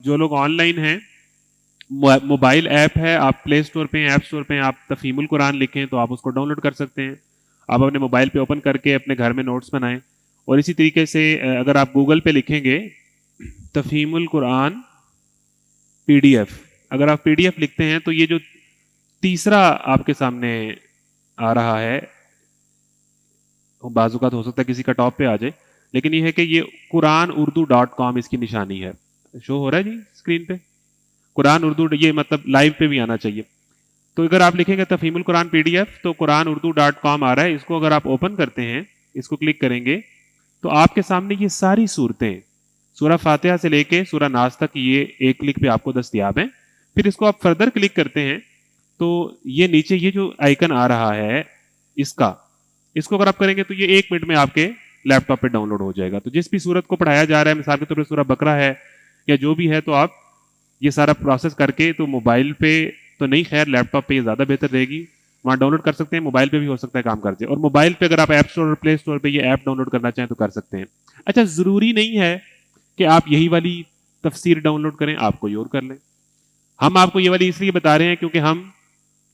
جو لوگ on line ہیں، موبائل ایپ ہے، آپ پلے اسٹور پہ ایپ اسٹور پہ آپ تفہیم القرآن لکھیں تو آپ اس کو ڈاؤن لوڈ کر سکتے ہیں. آپ اپنے موبائل پہ اوپن کر کے اپنے گھر میں نوٹس بنائیں. اور اسی طریقے سے اگر آپ گوگل پہ لکھیں گے تفہیم القرآن پی ڈی ایف، اگر آپ پی ڈی ایف لکھتے ہیں تو یہ جو تیسرا آپ کے سامنے آ رہا ہے، بعض اوقات ہو سکتا ہے کسی کا ٹاپ پہ آ جائے، لیکن یہ ہے کہ یہ قرآن اردو .com اس کی نشانی ہے. شو ہو رہا ہے جی اسکرین پہ قرآن اردو، یہ مطلب لائیو پہ بھی آنا چاہیے. تو اگر آپ لکھیں گے تفہیم القرآن پی ڈی ایف تو قرآن اردو .com آ رہا ہے. اس کو اگر آپ اوپن کرتے ہیں، اس کو کلک کریں گے تو آپ کے سامنے یہ ساری صورتیں سورہ فاتحہ سے لے کے سورہ ناس تک یہ ایک کلک پہ آپ کو دستیاب ہیں. پھر اس کو آپ فردر کلک کرتے ہیں تو یہ نیچے یہ جو آئیکن آ رہا ہے اس کو اگر آپ کریں گے تو یہ 1 منٹ میں آپ کے لیپ ٹاپ پہ ڈاؤن لوڈ ہو جائے گا. تو جس بھی صورت کو پڑھایا جا رہا ہے، مثال کے طور پہ سورہ بقرہ ہے یا جو بھی ہے، تو آپ یہ سارا پروسیس کر کے تو موبائل پہ تو نہیں، خیر لیپ ٹاپ پہ یہ زیادہ بہتر رہے گی، وہاں ڈاؤن لوڈ کر سکتے ہیں. موبائل پہ بھی ہو سکتا ہے کام کر جائے. اور موبائل پہ اگر آپ ایپ اسٹور اور پلے اسٹور پہ یہ ایپ ڈاؤن لوڈ کرنا چاہیں تو کر سکتے ہیں. اچھا، ضروری نہیں ہے کہ آپ یہی والی تفسیر ڈاؤن لوڈ کریں، آپ کوئی اور کر لیں. ہم آپ کو یہ والی اس لیے بتا رہے ہیں کیونکہ ہم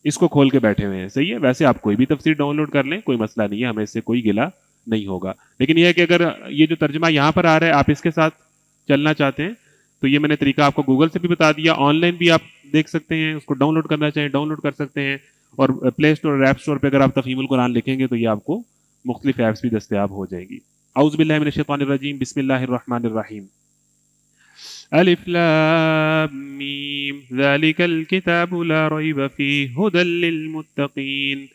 اس کو کھول کے بیٹھے ہوئے ہیں. صحیح ہے، ویسے آپ کوئی بھی تفسیر ڈاؤن لوڈ کر لیں، کوئی مسئلہ نہیں ہے، ہمیں اس سے کوئی گلہ نہیں ہوگا. لیکن یہ ہے کہ اگر یہ جو ترجمہ یہاں پر آ رہا ہے آپ اس کے ساتھ چلنا چاہتے ہیں تو یہ میں نے طریقہ آپ کو گوگل سے بھی بتا دیا. آن لائن بھی آپ دیکھ سکتے ہیں، اس کو ڈاؤن لوڈ کرنا چاہیں ڈاؤن لوڈ کر سکتے ہیں. اور پلے اسٹور اور ایپ اسٹور پہ اگر آپ تفہیم القرآن لکھیں گے تو یہ آپ کو مختلف ایپس بھی دستیاب ہو جائیں گی. اعوذ باللہ من الشیطان الرجیم، بسم اللہ الرحمن الرحیم. الف لام میم ذلك الكتاب لا ریب فیہ ھدی للمتقین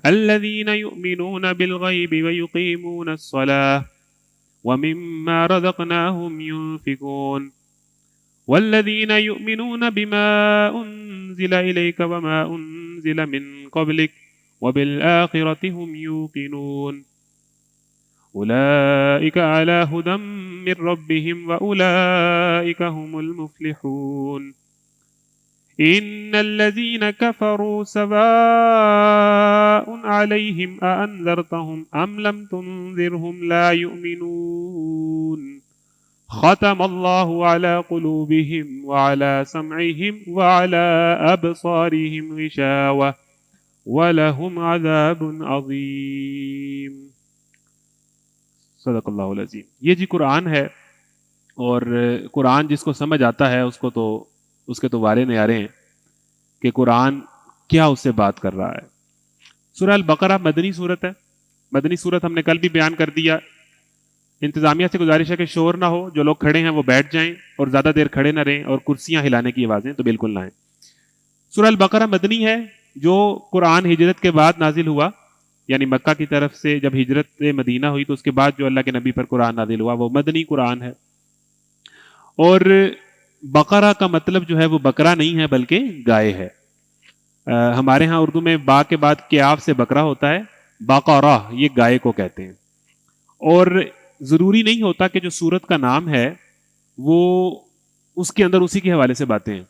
الذین یؤمنون بالغیب ویقیمون الصلاة ومما رزقناهم ينفقون والذين يؤمنون بما أنزل إليك وما أنزل من قبلك وبالآخرة هم يوقنون أولئك على هدى من ربهم وأولئك هم المفلحون. إن الذين كفروا سواء عليهم أأنذرتهم أم لم تنذرهم لا يؤمنون. ختم الله على قلوبهم وعلى سمعهم وعلى أبصارهم غشاوة ولهم عذاب عظيم. صدق اللہ العظیم. یہ جی قرآن ہے، اور قرآن جس کو سمجھ آتا ہے اس کے تو وارے نیارے ہیں کہ قرآن کیا اس سے بات کر رہا ہے. سورہ البقرہ مدنی صورت ہے. مدنی صورت ہم نے کل بھی بیان کر دیا. انتظامیہ سے گزارش ہے کہ شور نہ ہو، جو لوگ کھڑے ہیں وہ بیٹھ جائیں اور زیادہ دیر کھڑے نہ رہیں، اور کرسیاں ہلانے کی آوازیں تو بالکل نہ آئیں. سورہ البقرہ مدنی ہے. جو قرآن ہجرت کے بعد نازل ہوا، یعنی مکہ کی طرف سے جب ہجرت مدینہ ہوئی تو اس کے بعد جو اللہ کے نبی پر قرآن نازل ہوا وہ مدنی قرآن ہے. اور بقرہ کا مطلب جو ہے وہ بکرا نہیں ہے بلکہ گائے ہے. ہمارے ہاں اردو میں با کے بعد کیاف سے بکرا ہوتا ہے، بقرہ یہ گائے کو کہتے ہیں. اور ضروری نہیں ہوتا کہ جو سورت کا نام ہے وہ اس کے اندر اسی کے حوالے سے باتیں ہیں.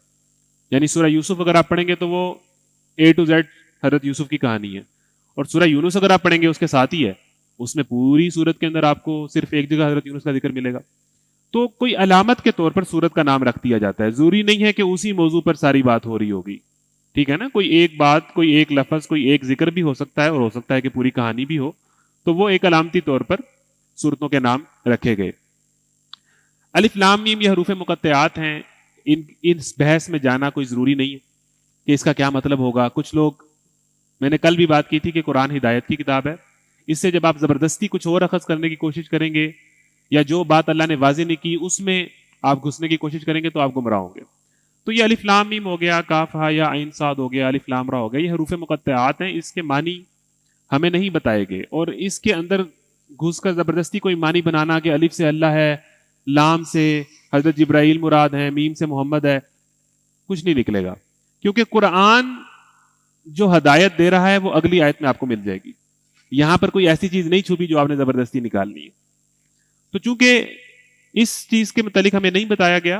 یعنی سورہ یوسف اگر آپ پڑھیں گے تو وہ اے ٹو زیڈ حضرت یوسف کی کہانی ہے. اور سورہ یونس اگر آپ پڑھیں گے اس کے ساتھ ہی ہے، اس میں پوری سورت کے اندر آپ کو صرف ایک جگہ حضرت یونس کا ذکر ملے گا. تو کوئی علامت کے طور پر سورت کا نام رکھ دیا جاتا ہے. ضروری نہیں ہے کہ اسی موضوع پر ساری بات ہو رہی ہوگی. ٹھیک ہے نا، کوئی ایک بات، کوئی ایک لفظ، کوئی ایک ذکر بھی ہو سکتا ہے، اور ہو سکتا ہے کہ پوری کہانی بھی ہو. تو وہ ایک علامتی طور پر سورتوں کے نام رکھے گئے. الف لام میم یہ حروف مقطعات ہیں. اس بحث میں جانا کوئی ضروری نہیں ہے کہ اس کا کیا مطلب ہوگا. کچھ لوگ، میں نے کل بھی بات کی تھی کہ قرآن ہدایت کی کتاب ہے. اس سے جب آپ زبردستی کچھ اور اخذ کرنے کی کوشش کریں گے یا جو بات اللہ نے واضح نہیں کی اس میں آپ گھسنے کی کوشش کریں گے تو آپ گمراہ ہوں گے. تو یہ الف لام میم ہو گیا، کاف ہا یا عین صاد ہو گیا، الف لام را ہو گیا، یہ حروف مقطعات ہیں. اس کے معنی ہمیں نہیں بتائے گئے، اور اس کے اندر گھس کر زبردستی کوئی معنی بنانا کہ الف سے اللہ ہے، لام سے حضرت جبرائیل مراد ہے، میم سے محمد ہے، کچھ نہیں نکلے گا. کیونکہ قرآن جو ہدایت دے رہا ہے وہ اگلی آیت میں آپ کو مل جائے گی. یہاں پر کوئی ایسی چیز نہیں چھپی جو آپ نے زبردستی نکالنی ہے. تو چونکہ اس چیز کے متعلق ہمیں نہیں بتایا گیا،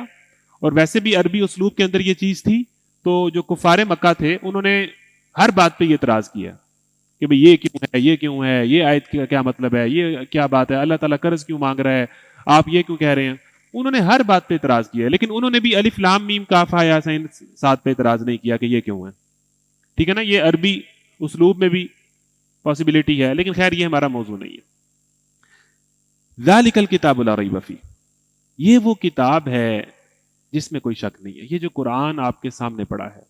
اور ویسے بھی عربی اسلوب کے اندر یہ چیز تھی، تو جو کفار مکہ تھے انہوں نے ہر بات پہ یہ اعتراض کیا کہ بھئی یہ کیوں ہے، یہ کیوں ہے، یہ آیت کا کیا مطلب ہے، یہ کیا بات ہے، اللہ تعالیٰ قرض کیوں مانگ رہا ہے، آپ یہ کیوں کہہ رہے ہیں. انہوں نے ہر بات پہ اعتراض کیا ہے، لیکن انہوں نے بھی الف لام میم کاف ہا یا سین سات پہ اعتراض نہیں کیا کہ یہ کیوں ہے. ٹھیک ہے نا، یہ عربی اسلوب میں بھی پاسبلٹی ہے، لیکن خیر یہ ہمارا موضوع نہیں ہے. ذالک الکتاب لا ریب فیہ، یہ وہ کتاب ہے جس میں کوئی شک نہیں ہے. یہ جو قرآن آپ کے سامنے پڑا ہے،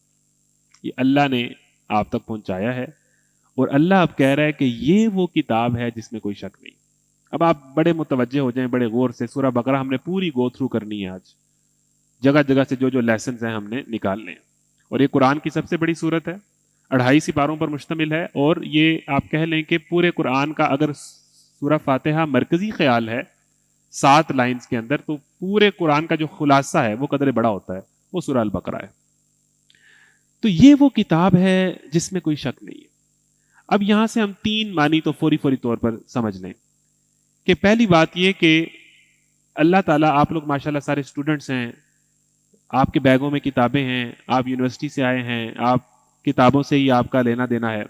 یہ اللہ نے آپ تک پہنچایا ہے، اور اللہ اب کہہ رہا ہے کہ یہ وہ کتاب ہے جس میں کوئی شک نہیں. اب آپ بڑے متوجہ ہو جائیں بڑے غور سے. سورہ بقرہ ہم نے پوری گو تھرو کرنی ہے آج، جگہ جگہ سے جو جو لیسنز ہیں ہم نے نکالنے ہیں. اور یہ قرآن کی سب سے بڑی سورت ہے، 28 سپاروں پر مشتمل ہے، اور یہ آپ کہہ لیں کہ پورے قرآن کا اگر سورہ فاتحہ مرکزی خیال ہے 7 لائنز کے اندر، تو پورے قرآن کا جو خلاصہ ہے وہ قدر بڑا ہوتا ہے، وہ سورہ البقرہ ہے. تو یہ وہ کتاب ہے جس میں کوئی شک نہیں ہے. اب یہاں سے ہم 3 معنی تو فوری طور پر سمجھ لیں. کہ پہلی بات یہ کہ اللہ تعالیٰ، آپ لوگ ماشاءاللہ سارے اسٹوڈنٹس ہیں، آپ کے بیگوں میں کتابیں ہیں، آپ یونیورسٹی سے آئے ہیں، آپ کتابوں سے ہی آپ کا لینا دینا ہے.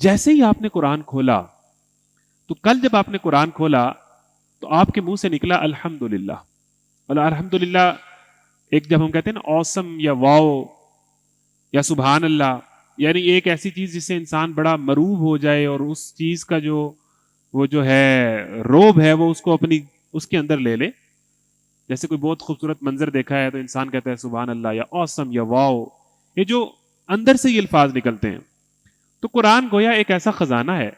جیسے ہی آپ نے قرآن کھولا، تو کل جب آپ نے قرآن کھولا تو آپ کے منہ سے نکلا الحمدللہ. اور الحمدللہ ایک جب ہم کہتے ہیں نا اوسم یا واو یا سبحان اللہ، یعنی ایک ایسی چیز جس سے انسان بڑا مروب ہو جائے اور اس چیز کا جو ہے روب ہے وہ اس کو اپنی اس کے اندر لے لے. جیسے کوئی بہت خوبصورت منظر دیکھا ہے تو انسان کہتا ہے سبحان اللہ یا اوسم یا واو، یہ جو اندر سے یہ الفاظ نکلتے ہیں. تو قرآن گویا ایک ایسا خزانہ ہے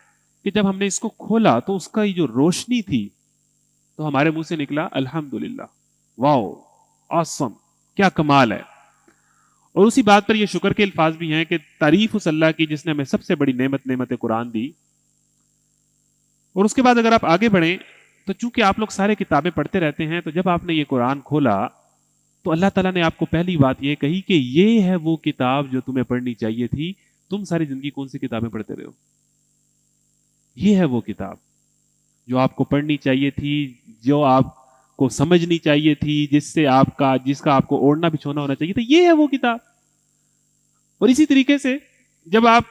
کہ جب ہم نے اس کو کھولا تو اس کا یہ جو روشنی تھی تو ہمارے منہ سے نکلا الحمدللہ، واو، اوسم، کیا کمال ہے. اور اسی بات پر یہ شکر کے الفاظ بھی ہیں کہ تعریف اس اللہ کی جس نے ہمیں سب سے بڑی نعمت قرآن دی. اور اس کے بعد اگر آپ آگے بڑھیں تو چونکہ آپ لوگ سارے کتابیں پڑھتے رہتے ہیں، تو جب آپ نے یہ قرآن کھولا تو اللہ تعالیٰ نے آپ کو پہلی بات یہ کہی کہ یہ ہے وہ کتاب جو تمہیں پڑھنی چاہیے تھی. تم ساری زندگی کون سی کتابیں پڑھتے رہے ہو؟ یہ ہے وہ کتاب جو آپ کو پڑھنی چاہیے تھی، جو آپ کو سمجھنی چاہیے تھی، جس کا آپ کو اوڑھنا بچھونا ہونا چاہیے تھا. یہ ہے وہ کتاب. اور اسی طریقے سے جب آپ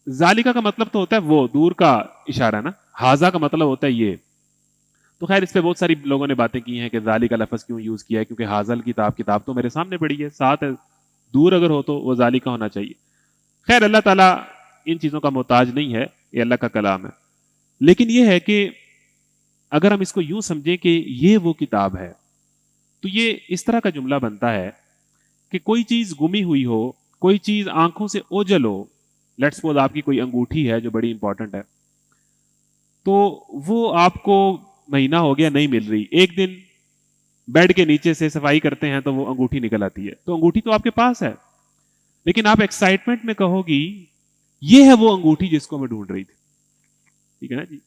ذالکہ کا مطلب تو ہوتا ہے وہ دور کا اشارہ نا، ہاذا کا مطلب ہوتا ہے یہ. تو خیر اس پہ بہت ساری لوگوں نے باتیں کی ہیں کہ ذالکہ لفظ کیوں یوز کیا ہے، کیونکہ ہاذل کتاب تو میرے سامنے پڑی ہے، ساتھ ہے، دور اگر ہو تو وہ ذالکہ ہونا چاہیے. خیر اللہ تعالیٰ ان چیزوں کا محتاج نہیں ہے، یہ اللہ کا کلام ہے. لیکن یہ ہے کہ اگر ہم اس کو یوں سمجھیں کہ یہ وہ کتاب ہے، تو یہ اس طرح کا جملہ بنتا ہے کہ کوئی چیز گمی ہوئی ہو، کوئی چیز آنکھوں سے اوجھل ہو. لیٹس سپوز آپ کی کوئی انگوٹھی ہے جو بڑی امپورٹنٹ ہے، تو وہ آپ کو مہینہ ہو گیا نہیں مل رہی. ایک دن بیڈ کے نیچے سے صفائی کرتے ہیں تو وہ انگوٹھی نکل آتی ہے. تو انگوٹھی تو آپ کے پاس ہے، لیکن آپ ایکسائٹمنٹ میں کہو گی یہ ہے وہ انگوٹھی جس کو میں ڈھونڈ رہی تھی. ٹھیک ہے نا جی؟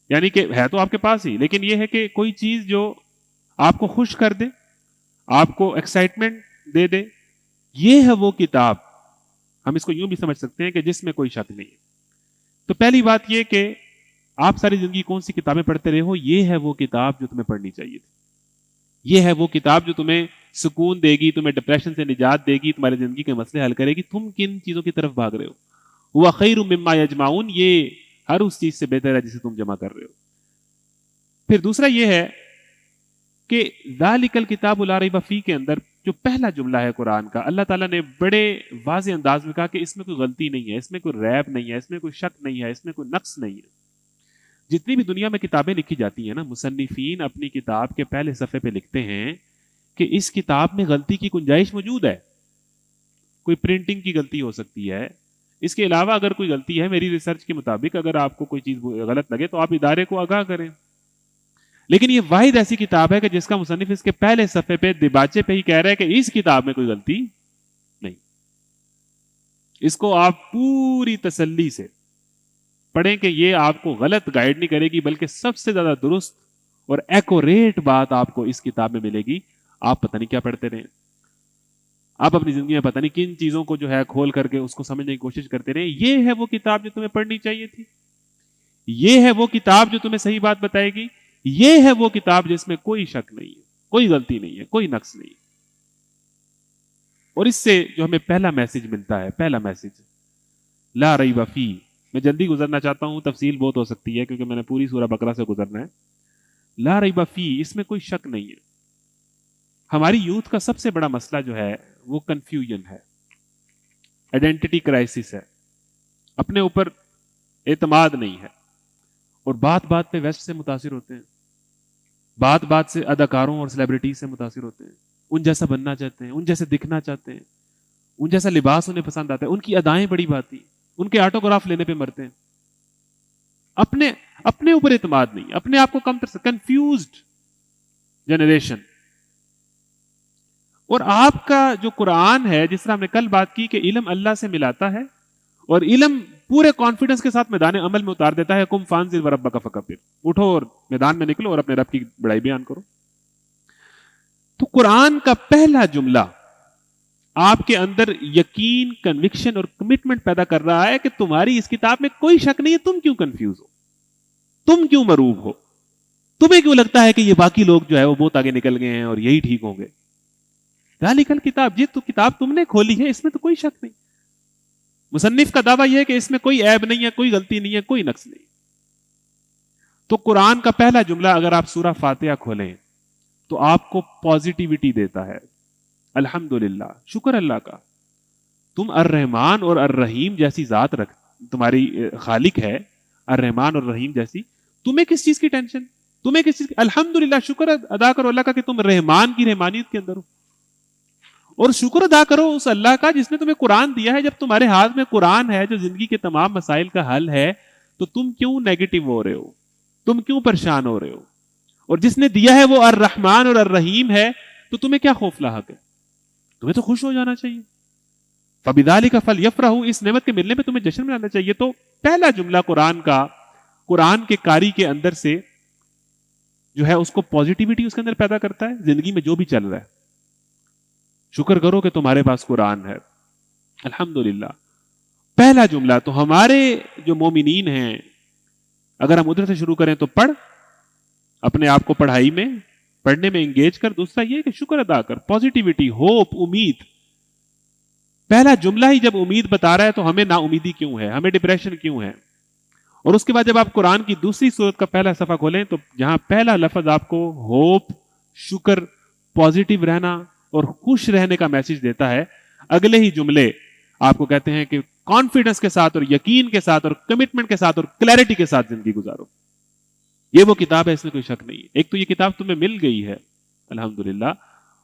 یعنی کہ ہے تو آپ کے پاس ہی، لیکن یہ ہے کہ کوئی چیز جو آپ کو خوش کر دے، آپ کو ایکسائٹمنٹ دے دے، یہ ہے وہ کتاب. ہم اس کو یوں بھی سمجھ سکتے ہیں کہ جس میں کوئی شک نہیں ہے. تو پہلی بات یہ کہ آپ ساری زندگی کون سی کتابیں پڑھتے رہے ہو، یہ ہے وہ کتاب جو تمہیں پڑھنی چاہیے تھی. یہ ہے وہ کتاب جو تمہیں سکون دے گی، تمہیں ڈپریشن سے نجات دے گی، تمہاری زندگی کے مسئلے حل کرے گی. تم کن چیزوں کی طرف بھاگ رہے ہو؟ وہ خیر مما یجمعون، یہ ہر اس چیز سے بہتر ہے جسے تم جمع کر رہے ہو. پھر دوسرا یہ ہے کہ ذالک الکتاب لا ریب فیہ کے اندر جو پہلا جملہ ہے قرآن کا، اللہ تعالیٰ نے بڑے واضح انداز میں کہا کہ اس میں کوئی غلطی نہیں ہے، اس میں کوئی ریب نہیں ہے، اس میں کوئی شک نہیں ہے، اس میں کوئی نقص نہیں ہے. جتنی بھی دنیا میں کتابیں لکھی جاتی ہیں نا، مصنفین اپنی کتاب کے پہلے صفحے پہ لکھتے ہیں کہ اس کتاب میں غلطی کی گنجائش موجود ہے. کوئی پرنٹنگ کی غلطی ہو سکتی ہے، اس کے علاوہ اگر کوئی غلطی ہے، میری ریسرچ کے مطابق اگر آپ کو کوئی چیز غلط لگے تو آپ ادارے کو آگاہ کریں. لیکن یہ واحد ایسی کتاب ہے کہ جس کا مصنف اس کے پہلے صفحے پہ دیباچے پہ ہی کہہ رہا ہے کہ اس کتاب میں کوئی غلطی نہیں. اس کو آپ پوری تسلی سے پڑھیں کہ یہ آپ کو غلط گائیڈ نہیں کرے گی، بلکہ سب سے زیادہ درست اور ایکوریٹ بات آپ کو اس کتاب میں ملے گی. آپ پتہ نہیں کیا پڑھتے رہیں، آپ اپنی زندگی میں پتہ نہیں کن چیزوں کو جو ہے کھول کر کے اس کو سمجھنے کی کوشش کرتے رہیں. یہ ہے وہ کتاب جو تمہیں پڑھنی چاہیے تھی، یہ ہے وہ کتاب جو تمہیں صحیح بات بتائے گی، یہ ہے وہ کتاب جس میں کوئی شک نہیں ہے، کوئی غلطی نہیں ہے، کوئی نقص نہیں ہے. اور اس سے جو ہمیں پہلا میسج ملتا ہے، پہلا میسج لا ریب فیہ. میں جلدی گزرنا چاہتا ہوں، تفصیل بہت ہو سکتی ہے کیونکہ میں نے پوری سورہ بقرہ سے گزرنا ہے. لا ریب فی، اس میں کوئی شک نہیں ہے. ہماری یوتھ کا سب سے بڑا مسئلہ جو ہے وہ کنفیوژن ہے، آئیڈینٹی کرائسس ہے، اپنے اوپر اعتماد نہیں ہے، اور بات بات پہ ویسٹ سے متاثر ہوتے ہیں، بات بات سے اداکاروں اور سیلیبریٹیز سے متاثر ہوتے ہیں، ان جیسا بننا چاہتے ہیں، ان جیسے دکھنا چاہتے ہیں، ان جیسا لباس انہیں پسند آتا ہے، ان کی ادائیں بڑی باتیں، ان کے آٹوگراف لینے پہ مرتے ہیں. اپنے اوپر اعتماد نہیں، اپنے آپ کو کم تر سے کنفیوزڈ جنریشن. اور آپ کا جو قرآن ہے، جس طرح ہم نے کل بات کی کہ علم اللہ سے ملاتا ہے اور علم پورے کانفیڈنس کے ساتھ میدان عمل میں اتار دیتا ہے. قم فانذر وربک فکبر، اٹھو اور میدان میں نکلو اور اپنے رب کی بڑائی بیان کرو. تو قرآن کا پہلا جملہ آپ کے اندر یقین، کنوکشن اور کمٹمنٹ پیدا کر رہا ہے کہ تمہاری اس کتاب میں کوئی شک نہیں ہے. تم کیوں کنفیوز ہو؟ تم کیوں مروب ہو؟ تمہیں کیوں لگتا ہے کہ یہ باقی لوگ جو ہے وہ بہت آگے نکل گئے ہیں اور یہی ٹھیک ہوں گے؟ ذالک الکتاب، یہ تو کتاب تم نے کھولی ہے، اس میں تو کوئی شک نہیں. مصنف کا دعویٰ یہ ہے کہ اس میں کوئی عیب نہیں ہے، کوئی غلطی نہیں ہے، کوئی نقص نہیں. تو قرآن کا پہلا جملہ اگر آپ سورہ فاتحہ کھولیں تو آپ کو پازیٹیوٹی دیتا ہے. الحمدللہ، شکر اللہ کا، تم الرحمن اور الرحیم جیسی ذات رکھ، تمہاری خالق ہے الرحمن اور الرحیم جیسی، تمہیں کس چیز کی ٹینشن؟ تمہیں کس چیز کی؟ الحمدللہ، شکر ادا کرو اللہ کا کہ تم رحمان کی رحمانیت کے اندر ہو، اور شکر ادا کرو اس اللہ کا جس نے تمہیں قرآن دیا ہے. جب تمہارے ہاتھ میں قرآن ہے جو زندگی کے تمام مسائل کا حل ہے، تو تم کیوں نیگیٹو ہو رہے ہو؟ تم کیوں پریشان ہو رہے ہو؟ اور جس نے دیا ہے وہ الرحمن اور الرحیم ہے، تو تمہیں کیا خوف لاحق ہے؟ تمہیں تو خوش ہو جانا چاہیے. فَبِذَلِكَ فَلْيَفْرَحُوا، اس نعمت کے ملنے پہ تمہیں جشن منانا چاہیے. تو پہلا جملہ قرآن کا، قرآن کے قاری کے اندر سے جو ہے اس کو پازیٹیوٹی اس کے اندر پیدا کرتا ہے. زندگی میں جو بھی چل رہا ہے، شکر کرو کہ تمہارے پاس قرآن ہے. الحمدللہ، پہلا جملہ. تو ہمارے جو مومنین ہیں، اگر ہم ادھر سے شروع کریں تو پڑھ، اپنے آپ کو پڑھائی میں، پڑھنے میں انگیج کر. دوسرا یہ کہ شکر ادا کر، پازیٹیوٹی، ہوپ، امید. پہلا جملہ ہی جب امید بتا رہا ہے تو ہمیں نا امیدی کیوں ہے، ہمیں ڈپریشن کیوں ہے؟ اور اس کے بعد جب آپ قرآن کی دوسری سورت کا پہلا صفحہ کھولیں تو جہاں پہلا لفظ آپ کو ہوپ، شکر، پازیٹیو رہنا اور خوش رہنے کا میسج دیتا ہے، اگلے ہی جملے آپ کو کہتے ہیں کہ کانفیڈنس کے ساتھ اور یقین کے ساتھ اور کمٹمنٹ کے ساتھ اور کلیئرٹی کے ساتھ زندگی گزارو. یہ وہ کتاب ہے، اس میں کوئی شک نہیں ہے. ایک تو یہ کتاب تمہیں مل گئی ہے الحمدللہ،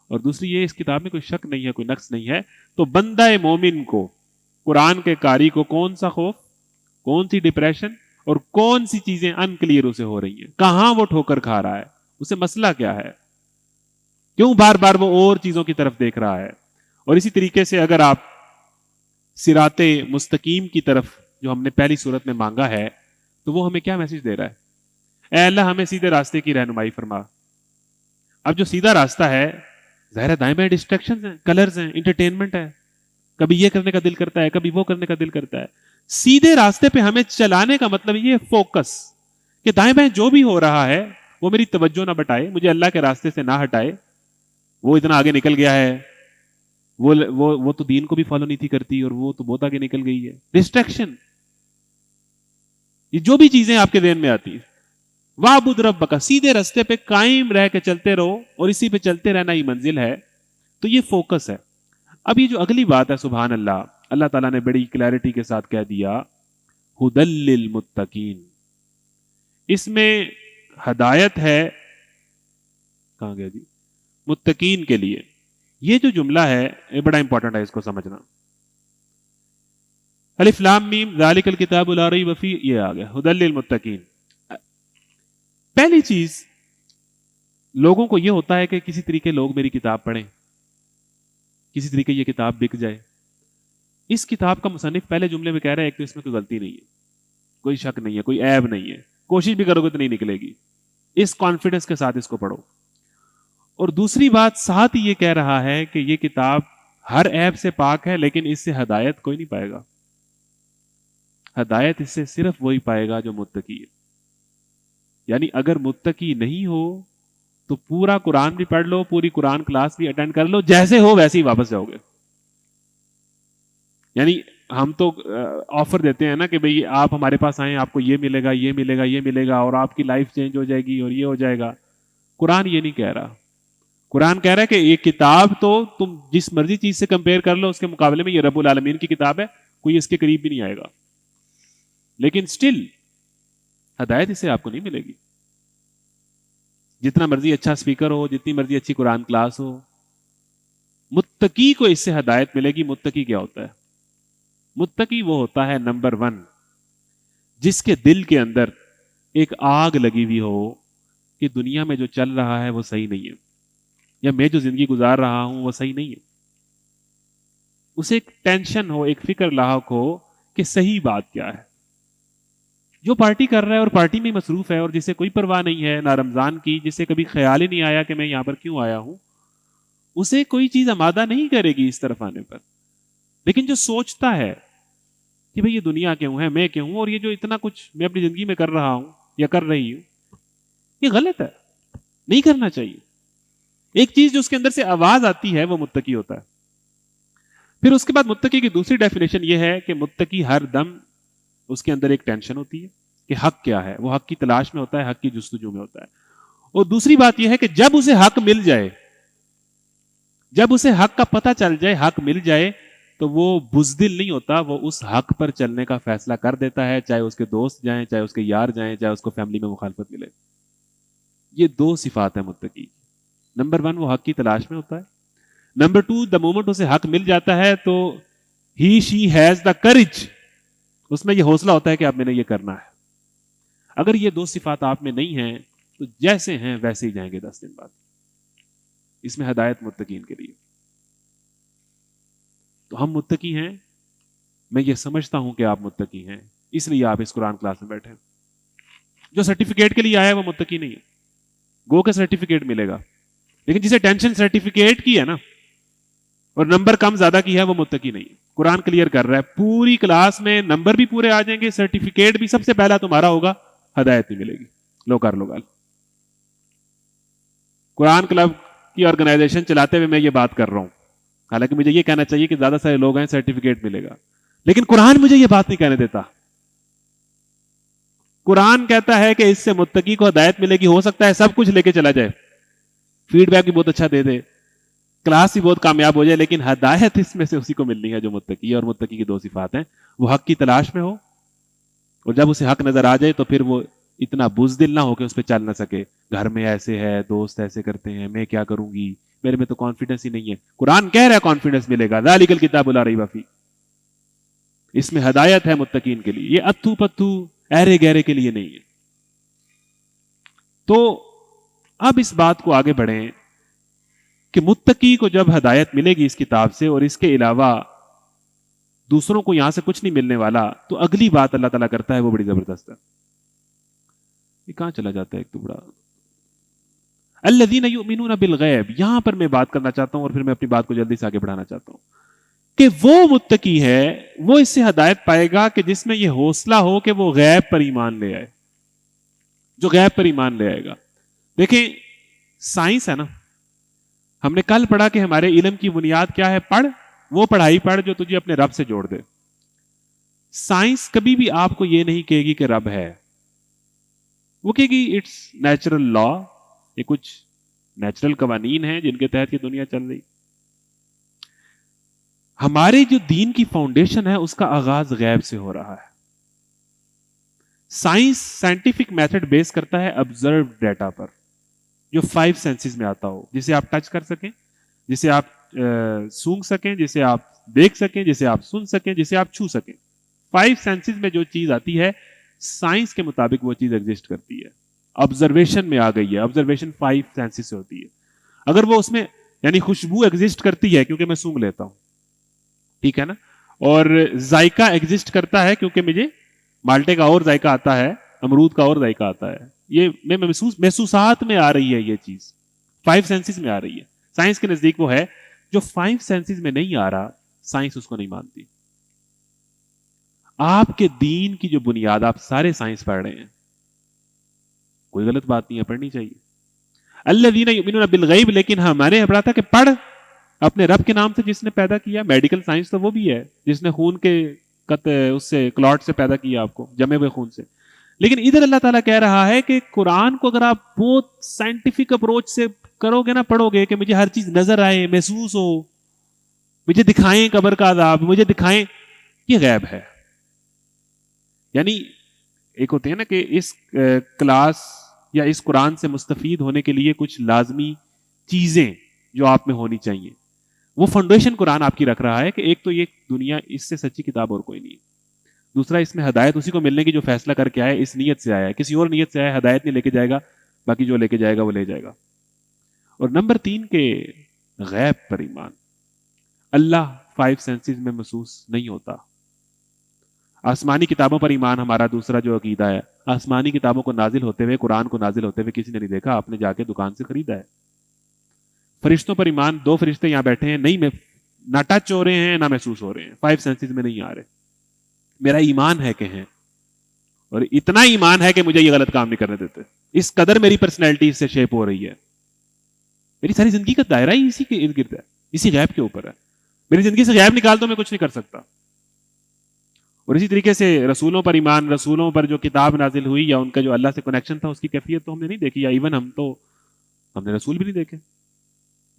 اور دوسری یہ اس کتاب میں کوئی شک نہیں ہے، کوئی نقص نہیں ہے. تو بندہ مومن کو، قرآن کے قاری کو کون سا خوف، کون سی ڈپریشن اور کون سی چیزیں ان کلیئر اسے ہو رہی ہیں، کہاں وہ ٹھوکر کھا رہا ہے، اسے مسئلہ کیا ہے، کیوں بار بار وہ اور چیزوں کی طرف دیکھ رہا ہے. اور اسی طریقے سے اگر آپ صراط مستقیم کی طرف جو ہم نے پہلی صورت میں مانگا ہے، تو وہ ہمیں کیا میسج دے رہا ہے؟ اے اللہ ہمیں سیدھے راستے کی رہنمائی فرما. اب جو سیدھا راستہ ہے، ظاہر ہے دائیں بائیں ڈسٹریکشنز ہیں، کلرز ہیں، انٹرٹینمنٹ ہے، کبھی یہ کرنے کا دل کرتا ہے، کبھی وہ کرنے کا دل کرتا ہے. سیدھے راستے پہ ہمیں چلانے کا مطلب یہ فوکس، کہ دائیں بائیں جو بھی ہو رہا ہے وہ میری توجہ نہ بٹائے، مجھے اللہ کے راستے سے نہ ہٹائے. وہ اتنا آگے نکل گیا ہے، وہ تو دین کو بھی فالو نہیں تھی کرتی، اور وہ تو بہت آگے نکل گئی ہے. ڈسٹریکشن، یہ جو بھی چیزیں آپ کے ذہن میں آتی ہیں، وَاعْبُدْ رَبَّكَ، سیدھے راستے پہ قائم رہ کے چلتے رہو، اور اسی پہ چلتے رہنا ہی منزل ہے. تو یہ فوکس ہے. اب یہ جو اگلی بات ہے، سبحان اللہ، اللہ تعالیٰ نے بڑی کلیئرٹی کے ساتھ کہہ دیا ہدی للمتقین. اس میں ہدایت ہے، کہاں گیا جی، متقین کے لیے. یہ جو جملہ ہے یہ بڑا امپورٹنٹ ہے، اس کو سمجھنا. الف لام میم ذالک الکتاب لا ریب فیہ، یہ آ گیا ہدی للمتقین. پہلی چیز، لوگوں کو یہ ہوتا ہے کہ کسی طریقے لوگ میری کتاب پڑھیں، کسی طریقے یہ کتاب بک جائے. اس کتاب کا مصنف پہلے جملے میں کہہ رہا ہے ایک تو اس میں کوئی غلطی نہیں ہے، کوئی شک نہیں ہے، کوئی عیب نہیں ہے، کوشش بھی کرو گے تو نہیں نکلے گی. اس کانفیڈنس کے ساتھ اس کو پڑھو. اور دوسری بات ساتھ ہی یہ کہہ رہا ہے کہ یہ کتاب ہر عیب سے پاک ہے، لیکن اس سے ہدایت کوئی نہیں پائے گا. ہدایت اس سے صرف وہی پائے گا جو متقی ہے. یعنی اگر متقی نہیں ہو تو پورا قرآن بھی پڑھ لو، پوری قرآن کلاس بھی اٹینڈ کر لو، جیسے ہو ویسے ہی واپس جاؤ گے. یعنی ہم تو آفر دیتے ہیں نا کہ بھئی آپ ہمارے پاس آئیں، آپ کو یہ ملے گا، یہ ملے گا، یہ ملے گا، اور آپ کی لائف چینج ہو جائے گی اور یہ ہو جائے گا. قرآن یہ نہیں کہہ رہا. قرآن کہہ رہا ہے کہ یہ کتاب تو تم جس مرضی چیز سے کمپیئر کر لو، اس کے مقابلے میں یہ رب العالمین کی کتاب ہے، کوئی اس کے قریب بھی نہیں آئے گا. لیکن سٹل ہدایت اس سے آپ کو نہیں ملے گی. جتنا مرضی اچھا اسپیکر ہو، جتنی مرضی اچھی قرآن کلاس ہو، متقی کو اس سے ہدایت ملے گی. متقی کیا ہوتا ہے؟ متقی وہ ہوتا ہے نمبر 1 جس کے دل کے اندر ایک آگ لگی ہوئی ہو کہ دنیا میں جو چل رہا ہے وہ صحیح نہیں ہے، یا میں جو زندگی گزار رہا ہوں وہ صحیح نہیں ہے. اسے ایک ٹینشن ہو، ایک فکر لاحق ہو کہ صحیح بات کیا ہے. جو پارٹی کر رہا ہے اور پارٹی میں مصروف ہے اور جسے کوئی پرواہ نہیں ہے نہ رمضان کی، جسے کبھی خیال ہی نہیں آیا کہ میں یہاں پر کیوں آیا ہوں، اسے کوئی چیز آمادہ نہیں کرے گی اس طرف آنے پر. لیکن جو سوچتا ہے کہ بھئی یہ دنیا کیوں ہے، میں کیوں ہوں، اور یہ جو اتنا کچھ میں اپنی زندگی میں کر رہا ہوں یا کر رہی ہوں، یہ غلط ہے، نہیں کرنا چاہیے. ایک چیز جو اس کے اندر سے آواز آتی ہے وہ متقی ہوتا ہے. پھر اس کے بعد متقی کی دوسری ڈیفینیشن یہ ہے کہ متقی ہر دم اس کے اندر ایک ٹینشن ہوتی ہے کہ حق کیا ہے، وہ حق کی تلاش میں ہوتا ہے، حق کی جستجو میں ہوتا ہے. اور دوسری بات یہ ہے کہ جب اسے حق مل جائے، جب اسے حق کا پتہ چل جائے، حق مل جائے، تو وہ بزدل نہیں ہوتا، وہ اس حق پر چلنے کا فیصلہ کر دیتا ہے، چاہے اس کے دوست جائیں، چاہے اس کے یار جائیں، چاہے اس کو فیملی میں مخالفت ملے. یہ 2 صفات ہیں متقی. نمبر 1 وہ حق کی تلاش میں ہوتا ہے. نمبر 2 دا مومنٹ اسے حق مل جاتا ہے تو ہی شی ہیز دا کریج، اس میں یہ حوصلہ ہوتا ہے کہ اب میں نے یہ کرنا ہے. اگر یہ 2 صفات آپ میں نہیں ہیں تو جیسے ہیں ویسے ہی جائیں گے 10 دن بعد. اس میں ہدایت متقین کے لیے. تو ہم متقی ہیں، میں یہ سمجھتا ہوں کہ آپ متقی ہیں، اس لیے آپ اس قرآن کلاس میں بیٹھے. جو سرٹیفکیٹ کے لیے آیا ہے وہ متقی نہیں ہے. گو کے سرٹیفکیٹ ملے گا، لیکن جسے ٹینشن سرٹیفکیٹ کی ہے نا اور نمبر کم زیادہ کی ہے وہ متقی نہیں ہے. قرآن کلیئر کر رہا ہے، پوری کلاس میں نمبر بھی پورے آ جائیں گے، سرٹیفکیٹ بھی سب سے پہلا تمہارا ہوگا، ہدایت نہیں ملے گی. لو کر لو گال. قرآن کلب کی آرگنائزیشن چلاتے ہوئے میں یہ بات کر رہا ہوں، حالانکہ مجھے یہ کہنا چاہیے کہ زیادہ سارے لوگ ہیں سرٹیفکیٹ ملے گا، لیکن قرآن مجھے یہ بات نہیں کہنے دیتا. قرآن کہتا ہے کہ اس سے متقی کو ہدایت ملے گی. ہو سکتا ہے سب کچھ لے کے چلا جائے، فیڈ بیک بھی بہت اچھا دے دے، کلاس بھی بہت کامیاب ہو جائے، لیکن ہدایت اس میں سے اسی کو ملنی ہے جو متقی ہے. اور متقی کی 2 صفات ہیں، وہ حق کی تلاش میں ہو، اور جب اسے حق نظر آ جائے تو پھر وہ اتنا بزدل نہ ہو کہ اس پہ چل نہ سکے. گھر میں ایسے ہے، دوست ایسے کرتے ہیں، میں کیا کروں گی، میرے میں تو کانفیڈنس ہی نہیں ہے. قرآن کہہ رہا ہے کانفیڈنس ملے گا، ذالک الکتاب لا ریب فیہ. اس میں ہدایت ہے متقین کے لیے، یہ اتھو پتھو ایرے گہرے کے لیے نہیں ہے. تو اب اس بات کو آگے بڑھیں کہ متقی کو جب ہدایت ملے گی اس کتاب سے اور اس کے علاوہ دوسروں کو یہاں سے کچھ نہیں ملنے والا، تو اگلی بات اللہ تعالیٰ کرتا ہے وہ بڑی زبردست ہے. یہ کہاں چلا جاتا ہے ایک تو بڑا الذین یؤمنون بالغیب. یہاں پر میں بات کرنا چاہتا ہوں اور پھر میں اپنی بات کو جلدی سے آگے بڑھانا چاہتا ہوں کہ وہ متقی ہے، وہ اس سے ہدایت پائے گا کہ جس میں یہ حوصلہ ہو کہ وہ غیب پر ایمان لے آئے، جو غیب پر ایمان لے آئے گا. دیکھیں سائنس ہے نا، ہم نے کل پڑھا کہ ہمارے علم کی بنیاد کیا ہے؟ پڑھ، وہ پڑھائی پڑھ جو تجھے اپنے رب سے جوڑ دے. سائنس کبھی بھی آپ کو یہ نہیں کہے گی کہ رب ہے، وہ کہے گی اٹس نیچرل لا، یہ کچھ نیچرل قوانین ہیں جن کے تحت یہ دنیا چل رہی. ہمارے جو دین کی فاؤنڈیشن ہے اس کا آغاز غیب سے ہو رہا ہے. سائنس سائنٹیفک میتھڈ بیس کرتا ہے آبزرو ڈیٹا پر، جو 5 سینسز میں آتا ہو، جسے آپ ٹچ کر سکیں، جسے آپ سونگ سکیں، جسے آپ دیکھ سکیں، جسے آپ سن سکیں، جسے آپ چھو سکیں. 5 سینسز میں جو چیز آتی ہے سائنس کے مطابق وہ چیز ایگزسٹ کرتی ہے. آبزرویشن میں آ گئی ہے، آبزرویشن 5 سینسز سے ہوتی ہے. اگر وہ اس میں یعنی خوشبو ایگزسٹ کرتی ہے کیونکہ میں سونگ لیتا ہوں، ٹھیک ہے نا، اور ذائقہ ایگزسٹ کرتا ہے کیونکہ مجھے مالٹے کا اور ذائقہ آتا ہے، امرود کا اور ذائقہ آتا ہے. یہ میں محسوسات میں آ رہی ہے، یہ چیز 5 سینسز میں آ رہی ہے. سائنس کے نزدیک وہ ہے. جو 5 سینسز میں نہیں آ رہا، سائنس اس کو نہیں مانتی. آپ کے دین کی جو بنیاد، آپ سارے سائنس پڑھ رہے ہیں، کوئی غلط بات نہیں ہے، پڑھنی چاہیے. الذین یؤمنون بالغیب، لیکن ہمارے پڑھا تھا کہ پڑھ اپنے رب کے نام سے جس نے پیدا کیا. میڈیکل سائنس تو وہ بھی ہے جس نے خون کے اس سے کلاٹ سے پیدا کیا آپ کو, جمے ہوئے خون سے. لیکن ادھر اللہ تعالیٰ کہہ رہا ہے کہ قرآن کو اگر آپ بہت سائنٹیفک اپروچ سے کرو گے نا, پڑھو گے کہ مجھے ہر چیز نظر آئے, محسوس ہو, مجھے دکھائیں قبر کا عذاب, مجھے دکھائیں, یہ غیب ہے. یعنی ایک ہوتے ہیں نا کہ اس کلاس یا اس قرآن سے مستفید ہونے کے لیے کچھ لازمی چیزیں جو آپ میں ہونی چاہیے, وہ فاؤنڈیشن قرآن آپ کی رکھ رہا ہے کہ ایک تو یہ دنیا اس سے سچی کتاب اور کوئی نہیں, دوسرا اس میں ہدایت اسی کو ملنے کی جو فیصلہ کر کے آیا, اس نیت سے آیا, کسی اور نیت سے آیا ہدایت نہیں لے کے جائے گا, باقی جو لے کے جائے گا وہ لے جائے گا. اور نمبر 3 کے غیب پر ایمان. اللہ 5 سینسز میں محسوس نہیں ہوتا. آسمانی کتابوں پر ایمان ہمارا دوسرا جو عقیدہ ہے, آسمانی کتابوں کو نازل ہوتے ہوئے, قرآن کو نازل ہوتے ہوئے کسی نے نہیں دیکھا, آپ نے جا کے دکان سے خریدا ہے. فرشتوں پر ایمان, 2 فرشتے یہاں بیٹھے ہیں, نہیں نہ ٹچ ہو رہے ہیں نہ محسوس ہو رہے ہیں, 5 سینسز میں نہیں آ رہے. میرا ایمان ہے کہ ہیں, اور اتنا ایمان ہے کہ مجھے یہ غلط کام نہیں کرنے دیتے. اس قدر میری پرسنالٹی اس سے شیپ ہو رہی ہے. میری ساری زندگی کا دائرہ ہی اسی کے ارد گرد ہے, اسی غیب کے اوپر ہے. میری زندگی سے غیب نکال دو, میں کچھ نہیں کر سکتا. اور اسی طریقے سے رسولوں پر ایمان, رسولوں پر جو کتاب نازل ہوئی یا ان کا جو اللہ سے کنیکشن تھا, اس کی کیفیت تو ہم نے نہیں دیکھی, یا ایون ہم نے رسول بھی نہیں دیکھے,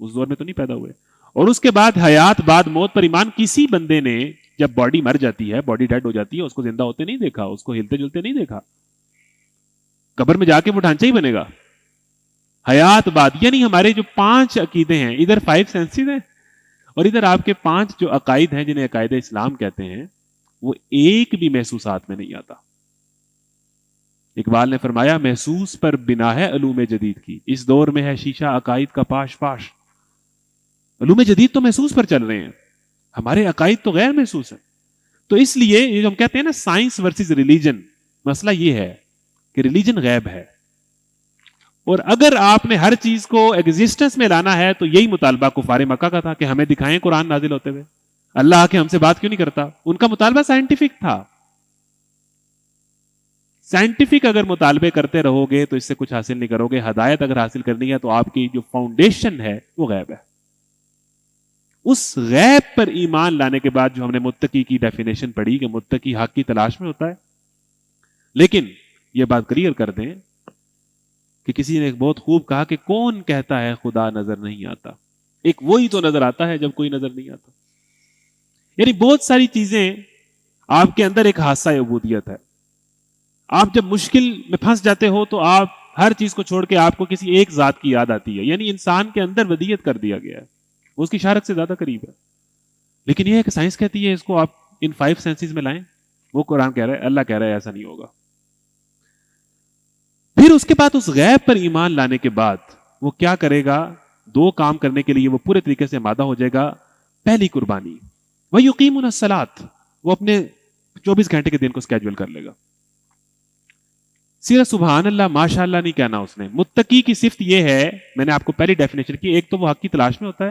اس دور میں تو نہیں پیدا ہوئے. اور اس کے بعد حیات بعد موت پر ایمان. کسی بندے نے جب باڈی مر جاتی ہے, باڈی ڈیڈ ہو جاتی ہے, اس کو زندہ ہوتے نہیں دیکھا, اس کو ہلتے جلتے نہیں دیکھا, قبر میں جا کے وہ ڈھانچہ ہی بنے گا. حیات بعد, یعنی ہمارے جو 5 عقیدے ہیں, ادھر 5 سینسز ہیں اور ادھر آپ کے 5 جو عقائد ہیں جنہیں عقائد اسلام کہتے ہیں, وہ ایک بھی محسوسات میں نہیں آتا. اقبال نے فرمایا, محسوس پر بنا ہے علوم جدید کی, اس دور میں ہے شیشہ عقائد کا پاش پاش. علوم جدید تو محسوس پر چل رہے ہیں, ہمارے عقائد تو غیر محسوس ہیں. تو اس لیے یہ جو ہم کہتے ہیں نا سائنس ورسز ریلیجن, مسئلہ یہ ہے کہ ریلیجن غیب ہے, اور اگر آپ نے ہر چیز کو ایگزسٹنس میں لانا ہے تو یہی مطالبہ کفار مکہ کا تھا کہ ہمیں دکھائیں قرآن نازل ہوتے ہوئے. اللہ آ کے ہم سے بات کیوں نہیں کرتا؟ ان کا مطالبہ سائنٹیفک تھا. سائنٹیفک اگر مطالبے کرتے رہو گے تو اس سے کچھ حاصل نہیں کرو گے. ہدایت اگر حاصل کرنی ہے تو آپ کی جو فاؤنڈیشن ہے وہ غیب ہے. اس غیب پر ایمان لانے کے بعد جو ہم نے متقی کی ڈیفینیشن پڑھی کہ متقی حق کی تلاش میں ہوتا ہے. لیکن یہ بات کلیئر کر دیں کہ کسی نے ایک بہت خوب کہا کہ کون کہتا ہے خدا نظر نہیں آتا؟ ایک وہی تو نظر آتا ہے جب کوئی نظر نہیں آتا. یعنی بہت ساری چیزیں آپ کے اندر ایک حادثہ عبودیت ہے. آپ جب مشکل میں پھنس جاتے ہو تو آپ ہر چیز کو چھوڑ کے آپ کو کسی ایک ذات کی یاد آتی ہے. یعنی انسان کے اندر ودیت کر دیا گیا ہے, وہ اس کی شارک سے زیادہ قریب ہے. لیکن یہ ہے کہ سائنس کہتی ہے اس کو آپ ان 5 سینسز میں لائیں. وہ قرآن کہہ رہا ہے, اللہ کہہ رہا ہے ایسا نہیں ہوگا. پھر اس کے بعد اس غیب پر ایمان لانے کے بعد وہ کیا کرے گا؟ 2 کام کرنے کے لیے وہ پورے طریقے سے آمادہ ہو جائے گا. پہلی قربانی, وَيُقِيمُونَ الصَّلَاةَ, وہ اپنے 24 گھنٹے کے دن کو سکیجول کر لے گا. صرف سبحان اللہ ماشاء اللہ نہیں کہنا اس نے. متقی کی صفت یہ ہے, میں نے آپ کو پہلی ڈیفینیشن کی, ایک تو وہ حق کی تلاش میں ہوتا ہے,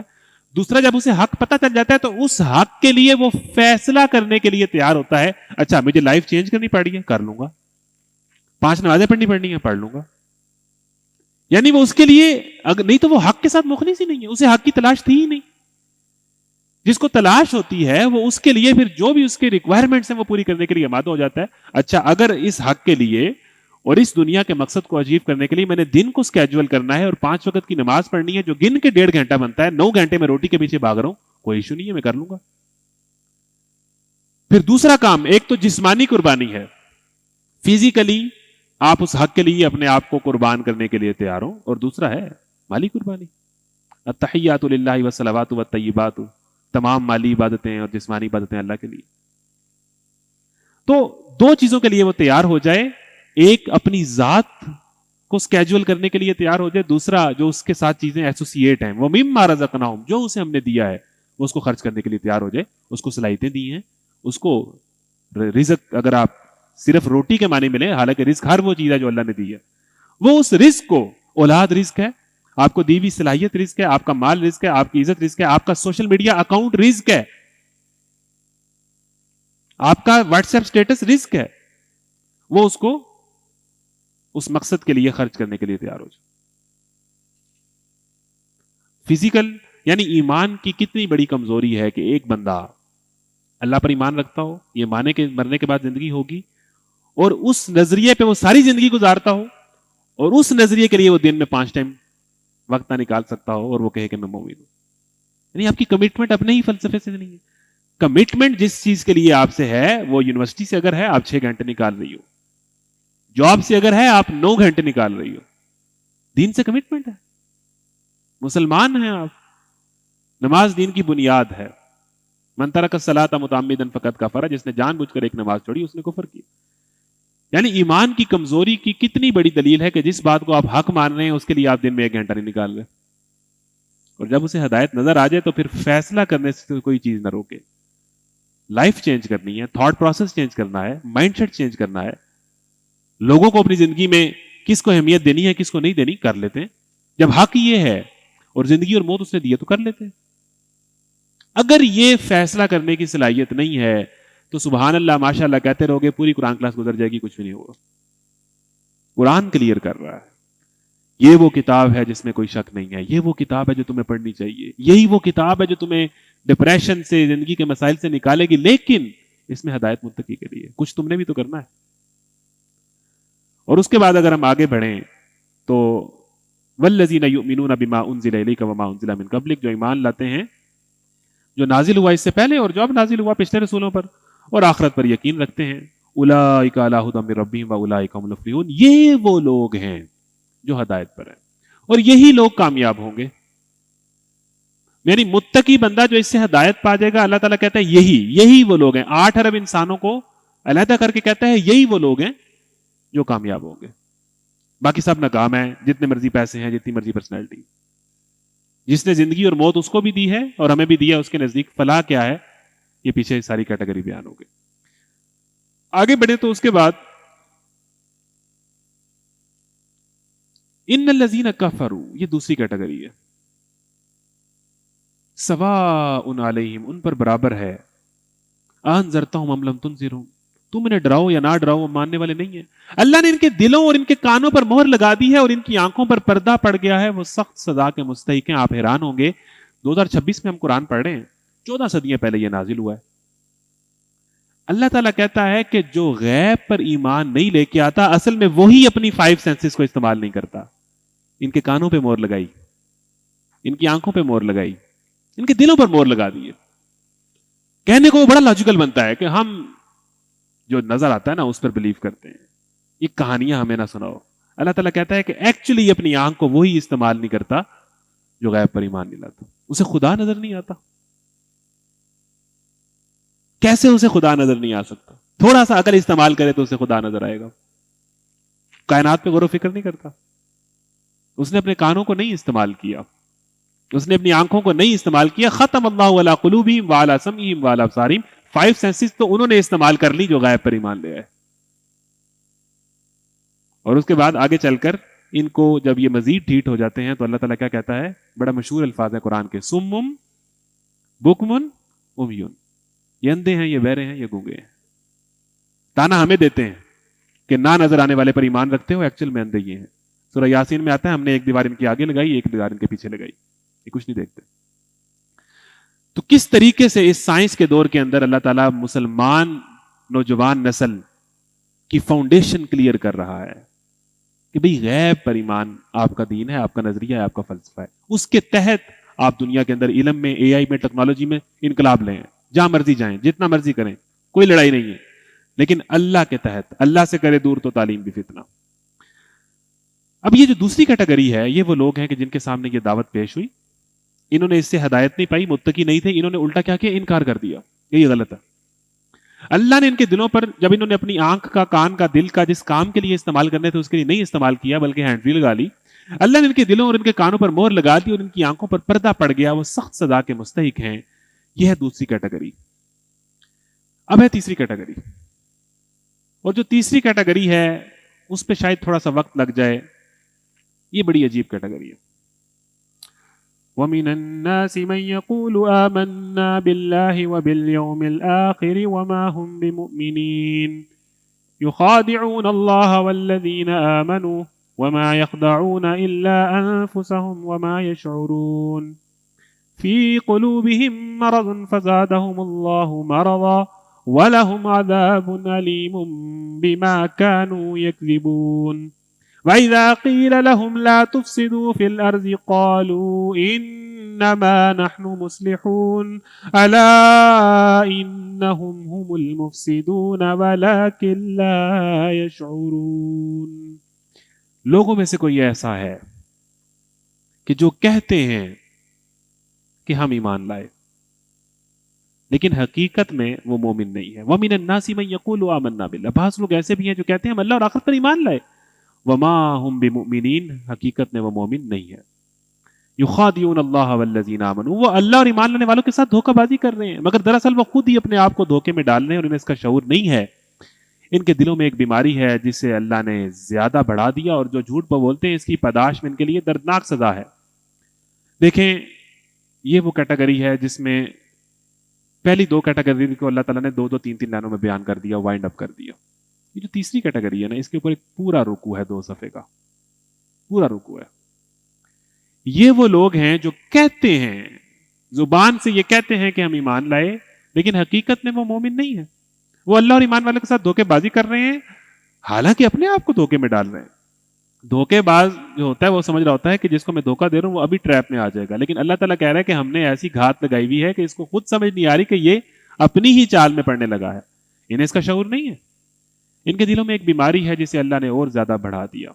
دوسرا جب اسے حق پتہ چل جاتا ہے تو اس حق کے لیے وہ فیصلہ کرنے کے لیے تیار ہوتا ہے. اچھا مجھے لائف چینج کرنی پڑ رہی ہے, کر لوں گا. 5 نمازیں پڑھنی ہیں, پڑھ لوں گا. یعنی وہ اس کے لیے اگر نہیں تو وہ حق کے ساتھ مخلص ہی نہیں ہے, اسے حق کی تلاش تھی ہی نہیں. جس کو تلاش ہوتی ہے وہ اس کے لیے پھر جو بھی اس کے ریکوائرمنٹس ہیں وہ پوری کرنے کے لیے آمادہ ہو جاتا ہے. اچھا اگر اس حق کے لیے اور اس دنیا کے مقصد کو اچیو کرنے کے لیے میں نے دن کو سکیجول کرنا ہے اور 5 وقت کی نماز پڑھنی ہے جو گن کے 1.5 گھنٹہ بنتا ہے, 9 گھنٹے میں روٹی کے پیچھے بھاگ رہا ہوں, کوئی ایشو نہیں ہے, میں کر لوں گا. پھر دوسرا کام, ایک تو جسمانی قربانی ہے, فزیکلی آپ اس حق کے لیے اپنے آپ کو قربان کرنے کے لیے تیار ہوں, اور دوسرا ہے مالی قربانی. التحیات للہ والصلوات والطیبات, تمام مالی عبادتیں اور جسمانی عبادتیں اللہ کے لیے. تو 2 چیزوں کے لیے وہ تیار ہو جائے, ایک اپنی ذات کو سکیجول کرنے کے لیے تیار ہو جائے, دوسرا جو اس کے ساتھ چیزیں ایسوسیٹ ہیں, وہ مما رزقناہم, جو اسے ہم نے دیا ہے وہ اس کو خرچ کرنے کے لیے تیار ہو جائے. اس کو صلاحیتیں دی ہیں, اس کو رزق, اگر آپ صرف روٹی کے معنی ملے, حالانکہ رزق ہر وہ چیز ہے جو اللہ نے دی ہے, وہ اس رزق کو, اولاد رزق ہے, آپ کو دی ہوئی صلاحیت رزق ہے, آپ کا مال رزق ہے, آپ کی عزت رزق ہے, آپ کا سوشل میڈیا اکاؤنٹ رزق ہے, آپ کا واٹس ایپ اسٹیٹس رزق ہے, وہ اس کو اس مقصد کے لیے خرچ کرنے کے لیے تیار ہو جائے. فزیکل یعنی ایمان کی کتنی بڑی کمزوری ہے کہ ایک بندہ اللہ پر ایمان رکھتا ہو, یہ مانے کہ مرنے کے بعد زندگی ہوگی, اور اس نظریے پہ وہ ساری زندگی گزارتا ہو, اور اس نظریے کے لیے وہ دن میں 5 ٹائم وقت نہ نکال سکتا ہو, اور وہ کہے کہ میں مومن ہوں. یعنی آپ کی کمٹمنٹ اپنے ہی فلسفے سے نہیں ہے. کمٹمنٹ جس چیز کے لیے آپ سے ہے, وہ یونیورسٹی سے اگر ہے آپ 6 گھنٹے نکال رہی ہو, جاب سے اگر ہے آپ 9 گھنٹے نکال رہی ہو, دین سے کمٹمنٹ ہے. مسلمان ہیں آپ, نماز دین کی بنیاد ہے. من ترک الصلاۃ متعمدا فقد کفر, جس نے جان بوجھ کر ایک نماز چھوڑی اس نے کفر کیا. یعنی ایمان کی کمزوری کی کتنی بڑی دلیل ہے کہ جس بات کو آپ حق مان رہے ہیں اس کے لیے آپ دن میں 1 گھنٹہ نہیں نکال رہے, اور جب اسے ہدایت نظر آ جائے تو پھر فیصلہ کرنے سے کوئی چیز نہ روکے. لائف چینج کرنی ہے, تھاٹ پروسیس چینج کرنا ہے, مائنڈ سیٹ چینج کرنا ہے. لوگوں کو اپنی زندگی میں کس کو اہمیت دینی ہے کس کو نہیں دینی کر لیتے ہیں. جب حق یہ ہے اور زندگی اور موت اس نے دی ہے تو کر لیتے ہیں. اگر یہ فیصلہ کرنے کی صلاحیت نہیں ہے تو سبحان اللہ ماشاء اللہ کہتے رہو گے, پوری قرآن کلاس گزر جائے گی, کچھ بھی نہیں ہوگا. قرآن کلیئر کر رہا ہے, یہ وہ کتاب ہے جس میں کوئی شک نہیں ہے, یہ وہ کتاب ہے جو تمہیں پڑھنی چاہیے, یہی وہ کتاب ہے جو تمہیں ڈپریشن سے, زندگی کے مسائل سے نکالے گی, لیکن اس میں ہدایت متقی کے لیے. کچھ تم نے بھی تو کرنا ہے. اور اس کے بعد اگر ہم آگے بڑھیں تو والذین یؤمنون بما انزل الیک وما انزل من قبلک, جو ایمان لاتے ہیں جو نازل ہوا اس سے پہلے اور جو اب نازل ہوا پچھلے رسولوں پر, اور آخرت پر یقین رکھتے ہیں. اولئک علی ھدی من ربہم واولئک هم المفلحون, یہ وہ لوگ ہیں جو ہدایت پر ہیں, اور یہی لوگ کامیاب ہوں گے. یعنی متقی بندہ جو اس سے ہدایت پا جائے گا, اللہ تعالیٰ کہتا ہے یہی وہ لوگ ہیں. 8 ارب انسانوں کو علیحدہ کر کے کہتا ہے یہی وہ لوگ ہیں جو کامیاب ہوں گے. باقی سب ناکام ہیں, جتنے مرضی پیسے ہیں, جتنی مرضی پرسنالٹی. جس نے زندگی اور موت اس کو بھی دی ہے اور ہمیں بھی دیا, اس کے نزدیک فلاح کیا ہے, یہ پیچھے ساری کیٹیگری بیان ہو گئی. آگے بڑھے تو اس کے بعد ان الذین کفروا, یہ دوسری کیٹیگری ہے. سواء علیہم, ان پر برابر ہے. انذرتہم ام لم تنذرہم, تم انہیں ڈراؤ یا نہ ڈراؤ, وہ ماننے والے نہیں ہیں. اللہ نے ان کے دلوں اور ان کے کانوں پر مہر لگا دی ہے اور ان کی آنکھوں پر پردہ پڑ گیا ہے, وہ سخت سزا کے مستحق ہیں. آپ حیران ہوں گے 2026 میں ہم قرآن پڑھ رہے ہیں, 14 صدیاں پہلے یہ نازل ہوا ہے. اللہ تعالیٰ کہتا ہے کہ جو غیب پر ایمان نہیں لے کے آتا, اصل میں وہی اپنی 5 سینسز کو استعمال نہیں کرتا. ان کے کانوں پہ مہر لگائی, ان کی آنکھوں پہ مہر لگائی, ان کے دلوں پر مہر لگا دی. کہنے کو وہ بڑا لاجیکل بنتا ہے کہ ہم جو نظر آتا ہے نا اس پر بلیو کرتے ہیں, یہ کہانیاں ہمیں نہ سناؤ. اللہ تعالیٰ کہتا ہے کہ ایکچولی اپنی آنکھ کو وہی استعمال نہیں کرتا جو غیب پر ایمان نہیں لاتا. اسے خدا نظر نہیں آتا. کیسے اسے خدا نظر نہیں آ سکتا؟ تھوڑا سا عقل استعمال کرے تو اسے خدا نظر آئے گا. کائنات پہ غور و فکر نہیں کرتا. اس نے اپنے کانوں کو نہیں استعمال کیا, اس نے اپنی آنکھوں کو نہیں استعمال کیا. ختم اللہ علی قلوبہم وعلی سمعہم وعلی ابصارہم, 5 سینسز تو انہوں نے استعمال کر لی جو غیب پر ایمان لے آئے. اور اس کے بعد آگے چل کر ان کو جب یہ مزید ڈھیٹ ہو جاتے ہیں تو اللہ تعالیٰ کیا کہتا ہے, بڑا مشہور الفاظ ہے قرآن کے, سمم بکمن امیون, یہ اندھے ہیں, یہ بہرے ہیں, یہ گونگے ہیں. تانا ہمیں دیتے ہیں کہ نہ نظر آنے والے پر ایمان رکھتے ہو, ایکچوئل میں اندھے یہ ہیں. سورہ یاسین میں آتا ہے ہم نے ایک دیوار ان کے آگے لگائی, ایک دیوار ان کے پیچھے لگائی, یہ کچھ نہیں دیکھتے. تو کس طریقے سے اس سائنس کے دور کے اندر اللہ تعالیٰ مسلمان نوجوان نسل کی فاؤنڈیشن کلیئر کر رہا ہے کہ بھئی غیب پر ایمان آپ کا دین ہے, آپ کا نظریہ ہے, آپ کا فلسفہ ہے. اس کے تحت آپ دنیا کے اندر علم میں, اے آئی میں, ٹیکنالوجی میں انقلاب لیں, جہاں مرضی جائیں, جتنا مرضی کریں, کوئی لڑائی نہیں ہے. لیکن اللہ کے تحت, اللہ سے کرے دور تو تعلیم بھی فتنہ. اب یہ جو دوسری کیٹیگری ہے, یہ وہ لوگ ہیں کہ جن کے سامنے یہ دعوت پیش ہوئی, انہوں نے اس سے ہدایت نہیں پائی, متقی نہیں تھے, انہوں نے الٹا کیا کیا, انکار کر دیا. یہی غلط ہے. اللہ نے ان کے دلوں پر, جب انہوں نے اپنی آنکھ کا, کان کا, دل کا جس کام کے لیے استعمال کرنے تھے اس کے لیے نہیں استعمال کیا بلکہ ہینڈ فری لگا لی, اللہ نے ان کے دلوں اور ان کے کانوں پر مہر لگا دی اور ان کی آنکھوں پر پردہ پڑ گیا, وہ سخت سزا کے مستحق ہیں. یہ ہے دوسری کیٹیگری. اب ہے تیسری کیٹیگری, اور جو تیسری کیٹیگری ہے اس پہ شاید تھوڑا سا وقت لگ جائے. یہ بڑی عجیب کیٹیگری ہے. وَمِنَ النَّاسِ مَن يَقُولُ آمَنَّا بِاللَّهِ وَبِالْيَوْمِ الْآخِرِ وَمَا هُمْ بِمُؤْمِنِينَ يُخَادِعُونَ اللَّهَ وَالَّذِينَ آمَنُوا وَمَا يَخْدَعُونَ إِلَّا أَنفُسَهُمْ وَمَا يَشْعُرُونَ فی قلوبہم مرض فزادہم اللہ مرضا وَلَهُمْ عَذَابٌ عَلِيمٌ بِمَا كَانُوا يَكْذِبُونَ وَإِذَا قِيلَ لَهُمْ لَا تُفْسِدُوا فِي الْأَرْضِ قَالُوا إِنَّمَا نَحْنُ مُصْلِحُونَ أَلَا إِنَّهُمْ هُمُ الْمُفْسِدُونَ وَلَكِنْ لَا يَشْعُرُونَ. لوگوں میں سے کوئی ایسا ہے کہ جو کہتے ہیں کہ ہم ایمان لائے لیکن حقیقت میں وہ مومن نہیں ہے. وَمِنَ النَّاسِ مَن يَقُولُ آمَنَّا بِاللَّهِ. بعض لوگ ایسے بھی ہیں جو کہتے ہیں ہم اللہ اور آخرت پر ایمان لائے. وَمَا هُمْ بِمُؤْمِنِينَ. حقیقت میں وہ مومن نہیں ہے. يُخَادِعُونَ اللَّهَ وَالَّذِينَ آمَنُوا. وہ اللہ اور ایمان لانے والوں کے ساتھ دھوکہ بازی کر رہے ہیں مگر دراصل وہ خود ہی اپنے آپ کو دھوکے میں ڈال رہے ہیں اور انہیں اس کا شعور نہیں ہے. ان کے دلوں میں ایک بیماری ہے جسے اللہ نے زیادہ بڑھا دیا اور جو جھوٹ بولتے ہیں اس کی پاداش میں ان کے لیے دردناک سزا ہے. دیکھیں یہ وہ کیٹیگری ہے جس میں پہلی دو کیٹیگری کو اللہ تعالیٰ نے دو تین لائنوں میں بیان کر دیا, وائنڈ اپ کر دیا. یہ جو تیسری کیٹیگری ہے نا اس کے اوپر ایک پورا رکوع ہے 2 صفحے کا, پورا رکوع ہے. یہ وہ لوگ ہیں جو کہتے ہیں, زبان سے یہ کہتے ہیں کہ ہم ایمان لائے لیکن حقیقت میں وہ مومن نہیں ہے. وہ اللہ اور ایمان والوں کے ساتھ دھوکے بازی کر رہے ہیں حالانکہ اپنے آپ کو دھوکے میں ڈال رہے ہیں. دھوکے باز جو ہوتا ہے وہ سمجھ رہا ہوتا ہے کہ جس کو میں دھوکہ دے رہا ہوں وہ ابھی ٹریپ میں آ جائے گا, لیکن اللہ تعالیٰ کہہ رہا ہے کہ ہم نے ایسی گھات لگائی ہوئی ہے کہ اس کو خود سمجھ نہیں آ رہی کہ یہ اپنی ہی چال میں پڑنے لگا ہے. انہیں اس کا شعور نہیں ہے. ان کے دلوں میں ایک بیماری ہے جسے اللہ نے اور زیادہ بڑھا دیا.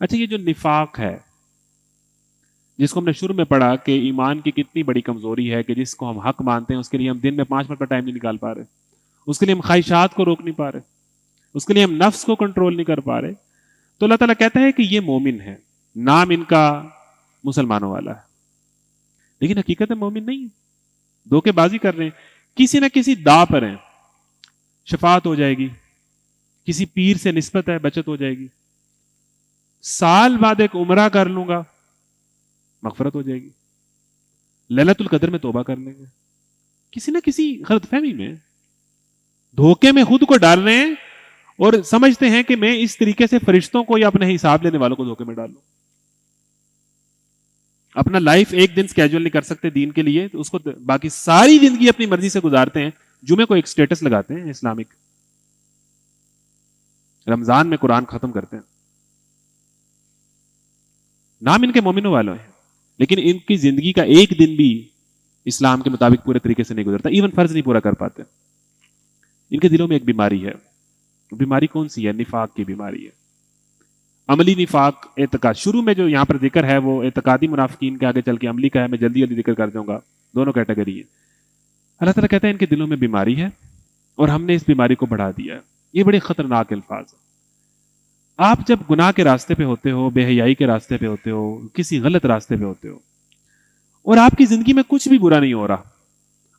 اچھا یہ جو نفاق ہے جس کو ہم نے شروع میں پڑھا کہ ایمان کی کتنی بڑی کمزوری ہے کہ جس کو ہم حق مانتے ہیں اس کے لیے ہم دن میں 5 منٹ کا ٹائم نہیں نکال پا رہے, اس کے لیے ہم خواہشات کو روک نہیں پا رہے, اس کے لیے ہم نفس کو کنٹرول نہیں کر پا رہے. تو اللہ تعالیٰ کہتا ہے کہ یہ مومن ہے, نام ان کا مسلمانوں والا ہے لیکن حقیقت میں مومن نہیں ہے. دھوکے بازی کر رہے ہیں, کسی نہ کسی داء پر ہیں. شفاعت ہو جائے گی, کسی پیر سے نسبت ہے بچت ہو جائے گی, سال بعد ایک عمرہ کر لوں گا مغفرت ہو جائے گی, لیلۃ القدر میں توبہ کر لیں گے. کسی نہ کسی غلط فہمی میں دھوکے میں خود کو ڈال رہے ہیں اور سمجھتے ہیں کہ میں اس طریقے سے فرشتوں کو یا اپنے حساب لینے والوں کو دھوکے میں ڈال لوں. اپنا لائف ایک دن سکیجول نہیں کر سکتے دین کے لیے تو اس کو باقی ساری زندگی اپنی مرضی سے گزارتے ہیں. جمعے کو ایک سٹیٹس لگاتے ہیں اسلامک, رمضان میں قرآن ختم کرتے ہیں. نام ان کے مومنوں والوں ہیں لیکن ان کی زندگی کا ایک دن بھی اسلام کے مطابق پورے طریقے سے نہیں گزرتا, ایون فرض نہیں پورا کر پاتے. ان کے دلوں میں ایک بیماری ہے. بیماری کون سی ہے؟ نفاق کی بیماری ہے. عملی نفاق, اعتقاد. شروع میں جو یہاں پر ذکر ہے وہ اعتقادی منافقین کے, آگے چل کے عملی کا ہے, میں جلدی ذکر کر دوں گا. دونوں کیٹیگری ہے. اللہ تعالیٰ کہتا ہے ان کے دلوں میں بیماری ہے اور ہم نے اس بیماری کو بڑھا دیا ہے. یہ بڑے خطرناک الفاظ ہیں. آپ جب گناہ کے راستے پہ ہوتے ہو, بے حیائی کے راستے پہ ہوتے ہو, کسی غلط راستے پہ ہوتے ہو اور آپ کی زندگی میں کچھ بھی برا نہیں ہو رہا,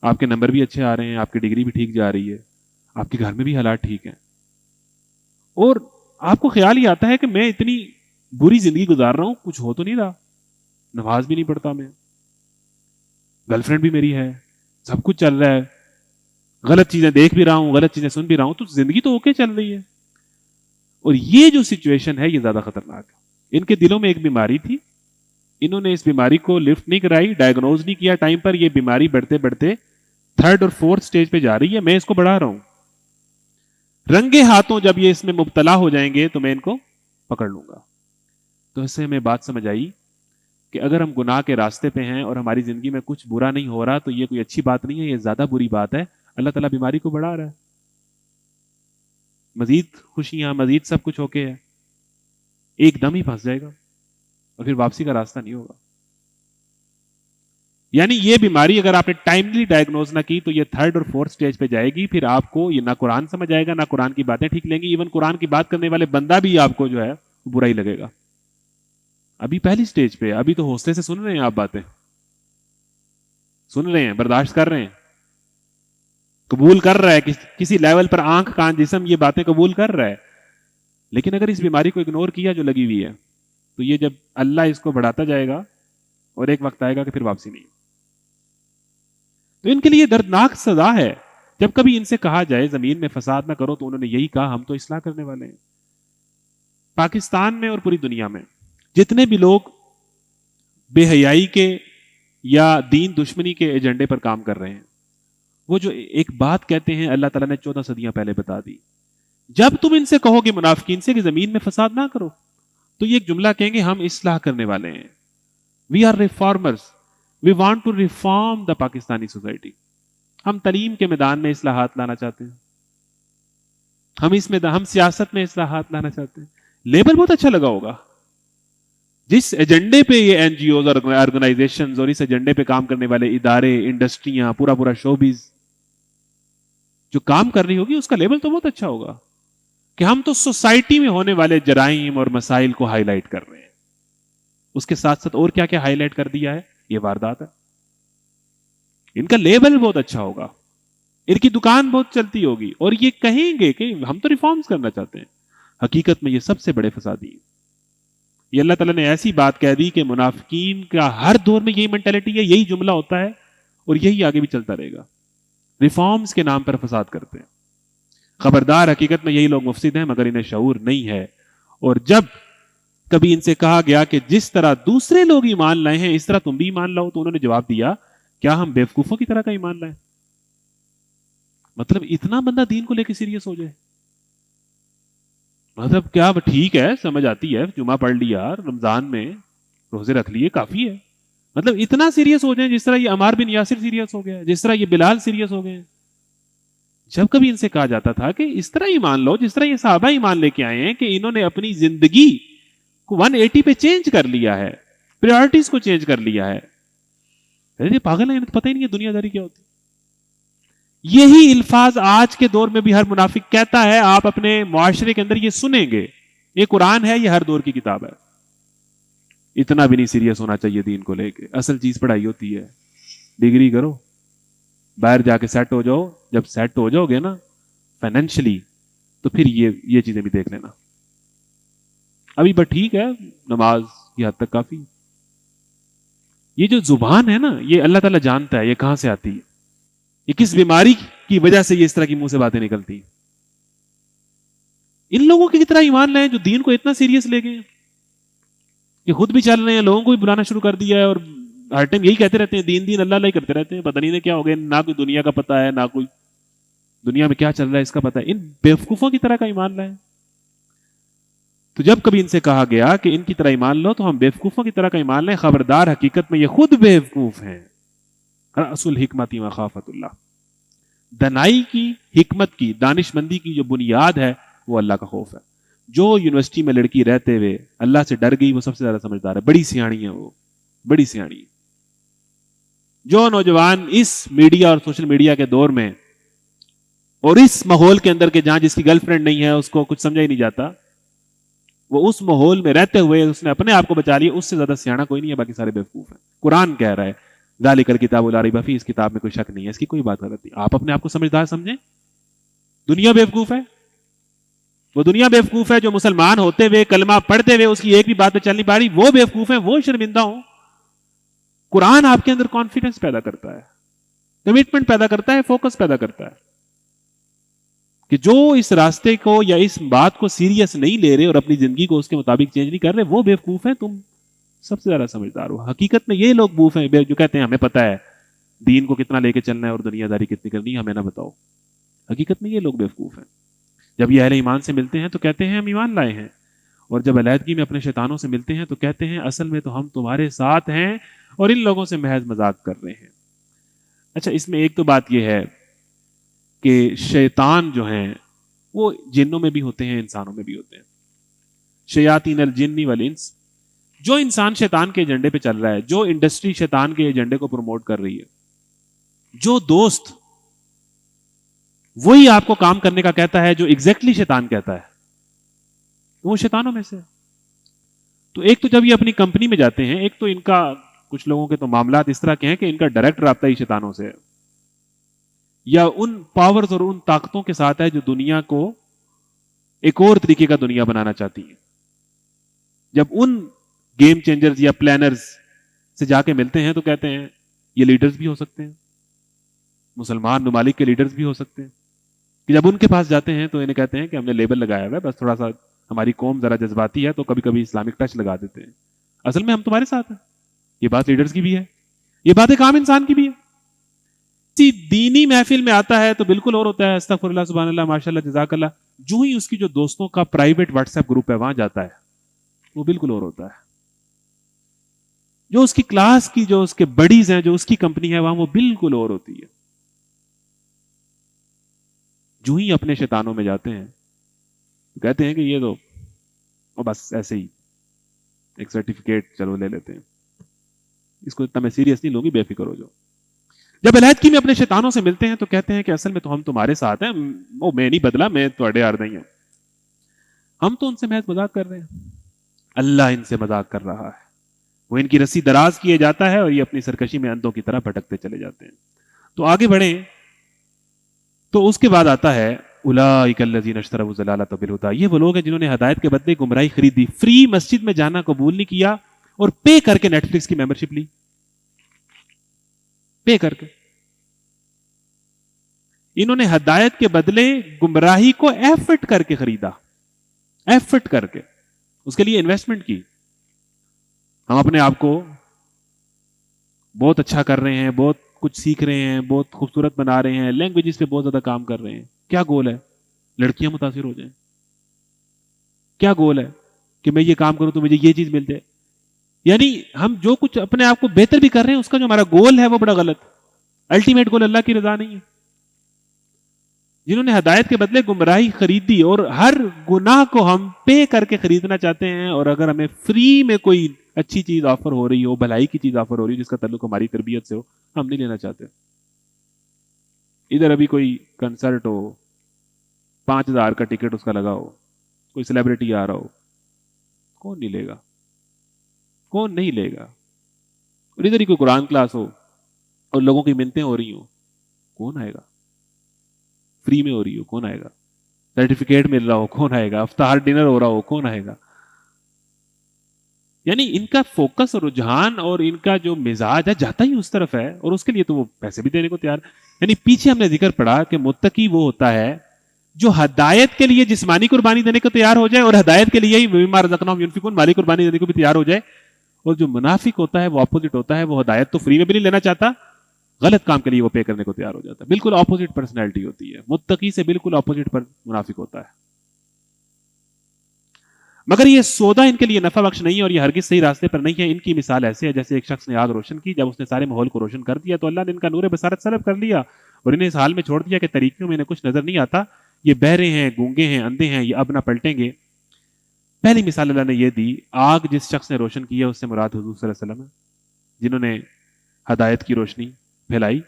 آپ کے نمبر بھی اچھے آ رہے ہیں, آپ کی ڈگری بھی ٹھیک جا رہی ہے, آپ کے گھر میں بھی حالات ٹھیک ہیں, اور آپ کو خیال ہی آتا ہے کہ میں اتنی بری زندگی گزار رہا ہوں, کچھ ہو تو نہیں رہا, نماز بھی نہیں پڑھتا میں, گرل فرینڈ بھی میری ہے, سب کچھ چل رہا ہے, غلط چیزیں دیکھ بھی رہا ہوں, غلط چیزیں سن بھی رہا ہوں, تو زندگی تو اوکے چل رہی ہے. اور یہ جو سچویشن ہے یہ زیادہ خطرناک ہے. ان کے دلوں میں ایک بیماری تھی, انہوں نے اس بیماری کو لفٹ نہیں کرائی, ڈائگنوز نہیں کیا ٹائم پر. یہ بیماری بڑھتے بڑھتے 3rd اور 4th سٹیج پہ جا رہی ہے. میں اس کو بڑھا رہا ہوں. رنگے ہاتھوں جب یہ اس میں مبتلا ہو جائیں گے تو میں ان کو پکڑ لوں گا. تو اس سے ہمیں بات سمجھ آئی کہ اگر ہم گناہ کے راستے پہ ہیں اور ہماری زندگی میں کچھ برا نہیں ہو رہا تو یہ کوئی اچھی بات نہیں ہے, یہ زیادہ بری بات ہے. اللہ تعالیٰ بیماری کو بڑھا رہا ہے. مزید خوشیاں, مزید سب کچھ ہو کے ہے, ایک دم ہی پھنس جائے گا اور پھر واپسی کا راستہ نہیں ہوگا. یعنی یہ بیماری اگر آپ نے ٹائملی ڈائگنوز نہ کی تو یہ 3rd اور 4th سٹیج پہ جائے گی. پھر آپ کو یہ نہ قرآن سمجھ آئے گا, نہ قرآن کی باتیں ٹھیک لیں گی. ایون قرآن کی بات کرنے والے بندہ بھی آپ کو جو ہے برا ہی لگے گا. ابھی پہلی سٹیج پہ, ابھی تو حوصلے سے سن رہے ہیں, آپ باتیں سن رہے ہیں, برداشت کر رہے ہیں, قبول کر رہا ہے, کسی لیول پر آنکھ کان جسم یہ باتیں قبول کر رہا ہے. لیکن اگر اس بیماری کو اگنور کیا جو لگی ہوئی ہے تو یہ جب اللہ اس کو بڑھاتا جائے گا اور ایک وقت آئے گا کہ پھر واپسی نہیں. تو ان کے لیے دردناک سزا ہے. جب کبھی ان سے کہا جائے زمین میں فساد نہ کرو تو انہوں نے یہی کہا ہم تو اصلاح کرنے والے ہیں. پاکستان میں اور پوری دنیا میں جتنے بھی لوگ بے حیائی کے یا دین دشمنی کے ایجنڈے پر کام کر رہے ہیں. وہ جو ایک بات کہتے ہیں اللہ تعالیٰ نے 14 صدیاں پہلے بتا دی. جب تم ان سے کہو گے منافقین سے کہ زمین میں فساد نہ کرو, تو یہ ایک جملہ کہیں گے ہم اصلاح کرنے والے ہیں. We are reformers, we want to reform the Pakistani society. ہم تعلیم کے میدان میں اصلاحات لانا چاہتے ہیں, ہم سیاست میں اصلاحات لانا چاہتے ہیں. لیبل بہت اچھا لگا ہوگا. جس ایجنڈے پہ یہ این جی اوز اور آرگنائزیشنز اور اس ایجنڈے پہ کام کرنے والے ادارے, انڈسٹریاں, پورا شوبیز جو کام کر رہی ہوگی, اس کا لیبل تو بہت اچھا ہوگا کہ ہم تو سوسائٹی میں ہونے والے جرائم اور مسائل کو ہائی لائٹ کر رہے ہیں. اس کے ساتھ ساتھ اور کیا کیا ہائی لائٹ کر دیا ہے, یہ واردات ہے. ان کا لیبل بہت اچھا ہوگا, ان کی دکان بہت چلتی ہوگی, اور یہ کہیں گے کہ ہم تو ریفارمز کرنا چاہتے ہیں. حقیقت میں یہ سب سے بڑے فسادی ہیں. یہ اللہ تعالیٰ نے ایسی بات کہہ دی کہ منافقین کا ہر دور میں یہی مینٹیلٹی ہے, یہی جملہ ہوتا ہے, اور یہی آگے بھی چلتا رہے گا. ریفارمز کے نام پر فساد کرتے ہیں. خبردار, حقیقت میں یہی لوگ مفسد ہیں مگر انہیں شعور نہیں ہے. اور جب کبھی ان سے کہا گیا کہ جس طرح دوسرے لوگ ایمان لائے ہیں اس طرح تم بھی ایمان لاؤ, تو انہوں نے جواب دیا کیا ہم بیوقوفوں کی طرح کا ایمان لائیں؟ مطلب اتنا بندہ دین کو لے کے سیریس ہو جائے. مطلب کیا ٹھیک ہے, سمجھ آتی ہے, جمعہ پڑھ لیا, رمضان میں روزے رکھ لیے, کافی ہے. مطلب اتنا سیریس ہو جائیں جس طرح یہ عمار بن یاسر سیریس ہو گیا, جس طرح یہ بلال سیریس ہو گئے. جب کبھی ان سے کہا جاتا تھا کہ اس طرح ایمان لو جس طرح یہ صحابہ ایمان لے کے آئے ہیں کہ انہوں نے اپنی زندگی کو 180 پہ چینج کر لیا ہے, پریورٹیز کو چینج کر لیا ہے. یہ پاگل ہیں, پتہ ہی نہیں ہے دنیا داری کیا ہوتی. یہی الفاظ آج کے دور میں بھی ہر منافق کہتا ہے. آپ اپنے معاشرے کے اندر یہ سنیں گے. یہ قرآن ہے, یہ ہر دور کی کتاب ہے. اتنا بھی نہیں سیریس ہونا چاہیے دین کو لے کے. اصل چیز پڑھائی ہوتی ہے. ڈگری کرو, باہر جا کے سیٹ ہو جاؤ. جب سیٹ ہو جاؤ گے نا فائنینشلی, تو پھر یہ چیزیں بھی دیکھ لینا. ابھی بٹ ٹھیک ہے, نماز کی حد تک کافی. یہ جو زبان ہے نا, یہ اللہ تعالیٰ جانتا ہے یہ کہاں سے آتی ہے, یہ کس بیماری کی وجہ سے یہ اس طرح کی منہ سے باتیں نکلتی ہیں. ان لوگوں کی طرح ایمان لائیں جو دین کو اتنا سیریس لے گئے کہ خود بھی چل رہے ہیں, لوگوں کو بھی بلانا شروع کر دیا ہے, اور ہر ٹائم یہی کہتے رہتے ہیں دین اللہ ہی کرتے رہتے ہیں. پتہ نہیں کیا ہو گیا, نہ کوئی دنیا کا پتہ ہے, نہ کوئی دنیا میں کیا چل رہا ہے اس کا پتہ ہے. ان بیوقوفوں کی طرح کا ایمان لائیں. تو جب کبھی ان سے کہا گیا کہ ان کی طرح ایمان لو, تو ہم بیوقوفوں کی طرح کا ایمان لیں. خبردار, حقیقت میں یہ خود بیوقوف ہیں. اصل حکمت مخافت اللہ, دنائی کی, حکمت کی, دانش مندی کی جو بنیاد ہے وہ اللہ کا خوف ہے. جو یونیورسٹی میں لڑکی رہتے ہوئے اللہ سے ڈر گئی وہ سب سے زیادہ سمجھدار ہے, بڑی سیاڑی ہے, وہ بڑی سیاڑی. جو نوجوان اس میڈیا اور سوشل میڈیا کے دور میں اور اس ماحول کے اندر کے جہاں جس کی گرل فرینڈ نہیں ہے, اس کو کچھ سمجھا ہی نہیں جاتا, وہ اس ماحول میں رہتے ہوئے اس نے اپنے آپ کو بچا لیا, اس سے زیادہ سیاڑا کوئی نہیں ہے. باقی سارے بیوقوف ہیں. قرآن کہہ رہا ہے ذالک الکتاب لا ریب فیہ, اس کتاب میں کوئی شک نہیں ہے, اس کی کوئی بات غلط نہیں. آپ اپنے آپ کو سمجھدار سمجھیں. دنیا بیوقوف ہے. وہ دنیا بیوقوف ہے جو مسلمان ہوتے ہوئے, کلمہ پڑھتے ہوئے اس کی ایک بھی بات پہ چل نہیں پا رہی. وہ بیوقوف ہیں, وہ شرمندہ ہوں. قرآن آپ کے اندر کانفیڈنس پیدا کرتا ہے, کمٹمنٹ پیدا کرتا ہے, فوکس پیدا کرتا ہے کہ جو اس راستے کو یا اس بات کو سیریس نہیں لے رہے اور اپنی زندگی کو اس کے مطابق چینج نہیں کر رہے, وہ بیوقوف ہیں. تم سب سے زیادہ سمجھدار ہو. حقیقت میں یہ لوگ بوف ہیں جو کہتے ہیں ہمیں پتہ ہے دین کو کتنا لے کے چلنا ہے اور دنیا داری کتنی کرنی ہے, ہمیں نہ بتاؤ. حقیقت میں یہ لوگ بیوقوف ہیں. جب یہ اہل ایمان سے ملتے ہیں تو کہتے ہیں ہم ایمان لائے ہیں, اور جب علیحدگی میں اپنے شیطانوں سے ملتے ہیں تو کہتے ہیں اصل میں تو ہم تمہارے ساتھ ہیں اور ان لوگوں سے محض مذاق کر رہے ہیں. اچھا, اس میں ایک تو بات یہ ہے کہ شیطان جو ہیں وہ جنوں میں بھی ہوتے ہیں, انسانوں میں بھی ہوتے ہیں. شیاطین الجن والانس, جو انسان شیطان کے ایجنڈے پہ چل رہا ہے, جو انڈسٹری شیطان کے ایجنڈے کو پروموٹ کر رہی ہے, جو دوست وہی آپ کو کام کرنے کا کہتا ہے جو ایگزیکٹلی شیطان کہتا ہے, وہ شیطانوں میں سے. تو ایک تو جب یہ اپنی کمپنی میں جاتے ہیں, ایک تو ان کا کچھ لوگوں کے تو معاملات اس طرح کے ہیں کہ ان کا ڈائریکٹ رابطہ ہی شیطانوں سے ہے, یا ان پاورز اور ان طاقتوں کے ساتھ ہے جو دنیا کو ایک اور طریقے کا دنیا بنانا چاہتی ہیں. جب ان گیم چینجرز یا پلانرز سے جا کے ملتے ہیں تو کہتے ہیں یہ لیڈرز بھی ہو سکتے ہیں, مسلمان ممالک کے لیڈرز بھی ہو سکتے ہیں. کہ جب ان کے پاس جاتے ہیں تو انہیں کہتے ہیں کہ ہم نے لیبل لگایا ہوا ہے, بس تھوڑا سا ہماری قوم ذرا جذباتی ہے تو کبھی کبھی اسلامک ٹچ لگا دیتے ہیں, اصل میں ہم تمہارے ساتھ ہیں. یہ بات لیڈرز کی بھی ہے. یہ بات ایک عام انسان کی بھی ہے. دینی محفل میں آتا ہے تو بالکل اور ہوتا ہے, استغفر اللہ, سبحان اللہ, ماشاء اللہ, جزاک اللہ. جو ہی اس کی جو دوستوں کا پرائیویٹ واٹس ایپ گروپ ہے وہاں جاتا ہے وہ بالکل اور ہوتا ہے. جو اس کی کلاس کی جو اس کے بڑیز ہیں, جو اس کی کمپنی ہے, وہاں وہ بالکل اور ہوتی ہے. جو ہی اپنے شیطانوں میں جاتے ہیں کہتے ہیں کہ یہ تو بس ایسے ہی ایک سرٹیفکیٹ چلو لے لیتے ہیں, اس کو اتنا میں سیریس نہیں لوں گی, بے فکر ہو جاؤ. جب علیحدگی میں اپنے شیطانوں سے ملتے ہیں تو کہتے ہیں کہ اصل میں تو ہم تمہارے ساتھ ہیں, وہ میں نہیں بدلا, میں تھوڑے یار نہیں ہوں. ہم تو ان سے محض مذاق کر رہے ہیں, اللہ ان سے مذاق کر رہا ہے. وہ ان کی رسی دراز کیے جاتا ہے اور یہ اپنی سرکشی میں اندھوں کی طرح بھٹکتے چلے جاتے ہیں. تو آگے بڑھیں تو اس کے بعد آتا ہے اولئک الذین اشتروا الضلالۃ بالہدی. یہ وہ لوگ ہیں جنہوں نے ہدایت کے بدلے گمراہی خریدی. فری مسجد میں جانا قبول نہیں کیا اور پے کر کے نیٹ فلکس کی ممبرشپ لی, پے کر کے. انہوں نے ہدایت کے بدلے گمراہی کو ایفٹ کر کے خریدا, ایفٹ کر کے اس کے لیے انویسٹمنٹ کی. ہم اپنے آپ کو بہت اچھا کر رہے ہیں, بہت کچھ سیکھ رہے ہیں, بہت خوبصورت بنا رہے ہیں, لینگویجز پہ بہت زیادہ کام کر رہے ہیں. کیا گول ہے؟ لڑکیاں متاثر ہو جائیں. کیا گول ہے کہ میں یہ کام کروں تو مجھے یہ چیز مل جائے. یعنی ہم جو کچھ اپنے آپ کو بہتر بھی کر رہے ہیں اس کا جو ہمارا گول ہے وہ بڑا غلط. الٹیمیٹ گول اللہ کی رضا نہیں ہے. جنہوں نے ہدایت کے بدلے گمراہی خریدی, اور ہر گناہ کو ہم پے کر کے خریدنا چاہتے ہیں. اور اگر ہمیں فری میں کوئی اچھی چیز آفر ہو رہی ہو, بھلائی کی چیز آفر ہو رہی ہو جس کا تعلق ہماری تربیت سے ہو, ہم نہیں لینا چاہتے. ادھر ابھی کوئی کنسرٹ ہو, 5,000 کا ٹکٹ اس کا لگا ہو, کوئی سیلیبریٹی آ رہا ہو, کون نہیں لے گا, کون نہیں لے گا. اور ادھر ہی کوئی قرآن کلاس ہو اور لوگوں کی منتیں ہو رہی ہوں, کون آئے گا. فری میں ہو رہی ہو, کون آئے گا. سرٹیفکیٹ مل رہا ہو, کون آئے گا. افطار ڈنر ہو رہا ہو, کون آئے گا. یعنی ان کا فوکس اور رجحان اور ان کا جو مزاج ہے جاتا ہی اس طرف ہے, اور اس کے لیے تو وہ پیسے بھی دینے کو تیار. یعنی پیچھے ہم نے ذکر پڑھا کہ متقی وہ ہوتا ہے جو ہدایت کے لیے جسمانی قربانی دینے کو تیار ہو جائے, اور ہدایت کے لیے ہی مما رزقناہم ينفقون مالی قربانی دینے کو بھی تیار ہو جائے. اور جو منافق ہوتا ہے وہ اپوزٹ ہوتا ہے, وہ ہدایت تو فری میں بھی نہیں لینا چاہتا, غلط کام کے لیے وہ پے کرنے کو تیار ہو جاتا ہے. بالکل اپوزٹ پرسنالٹی ہوتی ہے, متقی سے بالکل اپوزٹ پر منافق ہوتا ہے. مگر یہ سودا ان کے لیے نفع بخش نہیں ہے اور یہ ہرگز صحیح راستے پر نہیں ہے. ان کی مثال ایسے ہے جیسے ایک شخص نے آگ روشن کی, جب اس نے سارے ماحول کو روشن کر دیا تو اللہ نے ان کا نور بصارت سلب کر لیا اور انہیں اس حال میں چھوڑ دیا کہ طریقوں میں انہیں کچھ نظر نہیں آتا. یہ بہرے ہیں, گونگے ہیں, اندھے ہیں, یہ اب نہ پلٹیں گے. پہلی مثال اللہ نے یہ دی, آگ جس شخص نے روشن کی ہے اس سے مراد حضور صلی اللہ علیہ وسلم ہے, جنہوں نے ہدایت کی روشنی پھیلائی.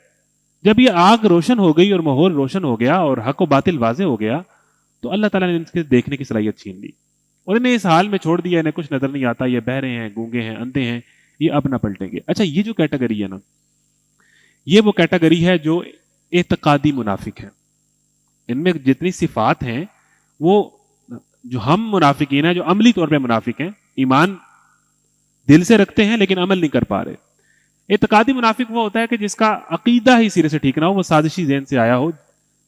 جب یہ آگ روشن ہو گئی اور ماحول روشن ہو گیا اور حق و باطل واضح ہو گیا تو اللہ تعالیٰ نے ان کے دیکھنے کی صلاحیت چھین لی اور انہیں اس حال میں چھوڑ دیا, انہیں کچھ نظر نہیں آتا, یہ بہرے ہیں, گونگے ہیں, اندھے ہیں, یہ اب نہ پلٹیں گے. اچھا, یہ جو کیٹیگری ہے نا, یہ وہ کیٹیگری ہے جو اعتقادی منافق ہیں. ان میں جتنی صفات ہیں وہ جو ہم منافقین ہیں, جو عملی طور پہ منافق ہیں, ایمان دل سے رکھتے ہیں لیکن عمل نہیں کر پا رہے. اعتقادی منافق وہ ہوتا ہے کہ جس کا عقیدہ ہی سرے سے ٹھیک نہ ہو, وہ سازشی ذہن سے آیا ہو.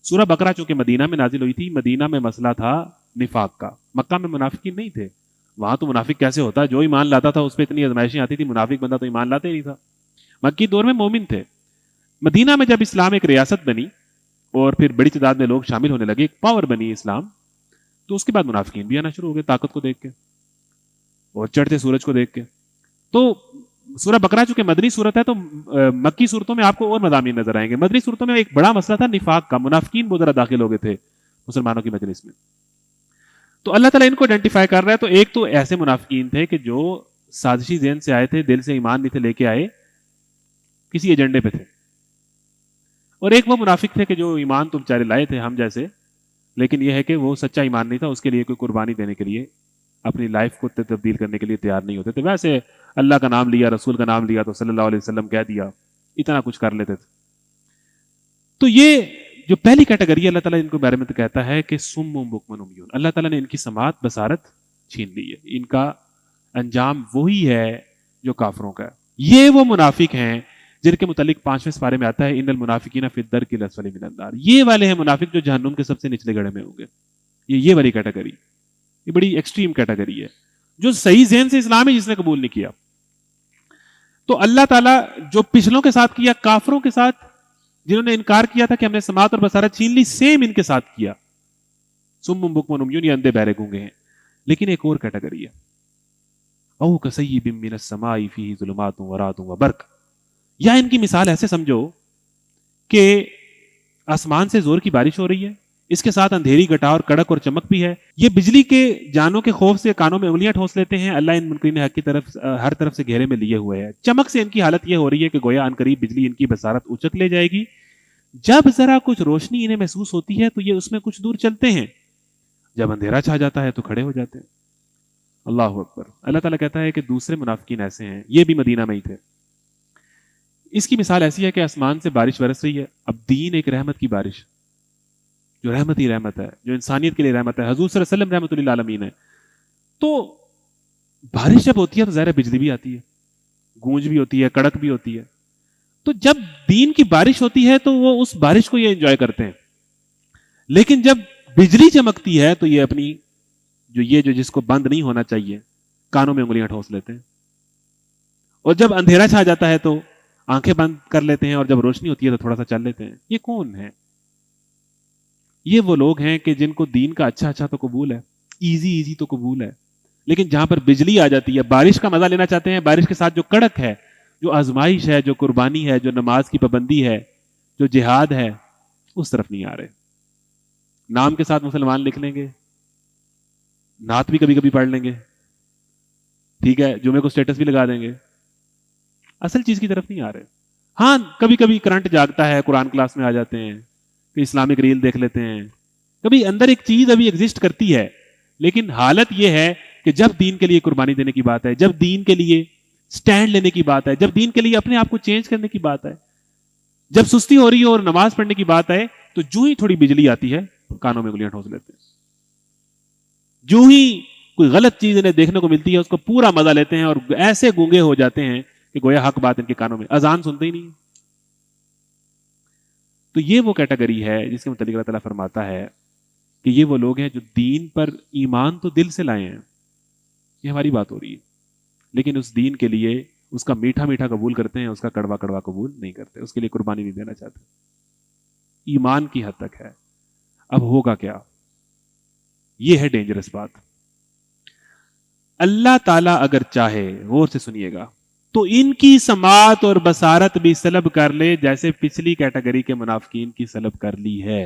سورہ بقرہ چونکہ مدینہ میں نازل ہوئی تھی, مدینہ میں مسئلہ تھا نفاق کا, مکہ میں منافقین نہیں تھے. وہاں تو منافق کیسے ہوتا, جو ایمان لاتا تھا اس پہ اتنی آزمائشیں آتی تھی, منافق بندہ تو ایمان لاتے ہی نہیں تھا. مکی دور میں مومن تھے. مدینہ میں جب اسلام ایک ریاست بنی اور پھر بڑی تعداد میں لوگ شامل ہونے لگے, ایک پاور بنی اسلام, تو اس کے بعد منافقین بھی آنا شروع ہو گئے طاقت کو دیکھ کے اور چڑھتے سورج کو دیکھ کے. تو سورہ بقرہ چونکہ مدنی صورت ہے تو مکی صورتوں میں آپ کو اور مضامین نظر آئیں گے. مدنی صورتوں میں ایک بڑا مسئلہ تھا نفاق کا, منافقین بہت زیادہ داخل ہو گئے تھے مسلمانوں کی مجلس میں. تو اللہ تعالیٰ ان کو آئیڈینٹیفائی کر رہا ہے. تو ایک تو ایسے منافقین تھے کہ جو سازشی ذہن سے آئے تھے, دل سے ایمان نہیں تھے لے کے آئے, کسی ایجنڈے پہ تھے. اور ایک وہ منافق تھے کہ جو ایمان تو بیچارے لائے تھے ہم جیسے, لیکن یہ ہے کہ وہ سچا ایمان نہیں تھا, اس کے لیے کوئی قربانی دینے کے لیے, اپنی لائف کو تبدیل کرنے کے لیے تیار نہیں ہوتے تھے. ویسے اللہ کا نام لیا, رسول کا نام لیا تو صلی اللہ علیہ وسلم کہہ دیا, اتنا کچھ کر لیتے تھے. تو یہ جو پہلی کیٹیگری اللہ تعالیٰ ان کے بارے میں تو کہتا ہے کہ سم بکمن عمیون, اللہ تعالیٰ نے ان کی سماعت بصارت چھین لی ہے. ان کا انجام وہی ہے جو کافروں کا ہے. یہ وہ منافق ہیں جن کے متعلق 5ویں سپارے میں آتا ہے ان المنافقین فی الدرک الاسفل من النار. یہ والے ہیں منافق جو جہنم کے سب سے نچلے گڑھے میں ہوں گے. یہ والی کیٹیگری, یہ بڑی ایکسٹریم کیٹیگری ہے. جو صحیح ذہن سے اسلام ہے جس نے قبول نہیں کیا. تو اللہ تعالیٰ جو پچھلوں کے ساتھ کیا کافروں کے ساتھ جنہوں نے انکار کیا تھا کہ ہم نے سماعت اور بصارت چھین لی، سیم ان کے ساتھ کیا. سم بکم عمیون، یہ اندھے بہرے گونگے ہیں. لیکن ایک اور کیٹیگری ہے، او کصیب من السماء فیہ ظلمات ورعد وبرق. یا ان کی مثال ایسے سمجھو کہ آسمان سے زور کی بارش ہو رہی ہے، اس کے ساتھ اندھیری گٹا اور کڑک اور چمک بھی ہے. یہ بجلی کے جانوں کے خوف سے کانوں میں انگلیاں ٹھوس لیتے ہیں. اللہ ان منکرین حق کی طرف ہر طرف سے گھیرے میں لیے ہوئے ہے. چمک سے ان کی حالت یہ ہو رہی ہے کہ گویا ان قریب بجلی ان کی بصارت اچک لے جائے گی. جب ذرا کچھ روشنی انہیں محسوس ہوتی ہے تو یہ اس میں کچھ دور چلتے ہیں، جب اندھیرا چھا جاتا ہے تو کھڑے ہو جاتے ہیں. اللہ اکبر. اللہ تعالیٰ کہتا ہے کہ دوسرے منافقین ایسے ہیں، یہ بھی مدینہ میں ہی تھے. اس کی مثال ایسی ہے کہ آسمان سے بارش برس رہی ہے. اب دین ایک رحمت کی بارش، جو رحمت ہی رحمت ہے، جو انسانیت کے لیے رحمت ہے، حضور صلی اللہ علیہ وسلم رحمت اللہ عالمین ہے. تو بارش جب ہوتی ہے تو ظاہر بجلی بھی آتی ہے، گونج بھی ہوتی ہے، کڑک بھی ہوتی ہے. تو جب دین کی بارش ہوتی ہے تو وہ اس بارش کو یہ انجوائے کرتے ہیں. لیکن جب بجلی چمکتی ہے تو یہ اپنی جو جس کو بند نہیں ہونا چاہیے کانوں میں انگلیاں ٹھوس لیتے ہیں. اور جب اندھیرا چھا جاتا ہے تو آنکھیں بند کر لیتے ہیں، اور جب روشنی ہوتی ہے تو تھوڑا سا چل لیتے ہیں. یہ کون ہے؟ یہ وہ لوگ ہیں کہ جن کو دین کا اچھا تو قبول ہے، ایزی تو قبول ہے، لیکن جہاں پر بجلی آ جاتی ہے، بارش کا مزہ لینا چاہتے ہیں، بارش کے ساتھ جو کڑک ہے، جو آزمائش ہے، جو قربانی ہے، جو نماز کی پابندی ہے، جو جہاد ہے، اس طرف نہیں آ رہے. نام کے ساتھ مسلمان لکھ لیں گے، نعت بھی کبھی کبھی پڑھ لیں گے، ٹھیک ہے، جمعے کو سٹیٹس بھی لگا دیں گے، اصل چیز کی طرف نہیں آ رہے. ہاں کبھی کبھی کرنٹ جاگتا ہے، قرآن کلاس میں آ جاتے ہیں، کہ اسلامک ریل دیکھ لیتے ہیں، کبھی اندر ایک چیز ابھی ایگزسٹ کرتی ہے. لیکن حالت یہ ہے کہ جب دین کے لیے قربانی دینے کی بات ہے، جب دین کے لیے سٹینڈ لینے کی بات ہے، جب دین کے لیے اپنے آپ کو چینج کرنے کی بات ہے، جب سستی ہو رہی ہے اور نماز پڑھنے کی بات ہے، تو جو ہی تھوڑی بجلی آتی ہے کانوں میں انگلیاں ٹھوس لیتے ہیں. جو ہی کوئی غلط چیز انہیں دیکھنے کو ملتی ہے اس کو پورا مزہ لیتے ہیں، اور ایسے گونگے ہو جاتے ہیں کہ گویا حق بات ان کے کانوں میں، اذان سنتے ہی نہیں. تو یہ وہ کیٹیگری ہے جس کے متعلق اللہ تعالیٰ فرماتا ہے کہ یہ وہ لوگ ہیں جو دین پر ایمان تو دل سے لائے ہیں، یہ ہماری بات ہو رہی ہے، لیکن اس دین کے لیے اس کا میٹھا میٹھا قبول کرتے ہیں، اس کا کڑوا کڑوا قبول نہیں کرتے، اس کے لیے قربانی نہیں دینا چاہتے. ایمان کی حد تک ہے. اب ہوگا کیا؟ یہ ہے ڈینجرس بات. اللہ تعالیٰ اگر چاہے، غور سے سنیے گا، تو ان کی سماعت اور بصارت بھی سلب کر لے، جیسے پچھلی کیٹیگری کے منافقین کی سلب کر لی ہے.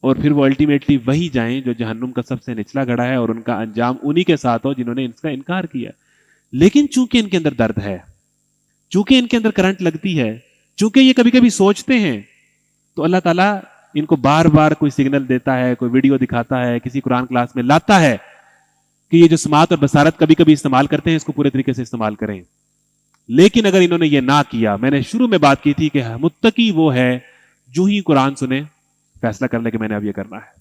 اور پھر وہ الٹیمیٹلی وہی جائیں جو جہنم کا سب سے نچلا گڑھا ہے، اور ان کا انجام انہی کے ساتھ ہو جنہوں نے اس کا انکار کیا. لیکن چونکہ ان کے اندر درد ہے، چونکہ ان کے اندر کرنٹ لگتی ہے، چونکہ یہ کبھی کبھی سوچتے ہیں، تو اللہ تعالیٰ ان کو بار بار کوئی سگنل دیتا ہے، کوئی ویڈیو دکھاتا ہے، کسی قرآن کلاس میں لاتا ہے کہ یہ جو سماعت اور بصارت کبھی کبھی استعمال کرتے ہیں اس کو پورے طریقے سے استعمال کریں. لیکن اگر انہوں نے یہ نہ کیا، میں نے شروع میں بات کی تھی کہ متقی وہ ہے جو ہی قرآن سنے فیصلہ کر لے کہ میں نے اب یہ کرنا ہے.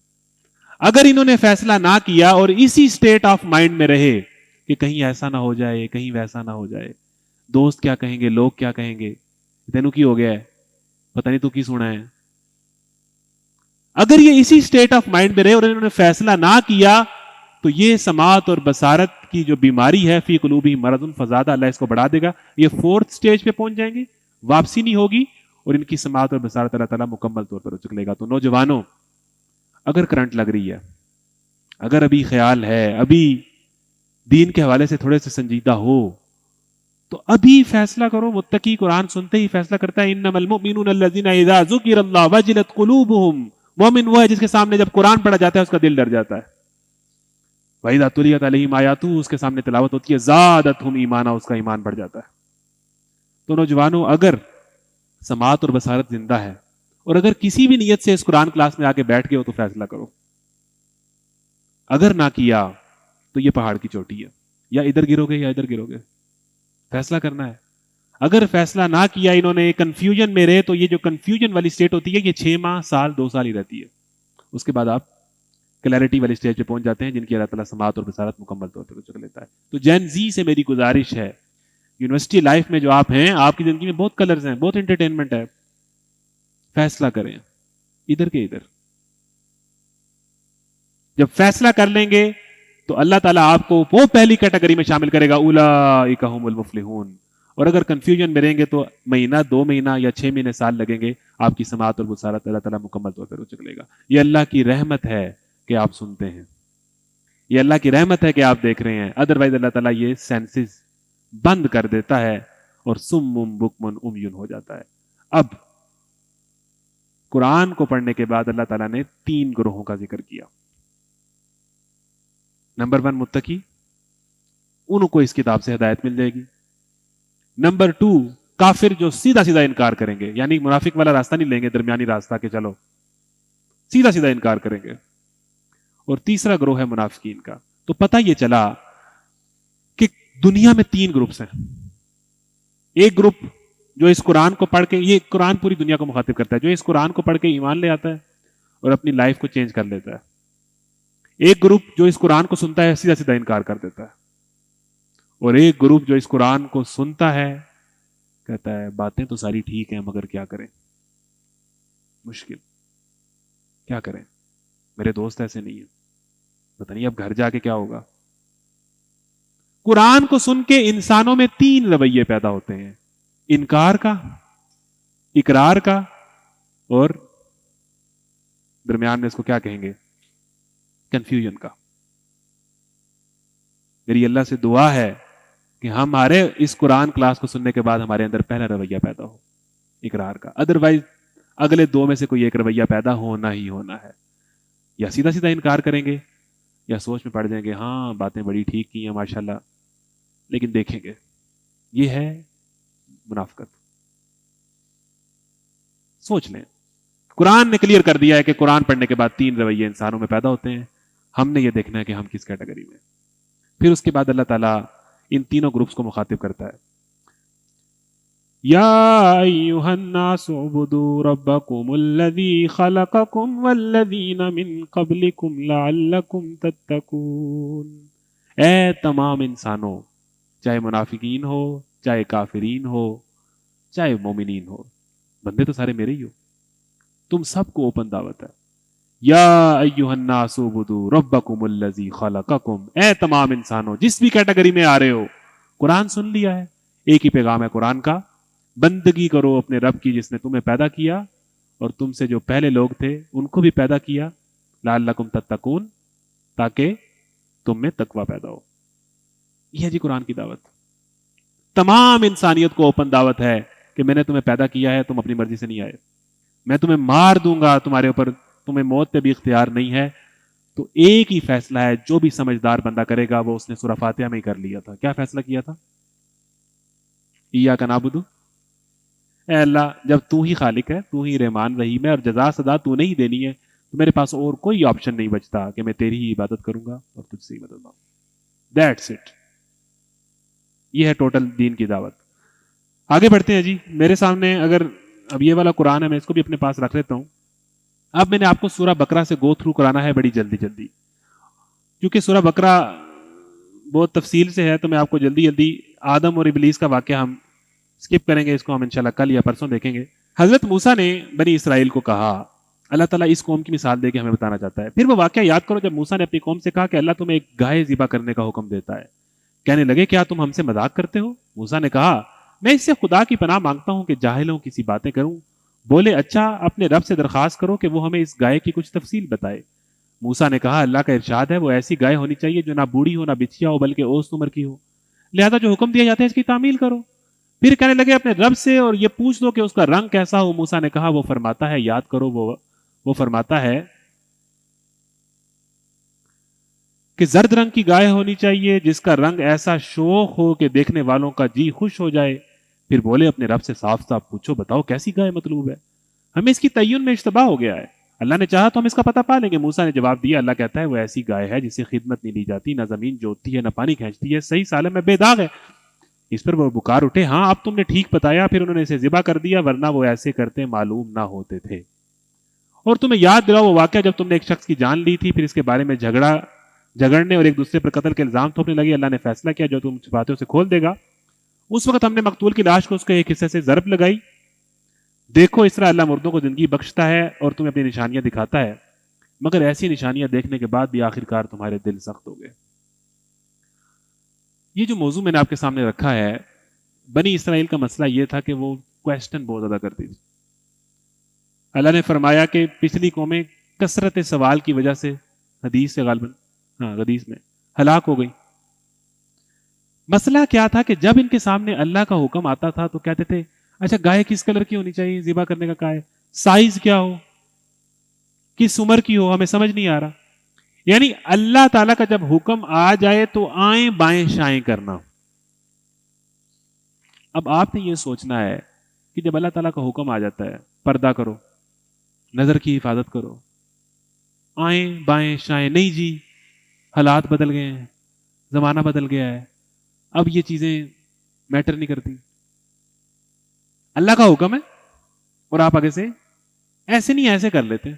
اگر انہوں نے فیصلہ نہ کیا اور اسی سٹیٹ آف مائنڈ میں رہے کہ کہیں ایسا نہ ہو جائے، کہیں ویسا نہ ہو جائے، دوست کیا کہیں گے، لوگ کیا کہیں گے، تینوں کی ہو گیا ہے، پتہ نہیں تو کی سونا ہے، اگر یہ اسی سٹیٹ آف مائنڈ میں رہے اور انہوں نے فیصلہ نہ کیا، تو یہ سماعت اور بصارت کی جو بیماری ہے، فی قلوبہم مرض فزادہ، اللہ اس کو بڑھا دے گا. یہ 4th سٹیج پہ پہنچ جائیں گے، واپسی نہیں ہوگی، اور ان کی سماعت اور بصارت اللہ تعالیٰ مکمل طور پر اچک لے گا. تو نوجوانوں، اگر کرنٹ لگ رہی ہے، اگر ابھی خیال ہے، ابھی دین کے حوالے سے تھوڑے سے سنجیدہ ہو، تو ابھی فیصلہ کرو. متقی قرآن سنتے ہی فیصلہ کرتا ہے، انما المؤمنون الذین اذا ذکر اللہ وجلت قلوبہم. مومن وہ ہے جس کے سامنے جب قرآن پڑھا جاتا ہے اس کا دل ڈر جاتا ہے. وَإِذَا تُلِيَتْ عَلَيْهِمْ آیَاتُهُ، اس کے سامنے تلاوت ہوتی ہے، زَادَتْهُمْ ایمانا، اس کا ایمان بڑھ جاتا ہے. تو نوجوانوں، اگر سماعت اور بصارت زندہ ہے اور اگر کسی بھی نیت سے اس قرآن کلاس میں آ کے بیٹھ گئے ہو تو فیصلہ کرو. اگر نہ کیا تو یہ پہاڑ کی چوٹی ہے، یا ادھر گرو گے یا ادھر گرو گے، فیصلہ کرنا ہے. اگر فیصلہ نہ کیا انہوں نے، کنفیوژن میں رہے، تو یہ جو کنفیوژن والی سٹیٹ ہوتی ہے یہ 6 ماہ، سال، 2 سال ہی رہتی ہے. اس کے بعد آپ کلیئرٹی والی سٹیج پہ پہنچ جاتے ہیں جن کی اللہ تعالیٰ سماعت اور بصارت مکمل طور پر چک لیتا ہے. تو جین زی سے میری گزارش ہے، یونیورسٹی لائف میں جو آپ ہیں، آپ کی زندگی میں بہت کلرز ہیں، بہت انٹرٹینمنٹ ہے، فیصلہ کریں ادھر کے ادھر. جب فیصلہ کر لیں گے تو اللہ تعالیٰ آپ کو وہ پہلی کیٹیگری میں شامل کرے گا، اولئک هم المفلحون. اور اگر کنفیوژن میں رہیں گے تو مہینہ 2 مہینہ یا 6 مہینے سال لگیں گے، آپ کی سماعت اور بصارت اللہ تعالیٰ مکمل طور پر روچک لے گا. یہ اللہ کی رحمت ہے کہ آپ سنتے ہیں، یہ اللہ کی رحمت ہے کہ آپ دیکھ رہے ہیں. ادروائز اللہ تعالیٰ یہ سینسز بند کر دیتا ہے اور سم بکمن امیون ہو جاتا ہے. اب قرآن کو پڑھنے کے بعد اللہ تعالیٰ نے 3 گروہوں کا ذکر کیا. نمبر 1 متقی، ان کو اس کتاب سے ہدایت مل جائے گی. نمبر 2 کافر جو سیدھا سیدھا انکار کریں گے، یعنی منافق والا راستہ نہیں لیں گے، درمیانی راستہ کہ چلو سیدھا سیدھا انکار کریں گے. اور تیسرا گروہ ہے منافقین کا. تو پتہ یہ چلا کہ دنیا میں 3 گروپس ہیں. ایک گروپ جو اس قرآن کو پڑھ کے، یہ قرآن پوری دنیا کو مخاطب کرتا ہے، جو اس قرآن کو پڑھ کے ایمان لے آتا ہے اور اپنی لائف کو چینج کر لیتا ہے. ایک گروپ جو اس قرآن کو سنتا ہے سیدھا سیدھا انکار کر دیتا ہے. اور ایک گروپ جو اس قرآن کو سنتا ہے کہتا ہے باتیں تو ساری ٹھیک ہیں مگر کیا کریں، مشکل، کیا کریں، میرے دوست ایسے نہیں ہیں، پتہ نہیں اب گھر جا کے کیا ہوگا. قرآن کو سن کے انسانوں میں 3 رویے پیدا ہوتے ہیں، انکار کا، اقرار کا، اور درمیان میں اس کو کیا کہیں گے، کنفیوژن کا. میری اللہ سے دعا ہے کہ ہمارے اس قرآن کلاس کو سننے کے بعد ہمارے اندر پہلا رویہ پیدا ہو، اقرار کا. ادروائز اگلے 2 میں سے کوئی ایک رویہ پیدا ہونا ہی ہونا ہے. یا سیدھا سیدھا انکار کریں گے یا سوچ میں پڑ جائیں گے ہاں باتیں بڑی ٹھیک کی ہیں ماشاءاللہ، لیکن دیکھیں گے. یہ ہے منافقت. سوچ لیں، قرآن نے کلیئر کر دیا ہے کہ قرآن پڑھنے کے بعد 3 رویے انسانوں میں پیدا ہوتے ہیں. ہم نے یہ دیکھنا ہے کہ ہم کس کیٹیگری میں. پھر اس کے بعد اللہ تعالیٰ ان تینوں گروپس کو مخاطب کرتا ہے. یا ایھا الناس اعبدوا ربکم الذی خلقکم والذین من قبلکم لعلکم تتقون. اے تمام انسانوں، چاہے منافقین ہو، چاہے کافرین ہو، چاہے مومنین ہو، بندے تو سارے میرے ہی ہو، تم سب کو اوپن دعوت ہے. یا ایھا الناس اعبدوا ربکم الذی خلقکم. اے تمام انسانوں، جس بھی کیٹیگری میں آ رہے ہو، قرآن سن لیا ہے، ایک ہی پیغام ہے قرآن کا، بندگی کرو اپنے رب کی جس نے تمہیں پیدا کیا اور تم سے جو پہلے لوگ تھے ان کو بھی پیدا کیا، لعلکم تتقون، تاکہ تم میں تقوی پیدا ہو. یہ ہے جی قرآن کی دعوت. تمام انسانیت کو اوپن دعوت ہے کہ میں نے تمہیں پیدا کیا ہے، تم اپنی مرضی سے نہیں آئے، میں تمہیں مار دوں گا تمہارے اوپر، تمہیں موت پہ بھی اختیار نہیں ہے. تو ایک ہی فیصلہ ہے جو بھی سمجھدار بندہ کرے گا، وہ اس نے سورہ فاتحہ میں ہی کر لیا تھا. کیا فیصلہ کیا تھا؟ ایاک نعبد، اے اللہ جب تو ہی خالق ہے، تو ہی رحمان رحیم ہے اور جزا سزا تو نے ہی دینی ہے، تو میرے پاس اور کوئی آپشن نہیں بچتا کہ میں تیری ہی عبادت کروں گا اور تجھ سے ہی مدد مانگوں. That's it. یہ ہے ٹوٹل دین کی دعوت. آگے بڑھتے ہیں جی. میرے سامنے اگر اب یہ والا قرآن ہے، میں اس کو بھی اپنے پاس رکھ لیتا ہوں. اب میں نے آپ کو سورہ بقرہ سے گو تھرو کرانا ہے بڑی جلدی جلدی، کیونکہ سورہ بقرہ بہت تفصیل سے ہے، تو میں آپ کو جلدی جلدی آدم اور ابلیس کا واقعہ ہم اسکپ کریں گے، اس کو ہم انشاءاللہ کل یا پرسوں دیکھیں گے. حضرت موسیٰ نے بنی اسرائیل کو کہا، اللہ تعالیٰ اس قوم کی مثال دے کے ہمیں بتانا چاہتا ہے. پھر وہ واقعہ یاد کرو جب موسیٰ نے اپنی قوم سے کہا کہ اللہ تمہیں ایک گائے ذبح کرنے کا حکم دیتا ہے. کہنے لگے کیا تم ہم سے مذاق کرتے ہو؟ موسیٰ نے کہا میں اس سے خدا کی پناہ مانگتا ہوں کہ جاہلوں کسی باتیں کروں. بولے اچھا اپنے رب سے درخواست کرو کہ وہ ہمیں اس گائے کی کچھ تفصیل بتائے. موسیٰ نے کہا اللہ کا ارشاد ہے وہ ایسی گائے ہونی چاہیے جو نہ بوڑھی ہو نہ بچیا ہو بلکہ اوس عمر کی ہو، لہذا جو حکم دیا جاتا ہے اس کی تعمیل کرو. پھر کہنے لگے اپنے رب سے اور یہ پوچھ لو کہ اس کا رنگ کیسا ہو. موسیٰ نے کہا وہ فرماتا ہے، یاد کرو، وہ فرماتا ہے کہ زرد رنگ کی گائے ہونی چاہیے جس کا رنگ ایسا شوخ ہو کہ دیکھنے والوں کا جی خوش ہو جائے. پھر بولے اپنے رب سے صاف صاف پوچھو، بتاؤ کیسی گائے مطلوب ہے، ہمیں اس کی تعین میں اشتباہ ہو گیا ہے، اللہ نے چاہا تو ہم اس کا پتہ پا لیں گے. موسیٰ نے جواب دیا، اللہ کہتا ہے وہ ایسی گائے ہے جسے خدمت نہیں لی جاتی، نہ زمین جوتتی ہے نہ پانی کھینچتی ہے، صحیح سالم میں بے داغ ہے. اس پر وہ بکار اٹھے، ہاں اب تم نے ٹھیک بتایا. پھر انہوں نے اسے ذبح کر دیا، ورنہ وہ ایسے کرتے معلوم نہ ہوتے تھے. اور تمہیں یاد دلاؤ وہ واقعہ جب تم نے ایک شخص کی جان لی تھی، پھر اس کے بارے میں جھگڑنے اور ایک دوسرے پر قتل کے الزام تھوپنے لگے. اللہ نے فیصلہ کیا جو تم چھپاتے ہو اسے کھول دے گا. اس وقت ہم نے مقتول کی لاش کو اس کے ایک حصے سے ضرب لگائی. دیکھو اس طرح اللہ مردوں کو زندگی بخشتا ہے اور تمہیں اپنی نشانیاں دکھاتا ہے، مگر ایسی نشانیاں دیکھنے کے بعد بھی آخرکار تمہارے دل سخت ہو گئے. یہ جو موضوع میں نے آپ کے سامنے رکھا ہے، بنی اسرائیل کا مسئلہ یہ تھا کہ وہ کویسچن بہت زیادہ کرتی تھی. اللہ نے فرمایا کہ پچھلی قومیں کثرت سوال کی وجہ سے حدیث سے غالباً حدیث میں ہلاک ہو گئی. مسئلہ کیا تھا کہ جب ان کے سامنے اللہ کا حکم آتا تھا تو کہتے تھے اچھا گائے کس کلر کی ہونی چاہیے ذبح کرنے کا، کیا ہے سائز، کیا ہو، کس عمر کی ہو، ہمیں سمجھ نہیں آ رہا. یعنی اللہ تعالیٰ کا جب حکم آ جائے تو آئیں بائیں شائیں کرنا. اب آپ نے یہ سوچنا ہے کہ جب اللہ تعالیٰ کا حکم آ جاتا ہے پردہ کرو، نظر کی حفاظت کرو، آئیں بائیں شائیں نہیں جی، حالات بدل گئے ہیں، زمانہ بدل گیا ہے، اب یہ چیزیں میٹر نہیں کرتی. اللہ کا حکم ہے اور آپ آگے سے ایسے نہیں ایسے کر لیتے.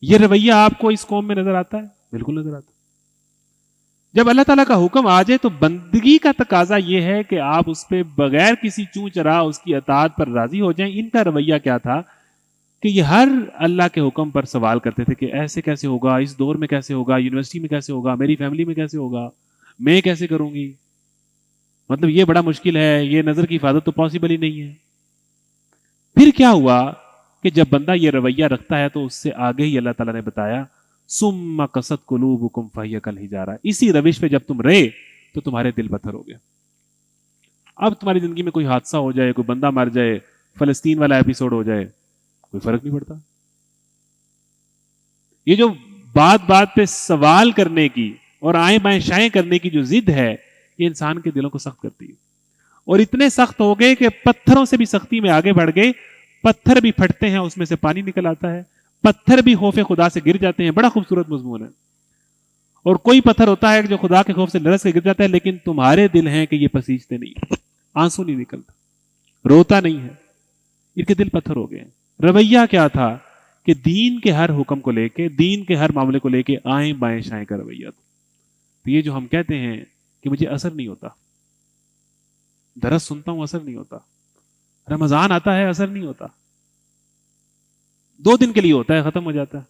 یہ رویہ آپ کو اس قوم میں نظر آتا ہے؟ بالکل نظر آتا ہے. جب اللہ تعالیٰ کا حکم آ جائے تو بندگی کا تقاضا یہ ہے کہ آپ اس پہ بغیر کسی چوں چرا اس کی اطاعت پر راضی ہو جائیں. ان کا رویہ کیا تھا کہ یہ ہر اللہ کے حکم پر سوال کرتے تھے کہ ایسے کیسے ہوگا، اس دور میں کیسے ہوگا، یونیورسٹی میں کیسے ہوگا، میری فیملی میں کیسے ہوگا، میں کیسے کروں گی، مطلب یہ بڑا مشکل ہے، یہ نظر کی حفاظت تو پاسبل ہی نہیں ہے. پھر کیا ہوا کہ جب بندہ یہ رویہ رکھتا ہے تو اس سے آگے ہی اللہ تعالیٰ نے بتایا ثم قست قلوبکم فہی کالحجارہ، اسی روش پہ جب تم رہے تو تمہارے دل پتھر ہو گئے. اب تمہاری زندگی میں کوئی حادثہ ہو جائے، کوئی بندہ مر جائے، فلسطین والا ایپیسوڈ ہو جائے، کوئی فرق نہیں پڑتا. یہ جو بات بات پہ سوال کرنے کی اور آئیں بائیں شائیں کرنے کی جو ضد ہے یہ انسان کے دلوں کو سخت کرتی ہے. اور اتنے سخت ہو گئے کہ پتھروں سے بھی سختی میں آگے بڑھ گئے. پتھر بھی پھٹتے ہیں، اس میں سے پانی نکل آتا ہے، پتھر بھی خوف خدا سے گر جاتے ہیں. بڑا خوبصورت مضمون ہے. اور کوئی پتھر ہوتا ہے جو خدا کے خوف سے لرز کے گر جاتا ہے، لیکن تمہارے دل ہیں کہ یہ پسیجتے نہیں، آنسو نہیں نکلتا، روتا نہیں ہے، ان کے دل پتھر ہو گئے. رویہ کیا تھا کہ دین کے ہر حکم کو لے کے، دین کے ہر معاملے کو لے کے آئیں بائیں شائیں کا رویہ تھا. تو یہ جو ہم کہتے ہیں کہ مجھے اثر نہیں ہوتا، درس سنتا ہوں اثر نہیں ہوتا، رمضان آتا ہے اثر نہیں ہوتا، 2 دن کے لیے ہوتا ہے ختم ہو جاتا ہے،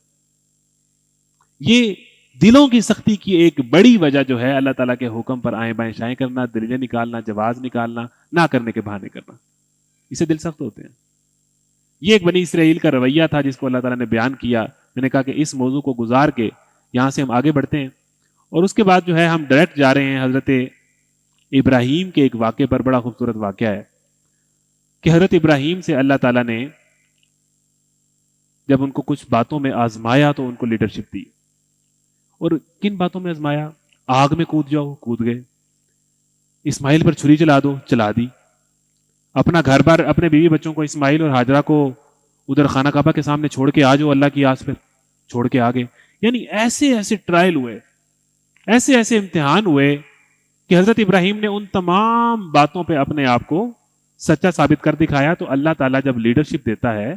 یہ دلوں کی سختی کی ایک بڑی وجہ جو ہے اللہ تعالیٰ کے حکم پر آئیں بائیں شائیں کرنا، دلیلیں نکالنا، جواز نکالنا، نہ کرنے کے بہانے کرنا، اسے دل سخت ہوتے ہیں. یہ ایک بنی اسرائیل کا رویہ تھا جس کو اللہ تعالیٰ نے بیان کیا. میں نے کہا کہ اس موضوع کو گزار کے یہاں سے ہم آگے بڑھتے ہیں اور اس کے بعد جو ہے ہم ڈائریکٹ جا رہے ہیں حضرت ابراہیم کے ایک واقعے پر. بڑا خوبصورت واقعہ ہے کہ حضرت ابراہیم سے اللہ تعالیٰ نے جب ان کو کچھ باتوں میں آزمایا تو ان کو لیڈرشپ دی. اور کن باتوں میں آزمایا؟ آگ میں کود جاؤ، کود گئے. اسماعیل پر چھری چلا دو، چلا دی. اپنا گھر بار، اپنے بیوی بچوں کو، اسماعیل اور ہاجرہ کو ادھر خانہ کعبہ کے سامنے چھوڑ کے آ جاؤ، اللہ کی آس پہ چھوڑ کے آگے. یعنی ایسے ایسے ٹرائل ہوئے، ایسے ایسے امتحان ہوئے کہ حضرت ابراہیم نے ان تمام باتوں پہ اپنے آپ کو سچا ثابت کر دکھایا. تو اللہ تعالیٰ جب لیڈرشپ دیتا ہے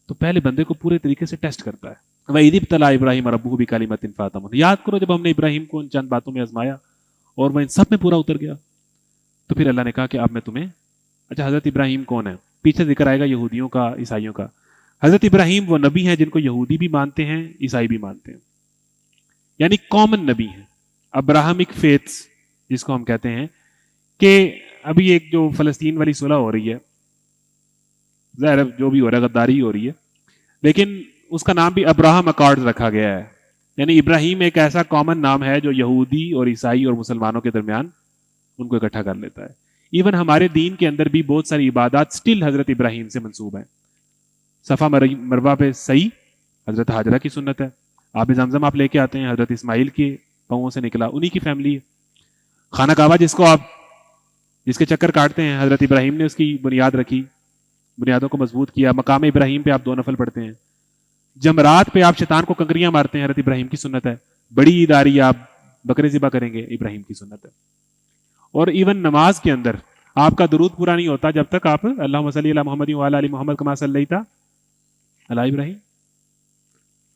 تو پہلے بندے کو پورے طریقے سے ٹیسٹ کرتا ہے. وَإِذِ ابْتَلَىٰ إِبْرَاهِيمَ رَبُّهُ بِكَلِمَاتٍ فَأَتَمَّهُنَّ. یاد کرو جب ہم نے ابراہیم کو ان چند باتوں میں آزمایا اور وہ ان سب میں پورا اتر گیا تو پھر اللہ نے کہا کہ اب میں تمہیں. اچھا حضرت ابراہیم کون ہے؟ پیچھے ذکر آئے گا یہودیوں کا، عیسائیوں کا. حضرت ابراہیم وہ نبی ہیں جن کو یہودی بھی مانتے ہیں، عیسائی بھی مانتے ہیں، یعنی کامن نبی ہیں. ابراہمک فیتھس جس کو ہم کہتے ہیں کہ ابھی ایک جو فلسطین والی صلح ہو رہی ہے، ظاہر جو بھی ہو رہا ہے غداری ہو رہی ہے، لیکن اس کا نام بھی ابراہم اکارڈ رکھا گیا ہے. یعنی ابراہیم ایک ایسا کامن نام ہے جو یہودی اور عیسائی اور مسلمانوں کے درمیان ان کو اکٹھا کر لیتا ہے. ایون ہمارے دین کے اندر بھی بہت ساری عبادات سٹل حضرت ابراہیم سے منسوب ہیں. صفا مروہ پہ صحیح حضرت حاجرہ کی سنت ہے. آب زمزم آپ لے کے آتے ہیں، حضرت اسماعیل کے پاؤں سے نکلا، انہی کی فیملی ہے. خانہ کعبہ جس کے چکر کاٹتے ہیں، حضرت ابراہیم نے اس کی بنیاد رکھی، بنیادوں کو مضبوط کیا. مقام ابراہیم پہ آپ 2 نفل پڑھتے ہیں. جمرات پہ آپ شیطان کو کنکریاں مارتے ہیں، حضرت ابراہیم کی سنت ہے. بڑی عید آ رہی ہے، آپ بکرے ذبح کریں گے، ابراہیم کی سنت ہے. اور ایون نماز کے اندر آپ کا درود پورا نہیں ہوتا جب تک آپ اللہم صلی علی محمد وعلی آل محمد کما صلیت علی ابراہیم.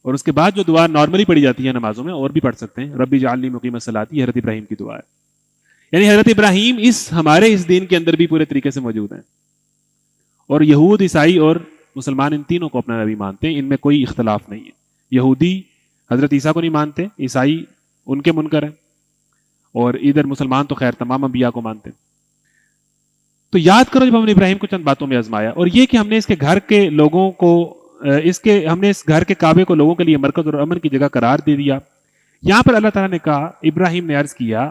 اور اس کے بعد جو دعا نارملی پڑھی جاتی ہے نمازوں میں، اور بھی پڑھ سکتے ہیں، ربی جعلنی مقیم الصلاۃ، یہ حضرت ابراہیم کی دعا ہے. یعنی حضرت ابراہیم ہمارے اس دین کے اندر بھی پورے طریقے سے موجود ہیں. اور یہود، عیسائی اور مسلمان ان تینوں کو اپنا نبی مانتے ہیں، ان میں کوئی اختلاف نہیں ہے. یہودی حضرت عیسیٰ کو نہیں مانتے، عیسائی ان کے منکر ہیں. اور ادھر مسلمان تو خیر تمام انبیاء کو مانتے ہیں. تو یاد کرو جب ہم نے ابراہیم کو چند باتوں میں آزمایا, اور یہ کہ ہم نے اس کے گھر کے لوگوں کو ہم نے اس گھر کے کعبے کو لوگوں کے لیے مرکز اور امن کی جگہ قرار دے دیا. یہاں پر اللہ تعالیٰ نے کہا, ابراہیم نے عرض کیا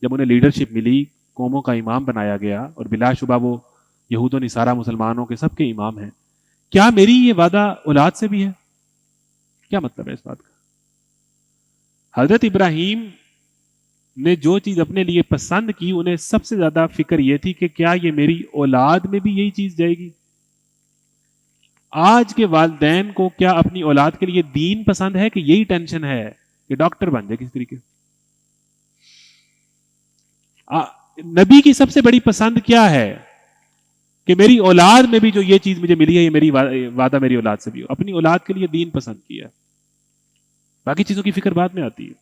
جب انہیں لیڈرشپ ملی, قوموں کا امام بنایا گیا, اور بلا شبہ وہ یہود و نصارہ مسلمانوں کے سب کے امام ہیں, کیا میری یہ وعدہ اولاد سے بھی ہے؟ کیا مطلب ہے اس بات کا؟ حضرت ابراہیم نے جو چیز اپنے لیے پسند کی, انہیں سب سے زیادہ فکر یہ تھی کہ کیا یہ میری اولاد میں بھی یہی چیز جائے گی. آج کے والدین کو کیا اپنی اولاد کے لیے دین پسند ہے کہ یہی ٹینشن ہے کہ ڈاکٹر بن جائے کس طریقے؟ نبی کی سب سے بڑی پسند کیا ہے کہ میری اولاد میں بھی جو یہ چیز مجھے ملی ہے یہ میری وعدہ میری اولاد سے بھی ہو. اپنی اولاد کے لیے دین پسند کیا, باقی چیزوں کی فکر بعد میں آتی ہے.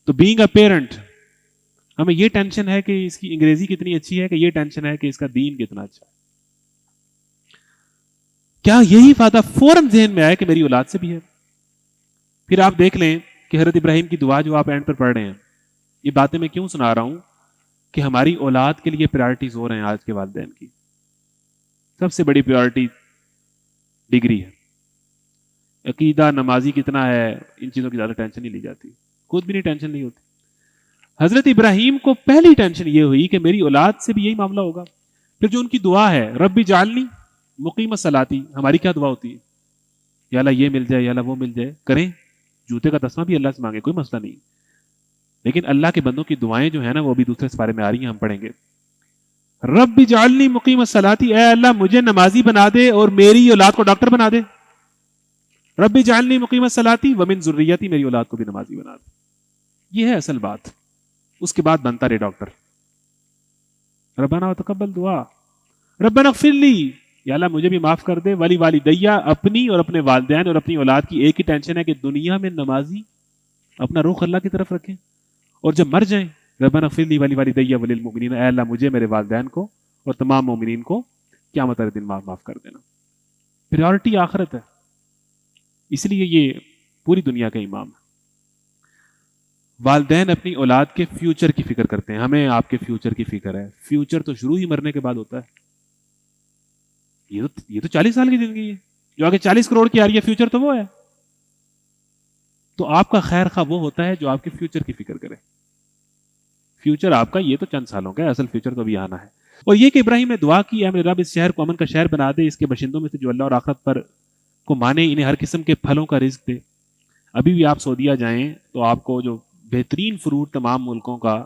تو بینگ اے پیرنٹ ہمیں یہ ٹینشن ہے کہ اس کی انگریزی کتنی اچھی ہے, کہ یہ ٹینشن ہے کہ اس کا دین کتنا اچھا ہے. کیا یہی وعدہ فوراً ذہن میں آئے کہ میری اولاد سے بھی ہے؟ پھر آپ دیکھ لیں کہ حضرت ابراہیم کی دعا جو آپ اینڈ پر پڑھ رہے ہیں, یہ باتیں میں کیوں سنا رہا ہوں کہ ہماری اولاد کے لیے پرائرٹیز ہو رہے ہیں آج کے والدین کی. سب سے بڑی پرائرٹی ڈگری ہے, عقیدہ نمازی کتنا ہے, ان چیزوں کی زیادہ ٹینشن نہیں لی جاتی, خود بھی نہیں ٹینشن نہیں ہوتی. حضرت ابراہیم کو پہلی ٹینشن یہ ہوئی کہ میری اولاد سے بھی یہی معاملہ ہوگا. پھر جو ان کی دعا ہے, رب اجعلنی مقیم الصلاۃ, ہماری کیا دعا ہوتی ہے؟ یا اللہ یہ مل جائے, یا اللہ وہ مل جائے. کریں, جوتے کا تسمہ بھی اللہ سے مانگے, کوئی مسئلہ نہیں. لیکن اللہ کے بندوں کی دعائیں جو ہیں نا وہ بھی دوسرے سپارے میں آ رہی ہیں, ہم پڑھیں گے. رب اجعلنی مقیم الصلاۃ, اے اللہ مجھے نمازی بنا دے اور میری اولاد کو ڈاکٹر بنا دے. رب اجعلنی مقیم الصلاۃ ومن ذریتی, میری اولاد کو بھی نمازی بنا دے. یہ ہے اصل بات. اس کے بعد بنتا رہے ڈاکٹر. ربنا وتقبل دعا, ربنا اغفر لی, یا اللہ مجھے بھی معاف کر دے. ولی والدیہ, اپنی اور اپنے والدین اور اپنی اولاد کی ایک ہی ٹینشن ہے کہ دنیا میں نمازی اپنا رخ اللہ کی طرف رکھیں, اور جب مر جائیں ربنا اغفر لی ولی والدیہ وللمؤمنین, اے اللہ مجھے, میرے والدین کو اور تمام مومنین کو قیامت والے دن معاف کر دینا. پریورٹی آخرت ہے, اس لیے یہ پوری دنیا کا امام ہے. والدین اپنی اولاد کے فیوچر کی فکر کرتے ہیں, ہمیں آپ کے فیوچر کی فکر ہے. فیوچر تو شروع ہی مرنے کے بعد ہوتا ہے. یہ تو 40 سال کی زندگی ہے, جو آگے 40 کروڑ کی آ رہی ہے, فیوچر تو وہ ہے. تو آپ کا خیر خواہ وہ ہوتا ہے جو آپ کے فیوچر کی فکر کرے. فیوچر آپ کا یہ تو چند سالوں کا ہے, اصل فیوچر تو ابھی آنا ہے. اور یہ کہ ابراہیم نے دعا کی, اے میرے رب اس شہر کو امن کا شہر بنا دے, اس کے باشندوں میں سے جو اللہ اور آخرت پر کو مانے, انہیں ہر قسم کے پھلوں کا رزق دے. ابھی بھی آپ سعودیہ جائیں تو آپ کو جو بہترین فروٹ تمام ملکوں کا,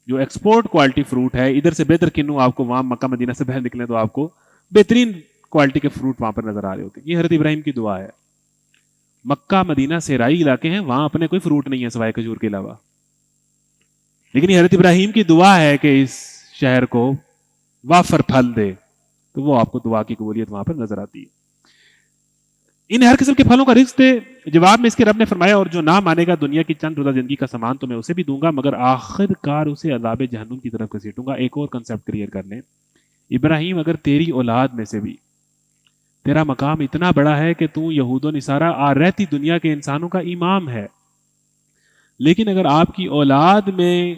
جو ایکسپورٹ کوالٹی فروٹ ہے, ادھر سے بہتر کنو آپ کو وہاں مکہ مدینہ سے باہر نکلیں تو آپ کو بہترین کوالٹی کے فروٹ وہاں پر نظر آ رہے ہوتے ہیں. یہ حضرت ابراہیم کی دعا ہے. مکہ مدینہ صحرائی علاقے ہیں, وہاں اپنے کوئی فروٹ نہیں ہے سوائے کھجور کے علاوہ, لیکن یہ حضرت ابراہیم کی دعا ہے کہ اس شہر کو وافر پھل دے, تو وہ آپ کو دعا کی قبولیت وہاں پر نظر آتی ہے. انہیں ہر قسم کے پھلوں کا رزق دے. جواب میں اس کے رب نے فرمایا, اور جو نہ مانے گا دنیا کی چند روزہ زندگی کا سامان تو میں اسے بھی دوں گا, مگر آخر کار اسے عذاب جہنم کی طرف گھسیٹوں گا. ایک اور کنسیپٹ کلیئر کر لیں, ابراہیم اگر تیری اولاد میں سے بھی تیرا مقام اتنا بڑا ہے کہ تو یہود و نصارہ رہتی دنیا کے انسانوں کا امام ہے, لیکن اگر آپ کی اولاد میں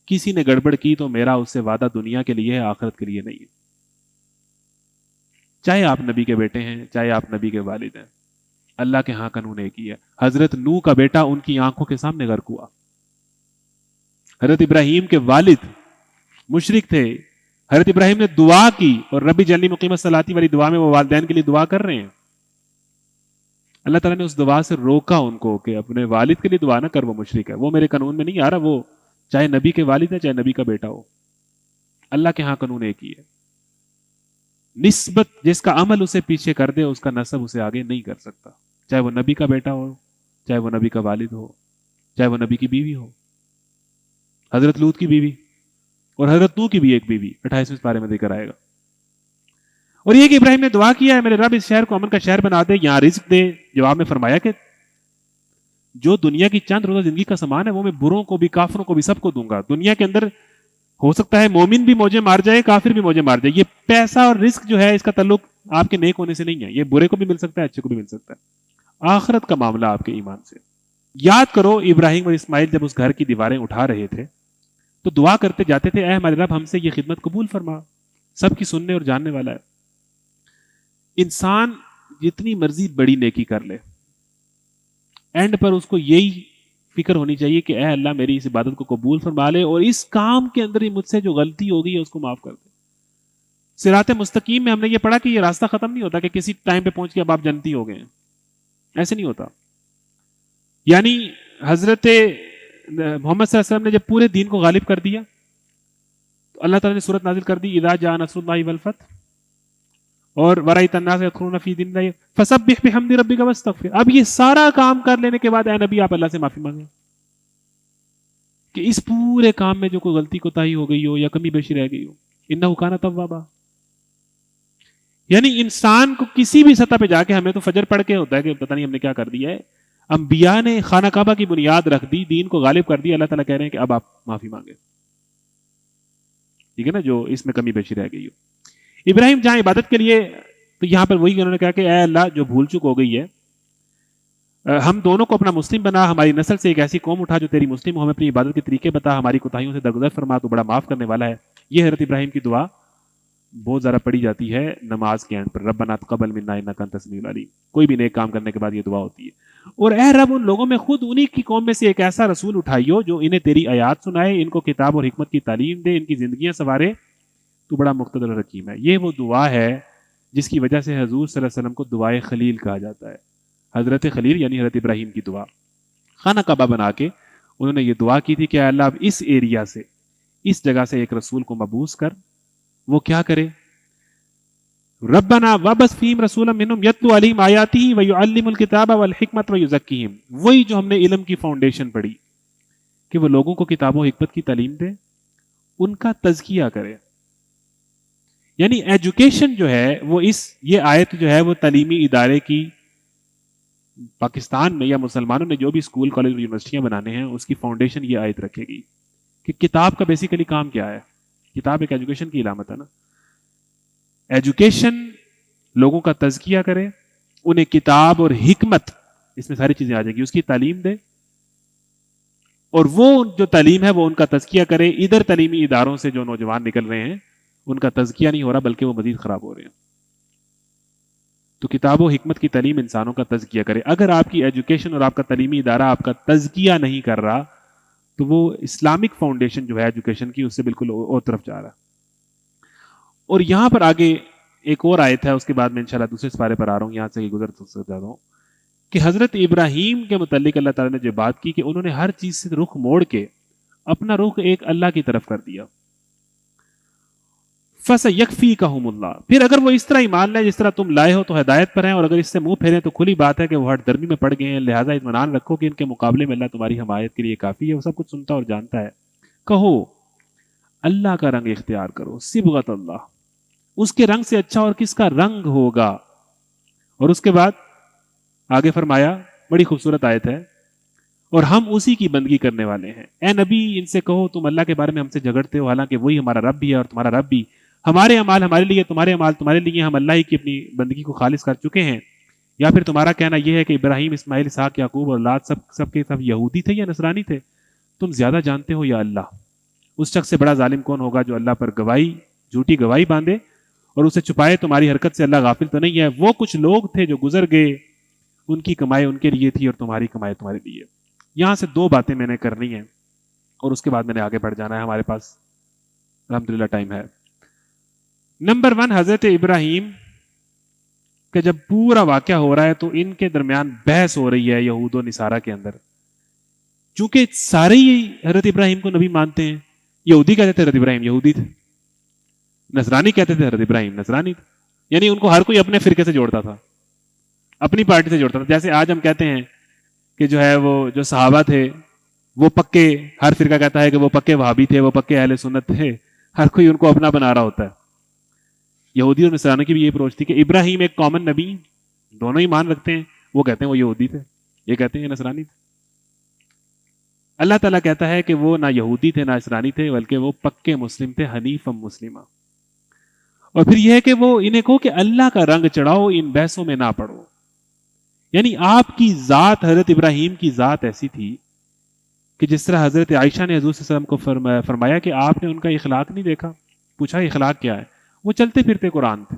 کسی نے گڑبڑ کی تو میرا اس سے وعدہ دنیا کے لیے ہے, آخرت کے لیے نہیں ہے. چاہے آپ نبی کے بیٹے ہیں, چاہے آپ نبی کے والد ہیں, اللہ کے ہاں قانون ایک ہی ہے. حضرت نوح کا بیٹا ان کی آنکھوں کے سامنے غرق ہوا. حضرت ابراہیم کے والد مشرک تھے, حضرت ابراہیم نے دعا کی, اور ربی جعلنی مقیم الصلاۃ والی دعا میں وہ والدین کے لیے دعا کر رہے ہیں. اللہ تعالیٰ نے اس دعا سے روکا ان کو کہ اپنے والد کے لیے دعا نہ کر, وہ مشرک ہے, وہ میرے قانون میں نہیں آ رہا. وہ چاہے نبی کے والد ہے, چاہے نبی کا بیٹا ہو, اللہ کے ہاں قانون ایک ہی ہے. نسبت جس کا عمل اسے پیچھے کر دے, اس کا نسب اسے آگے نہیں کر سکتا, چاہے وہ نبی کا بیٹا ہو, چاہے وہ نبی کا والد ہو, چاہے وہ نبی کی بیوی ہو. حضرت لوط کی بیوی اور حضرت نوح کی بھی ایک بیوی 28ویں پارے میں ذکر آئے گا. اور یہ کہ ابراہیم نے دعا کیا ہے, میرے رب اس شہر کو امن کا شہر بنا دے, یہاں رزق دے. جواب میں فرمایا کہ جو دنیا کی چند روزہ زندگی کا سامان ہے وہ میں بروں کو بھی, کافروں کو بھی, سب کو دوں گا. دنیا کے اندر ہو سکتا ہے مومن بھی موجے مار جائے, کافر بھی موجے مار جائے. یہ پیسہ اور رزق جو ہے اس کا تعلق آپ کے نیک ہونے سے نہیں ہے, یہ برے کو بھی مل سکتا ہے, اچھے کو بھی مل سکتا ہے. آخرت کا معاملہ آپ کے ایمان سے. یاد کرو ابراہیم اور اسماعیل جب اس گھر کی دیواریں اٹھا رہے تھے تو دعا کرتے جاتے تھے، اے ہمارے رب ہم سے یہ خدمت قبول فرما، سب کی سننے اور جاننے والا ہے۔ انسان جتنی مرضی بڑی نیکی کر لے، اینڈ پر اس کو یہی فکر ہونی چاہیے کہ اے اللہ میری اس عبادت کو قبول فرما لے اور اس کام کے اندر ہی مجھ سے جو غلطی ہو گئی ہے اس کو معاف کر دے۔ صراط مستقیم میں ہم نے یہ پڑھا کہ یہ راستہ ختم نہیں ہوتا کہ کسی ٹائم پہ پہنچ کے اب آپ جنتی ہو گئے ہیں، ایسے نہیں ہوتا۔ یعنی حضرت محمد صلی اللہ علیہ وسلم نے جب پورے دین کو غالب کر دیا تو اللہ تعالیٰ نے صورت نازل کر دی، اذا جاء نصر اللہ والفتح، اور ورأیت الناس یدخلون فی دین اللہ فسبح بحمد ربک واستغفر۔ اب یہ سارا کام کر لینے کے بعد اے نبی آپ اللہ سے معافی مانگیں کہ اس پورے کام میں جو کوئی غلطی کوتاہی ہو گئی ہو یا کمی بیشی رہ گئی ہو، انہ کان توابا۔ یعنی انسان کو کسی بھی سطح پہ جا کے، ہمیں تو فجر پڑھ کے ہوتا ہے کہ پتہ نہیں ہم نے کیا کر دیا ہے، انبیاء نے خانہ کعبہ کی بنیاد رکھ دی، دین کو غالب کر دیا، اللہ تعالیٰ کہہ رہے ہیں کہ اب آپ معافی مانگے، ٹھیک ہے نا، جو اس میں کمی بیشی رہ گئی ہو۔ ابراہیم جہاں عبادت کے لیے، تو یہاں پر وہی انہوں نے کہا کہ اے اللہ جو بھول چک ہو گئی ہے، ہم دونوں کو اپنا مسلم بنا، ہماری نسل سے ایک ایسی قوم اٹھا جو تیری مسلم ہو، ہمیں اپنی عبادت کے طریقے بتا، ہماری کوتاہیوں سے درگزر فرما، تو بڑا معاف کرنے والا ہے۔ یہ حضرت ابراہیم کی دعا بہت زیادہ پڑھی جاتی ہے نماز کے اینڈ پر، ربنا تقبل منا انک انت السمیع العلیم، کوئی بھی نیک کام کرنے کے بعد یہ دعا ہوتی ہے۔ اور اے رب ان لوگوں میں خود انہی کی قوم میں سے ایک ایسا رسول اٹھائیو جو انہیں تیری آیات سنائے، ان کو کتاب اور حکمت کی تعلیم دے، ان کی زندگیاں سنوارے، تو بڑا مقتدر اور حکیم ہے۔ یہ وہ دعا ہے جس کی وجہ سے حضور صلی اللہ علیہ وسلم کو دعائے خلیل کہا جاتا ہے۔ حضرت خلیل یعنی حضرت ابراہیم کی دعا، خانہ کعبہ بنا کے انہوں نے یہ دعا کی تھی کہ اے اللہ اب اس ایریا سے، اس جگہ سے ایک رسول کو مبعوث کر، وہ کیا کرے، ربنا وابعث فیہم رسولا منہم یتلو علیہم آیاتہ ویعلم الکتاب والحکمت ویزکیہم، وہی جو ہم نے علم کی فاؤنڈیشن پڑھی کہ وہ لوگوں کو کتاب و حکمت کی تعلیم دے، ان کا تزکیہ کرے۔ یعنی ایجوکیشن جو ہے وہ یہ آیت جو ہے وہ تعلیمی ادارے کی، پاکستان میں یا مسلمانوں نے جو بھی اسکول کالج اور یونیورسٹیاں بنانے ہیں اس کی فاؤنڈیشن یہ آیت رکھے گی کہ کتاب کا بیسیکلی کام کیا ہے۔ کتاب ایک ایجوکیشن کی علامت ہے نا، ایجوکیشن لوگوں کا تزکیہ کرے، انہیں کتاب اور حکمت، اس میں ساری چیزیں آ جائیں گی، اس کی تعلیم دے، اور وہ جو تعلیم ہے وہ ان کا تزکیہ کرے۔ ادھر تعلیمی اداروں سے جو نوجوان نکل رہے ہیں ان کا تزکیہ نہیں ہو رہا بلکہ وہ مزید خراب ہو رہے ہیں۔ تو کتاب و حکمت کی تعلیم انسانوں کا تزکیہ کرے۔ اگر آپ کی ایجوکیشن اور آپ کا تعلیمی ادارہ آپ کا تزکیہ نہیں کر رہا تو وہ اسلامک فاؤنڈیشن جو ہے ایجوکیشن کی، اس سے بالکل اور طرف جا رہا ہے۔ اور یہاں پر آگے ایک اور آیت ہے، اس کے بعد میں انشاءاللہ دوسرے سپارے پر آ رہا ہوں، یہاں سے گزر جاتا ہوں کہ حضرت ابراہیم کے متعلق اللہ تعالیٰ نے جو بات کی کہ انہوں نے ہر چیز سے رخ موڑ کے اپنا رخ ایک اللہ کی طرف کر دیا۔ فَسَيَكْفِيكَهُمُ اللَّهُ، پھر اگر وہ اس طرح ایمان لیں جس طرح تم لائے ہو تو ہدایت پر ہیں، اور اگر اس سے منہ پھیریں تو کھلی بات ہے کہ وہ ہٹ درمی میں پڑ گئے ہیں، لہٰذا اطمینان رکھو کہ ان کے مقابلے میں اللہ تمہاری حمایت کے لیے کافی ہے، وہ سب کچھ سنتا اور جانتا ہے۔ کہو اللہ کا رنگ اختیار کرو، صبغت اللہ، اس کے رنگ سے اچھا اور کس کا رنگ ہوگا۔ اور اس کے بعد آگے فرمایا، بڑی خوبصورت آیت ہے، اور ہم اسی کی بندگی کرنے والے ہیں۔ اے نبی ان سے کہو تم اللہ کے بارے میں ہم سے جھگڑتے ہو حالانکہ وہی ہمارا رب بھی ہے اور تمہارا رب بھی، ہمارے اعمال ہمارے لیے، تمہارے اعمال تمہارے لیے، ہم اللہ ہی کی اپنی بندگی کو خالص کر چکے ہیں۔ یا پھر تمہارا کہنا یہ ہے کہ ابراہیم، اسماعیل، اسحاق، یعقوب اور لات سب کے سب یہودی تھے یا نصرانی تھے، تم زیادہ جانتے ہو یا اللہ۔ اس شخص سے بڑا ظالم کون ہوگا جو اللہ پر جھوٹی گواہی باندھے اور اسے چھپائے، تمہاری حرکت سے اللہ غافل تو نہیں ہے۔ وہ کچھ لوگ تھے جو گزر گئے، ان کی کمائی ان کے لیے تھی اور تمہاری کمائی تمہارے لیے۔ یہاں سے دو باتیں میں نے کرنی ہیں اور اس کے بعد میں نے آگے بڑھ جانا ہے، ہمارے پاس الحمدللہ ٹائم ہے۔ نمبر 1، حضرت ابراہیم کہ جب پورا واقعہ ہو رہا ہے تو ان کے درمیان بحث ہو رہی ہے یہود و نصارہ کے اندر، چونکہ سارے ہی حضرت ابراہیم کو نبی مانتے ہیں۔ یہودی کہتے تھے حضرت ابراہیم یہودی تھے، نصرانی کہتے تھے حضرت ابراہیم نصرانی تھے، یعنی ان کو ہر کوئی اپنے فرقے سے جوڑتا تھا، اپنی پارٹی سے جوڑتا تھا۔ جیسے آج ہم کہتے ہیں کہ جو ہے وہ جو صحابہ تھے وہ پکے، ہر فرقہ کہتا ہے کہ وہ پکے وہابی تھے، وہ پکے اہل سنت تھے، ہر کوئی ان کو اپنا بنا رہا ہوتا ہے۔ یہودی اور نصرانی کی بھی یہ اپروچ تھی کہ ابراہیم ایک کامن نبی، دونوں ہی مان رکھتے ہیں، وہ کہتے ہیں وہ یہودی تھے، یہ کہتے ہیں یہ نصرانی تھے۔ اللہ تعالیٰ کہتا ہے کہ وہ نہ یہودی تھے نہ نصرانی تھے بلکہ وہ پکے مسلم تھے، حنیفا مسلمہ۔ اور پھر یہ ہے کہ وہ انہیں کہو کہ اللہ کا رنگ چڑھاؤ، ان بحثوں میں نہ پڑو۔ یعنی آپ کی ذات، حضرت ابراہیم کی ذات ایسی تھی کہ جس طرح حضرت عائشہ نے حضور صلی اللہ علیہ وسلم کو فرمایا کہ آپ نے ان کا اخلاق نہیں دیکھا. پوچھا اخلاق کیا ہے؟ وہ چلتے پھرتے قرآن تھے.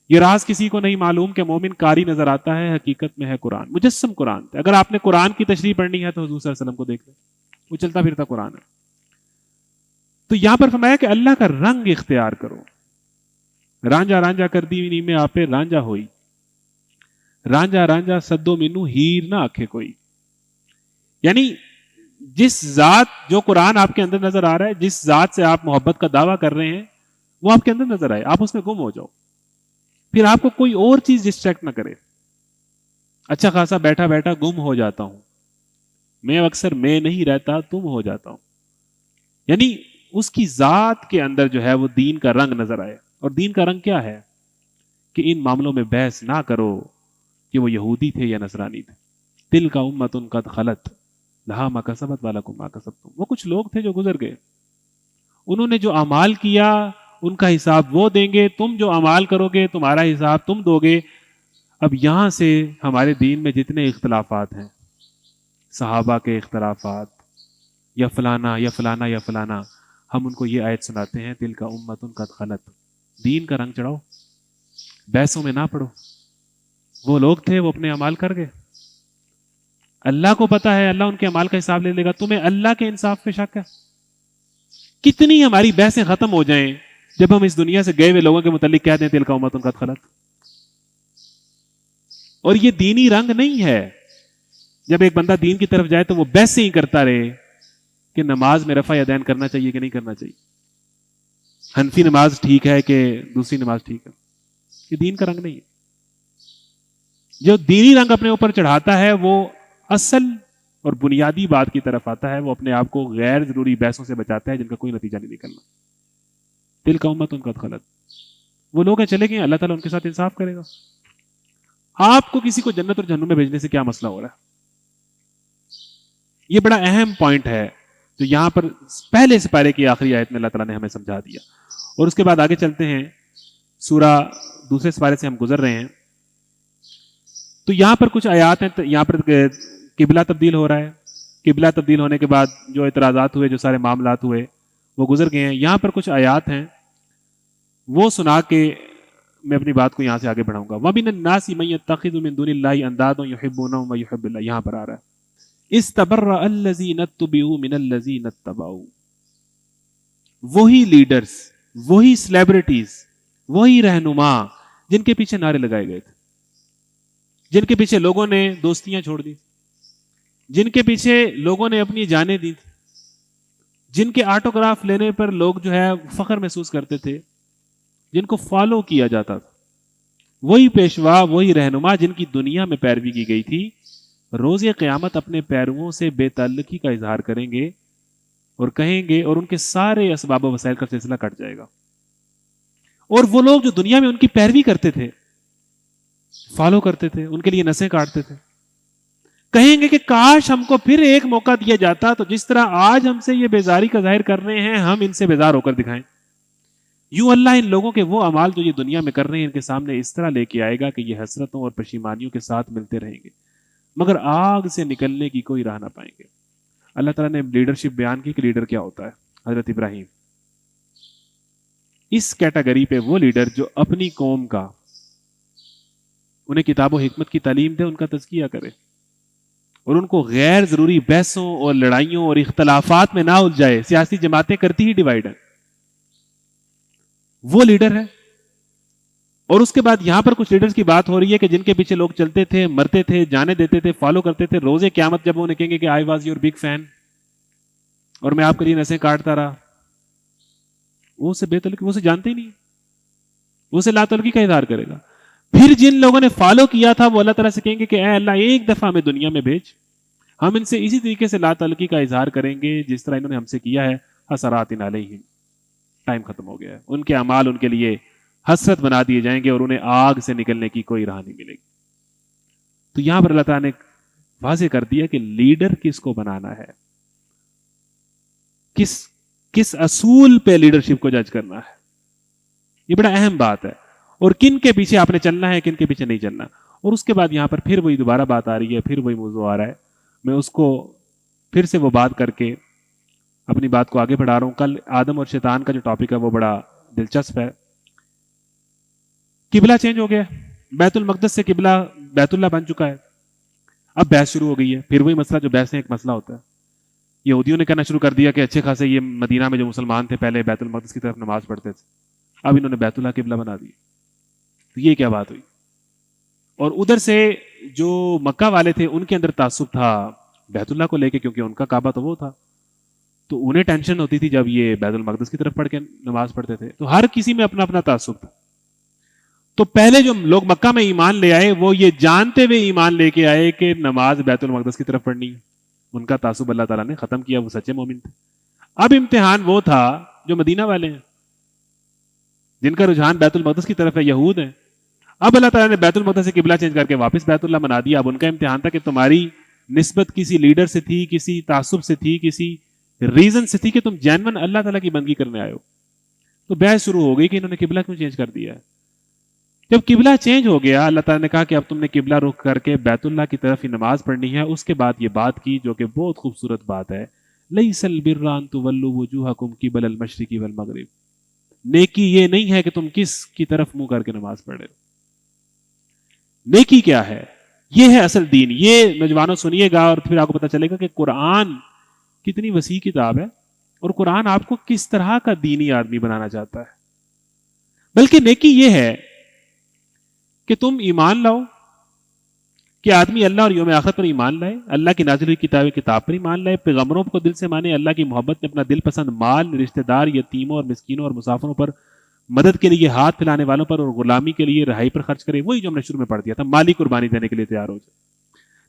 یہ راز کسی کو نہیں معلوم کہ مومن قاری نظر آتا ہے، حقیقت میں ہے قرآن، مجسم قرآن تھے. اگر آپ نے قرآن کی تشریح پڑھنی ہے تو حضور صلی اللہ علیہ وسلم کو دیکھ لیں، وہ چلتا پھرتا قرآن ہے. تو یہاں پر فرمایا کہ اللہ کا رنگ اختیار کرو. رانجا رانجا کر دی نی میں آپ رانجا ہوئی، رانجا رانجا سدو مینو ہیر نہ آکھے کوئی. یعنی جس ذات، جو قرآن آپ کے اندر نظر آ رہا ہے، جس ذات سے آپ محبت کا دعویٰ کر رہے ہیں، وہ آپ کے اندر نظر آئے، آپ اس میں گم ہو جاؤ. پھر آپ کو کوئی اور چیز ڈسٹریکٹ نہ کرے. اچھا خاصا بیٹھا بیٹھا گم ہو جاتا ہوں میں، اکثر میں نہیں رہتا تم ہو جاتا ہوں. یعنی اس کی ذات کے اندر جو ہے وہ دین کا رنگ نظر آئے. اور دین کا رنگ کیا ہے؟ کہ ان معاملوں میں بحث نہ کرو کہ وہ یہودی تھے یا نصرانی تھے. تل کا امت ان قد خلت لہا ما کسبت ولکم ما کسبتم. وہ کچھ لوگ تھے جو گزر گئے، انہوں نے جو اعمال کیا ان کا حساب وہ دیں گے، تم جو اعمال کرو گے تمہارا حساب تم دو گے. اب یہاں سے ہمارے دین میں جتنے اختلافات ہیں، صحابہ کے اختلافات، یا فلانا یا فلانا یا فلانا، ہم ان کو یہ آیت سناتے ہیں تل کا امت ان قد خلت. دین کا رنگ چڑھاؤ، بحثوں میں نہ پڑو. وہ لوگ تھے، وہ اپنے اعمال کر گئے، اللہ کو پتا ہے، اللہ ان کے اعمال کا حساب لے لے گا. تمہیں اللہ کے انصاف پہ شک ہے؟ کتنی ہماری بحثیں ختم ہو جائیں جب ہم اس دنیا سے گئے ہوئے لوگوں کے متعلق کہہ دیں تل کا امت ان قد خلت. اور یہ دینی رنگ نہیں ہے. جب ایک بندہ دین کی طرف جائے تو وہ بحث ہی کرتا رہے کہ نماز میں رفع یدین کرنا چاہیے کہ نہیں کرنا چاہیے، حنفی نماز ٹھیک ہے کہ دوسری نماز ٹھیک ہے. یہ دین کا رنگ نہیں ہے. جو دینی رنگ اپنے اوپر چڑھاتا ہے وہ اصل اور بنیادی بات کی طرف آتا ہے. وہ اپنے آپ کو غیر ضروری بحثوں سے بچاتا ہے جن کا کوئی نتیجہ نہیں نکلنا. تل کا امت ان قد خلت. وہ لوگ ہیں چلے گئے، اللہ تعالیٰ ان کے ساتھ انصاف کرے گا. آپ کو کسی کو جنت اور جہنم میں بھیجنے سے کیا مسئلہ ہو رہا ہے؟ یہ بڑا اہم پوائنٹ ہے جو یہاں پر پہلے سپارے کی آخری آیت میں اللہ تعالیٰ نے ہمیں سمجھا دیا. اور اس کے بعد آگے چلتے ہیں، سورہ دوسرے سپارے سے ہم گزر رہے ہیں. تو یہاں پر کچھ آیات ہیں، یہاں پر قبلہ تبدیل ہو رہا ہے. قبلہ تبدیل ہونے کے بعد جو اعتراضات ہوئے، جو سارے معاملات ہوئے وہ گزر گئے ہیں. یہاں پر کچھ آیات ہیں وہ سنا کے میں اپنی بات کو یہاں سے آگے بڑھاؤں گا. وَمِنَ النَّاسِ مَن يَتَّخِذُ مِن دُونِ اللَّهِ أَندَادًا يُحِبُّونَهُم وَيُحِبُّ اللَّهُ. یہاں پر آ رہا ہے اِسْتَبَرَّأَ الَّذِينَ اتُّبِعُوا مِنَ الَّذِينَ اتَّبَعُوا. وہی لیڈرز، وہی سیلیبریٹیز، وہی رہنما جن کے پیچھے نعرے لگائے گئے تھے، جن کے پیچھے لوگوں نے دوستیاں چھوڑ دی، جن کے پیچھے لوگوں نے اپنی جانیں دی، جن کے آٹوگراف لینے پر لوگ جو ہے فخر محسوس کرتے تھے، جن کو فالو کیا جاتا تھا، وہی پیشوا، وہی رہنما جن کی دنیا میں پیروی کی گئی تھی، روز قیامت اپنے پیرووں سے بے تعلقی کا اظہار کریں گے اور کہیں گے، اور ان کے سارے اسباب و وسائل کا سلسلہ کٹ جائے گا. اور وہ لوگ جو دنیا میں ان کی پیروی کرتے تھے، فالو کرتے تھے، ان کے لیے نسیں کاٹتے تھے، کہیں گے کہ کاش ہم کو پھر ایک موقع دیا جاتا تو جس طرح آج ہم سے یہ بیزاری کا ظاہر کر رہے ہیں ہم ان سے بیزار ہو کر دکھائیں. یوں اللہ ان لوگوں کے وہ اعمال جو یہ دنیا میں کر رہے ہیں ان کے سامنے اس طرح لے کے آئے گا کہ یہ حسرتوں اور پشیمانیوں کے ساتھ ملتے رہیں گے، مگر آگ سے نکلنے کی کوئی راہ نہ پائیں گے. اللہ تعالیٰ نے لیڈرشپ بیان کی کہ لیڈر کیا ہوتا ہے. حضرت ابراہیم اس کیٹیگری پہ وہ لیڈر جو اپنی قوم کا، انہیں کتاب و حکمت کی تعلیم دے، ان کا تزکیہ کرے اور ان کو غیر ضروری بحثوں اور لڑائیوں اور اختلافات میں نہ الجھائے. سیاسی جماعتیں کرتی ہی ڈیوائڈ ہیں، وہ لیڈر ہے. اور اس کے بعد یہاں پر کچھ لیڈرز کی بات ہو رہی ہے کہ جن کے پیچھے لوگ چلتے تھے، مرتے تھے، جانے دیتے تھے، فالو کرتے تھے. روز قیامت جب وہ انہیں کہیں گے کہ I was your big fan اور میں آپ کے لیے نسیں کاٹتا رہا، وہ اسے بے تعلقی، وہ اسے جانتے ہی نہیں، وہ اسے لا تعلقی کا اظہار کرے گا. پھر جن لوگوں نے فالو کیا تھا وہ اللہ تعالیٰ سے کہیں گے کہ اے اللہ ایک دفعہ ہمیں دنیا میں بھیج، ہم ان سے اسی طریقے سے لا تعلقی کا اظہار کریں گے جس طرح انہوں نے ہم سے کیا ہے. حسرات علیہم، ٹائم ختم ہو گیا ہے. ان کے اعمال ان کے لیے حسرت بنا دیے جائیں گے اور انہیں آگ سے نکلنے کی کوئی راہ نہیں ملے گی. تو یہاں پر اللہ تعالیٰ نے واضح کر دیا کہ لیڈر کس کو بنانا ہے، کس اصول پہ لیڈرشپ کو جج کرنا ہے. یہ بڑا اہم بات ہے. اور کن کے پیچھے آپ نے چلنا ہے، کن کے پیچھے نہیں چلنا. اور اس کے بعد یہاں پر پھر وہی دوبارہ بات آ رہی ہے، پھر وہی موضوع آ رہا ہے. میں اس کو پھر سے وہ بات کر کے اپنی بات کو آگے بڑھا رہا ہوں. کل آدم اور شیطان کا جو ٹاپک ہے وہ بڑا دلچسپ ہے. قبلہ چینج ہو گیا، بیت المقدس سے قبلہ بیت اللہ بن چکا ہے. اب بحث شروع ہو گئی ہے، پھر وہی مسئلہ جو بحث ہے ایک مسئلہ ہوتا ہے. یہودیوں نے کہنا شروع کر دیا کہ اچھے خاصے یہ مدینہ میں جو مسلمان تھے پہلے بیت المقدس کی طرف نماز پڑھتے تھے، اب انہوں نے بیت اللہ قبلہ بنا دی. تو یہ کیا بات ہوئی؟ اور ادھر سے جو مکہ والے تھے ان کے اندر تعصب تھا بیت اللہ کو لے کے، کیونکہ ان کا کعبہ تو وہ تھا. تو انہیں ٹینشن ہوتی تھی جب یہ بیت المقدس کی طرف پڑھ کے نماز پڑھتے تھے. تو ہر کسی میں اپنا اپنا تعصب تھا. تو پہلے جو لوگ مکہ میں ایمان لے آئے وہ یہ جانتے ہوئے ایمان لے کے آئے کہ نماز بیت المقدس کی طرف پڑھنی ہے. ان کا تعصب اللہ تعالیٰ نے ختم کیا، وہ سچے مومن تھے. اب امتحان وہ تھا جو مدینہ والے ہیں، جن کا رجحان بیت المقدس کی طرف ہے، یہود ہیں. اب اللہ تعالیٰ نے بیت المقدس سے قبلہ چینج کر کے واپس بیت اللہ بنا دیا. اب ان کا امتحان تھا کہ تمہاری نسبت کسی لیڈر سے تھی، کسی تعصب سے تھی، کسی ریزن سے تھی کہ تم جینون اللہ تعالیٰ کی بندگی کرنے آئے ہو. تو بحث شروع ہو گئی کہ انہوں نے قبلہ کیوں چینج کر دیا ہے. جب قبلہ چینج ہو گیا، اللہ تعالیٰ نے کہا کہ اب تم نے قبلہ رخ کر کے بیت اللہ کی طرف ہی نماز پڑھنی ہے. اس کے بعد یہ بات کی جو کہ بہت خوبصورت بات ہے، لیس البر ان تولوا وجوہکم قبل المشرق والمغرب. نیکی یہ نہیں ہے کہ تم کس کی طرف منہ کر کے نماز پڑھ رہے ہو. نیکی کیا ہے؟ یہ ہے اصل دین. یہ نوجوانوں سنیے گا اور پھر آپ کو پتہ چلے گا کہ قرآن کتنی وسیع کتاب ہے اور قرآن آپ کو کس طرح کا دینی آدمی بنانا چاہتا ہے. بلکہ نیکی یہ ہے کہ تم ایمان لاؤ، کہ آدمی اللہ اور یوم آخرت پر ایمان لائے، اللہ کی نازل ہوئی کتاب پر ایمان لائے، پیغمبروں کو دل سے مانے، اللہ کی محبت میں اپنا دل پسند مال، رشتہ دار، یتیموں اور مسکینوں اور مسافروں پر، مدد کے لیے ہاتھ پھیلانے والوں پر اور غلامی کے لیے رہائی پر خرچ کرے. وہی جو ہم نے شروع میں پڑھ دیا تھا، مالی قربانی دینے کے لیے تیار ہو جائے،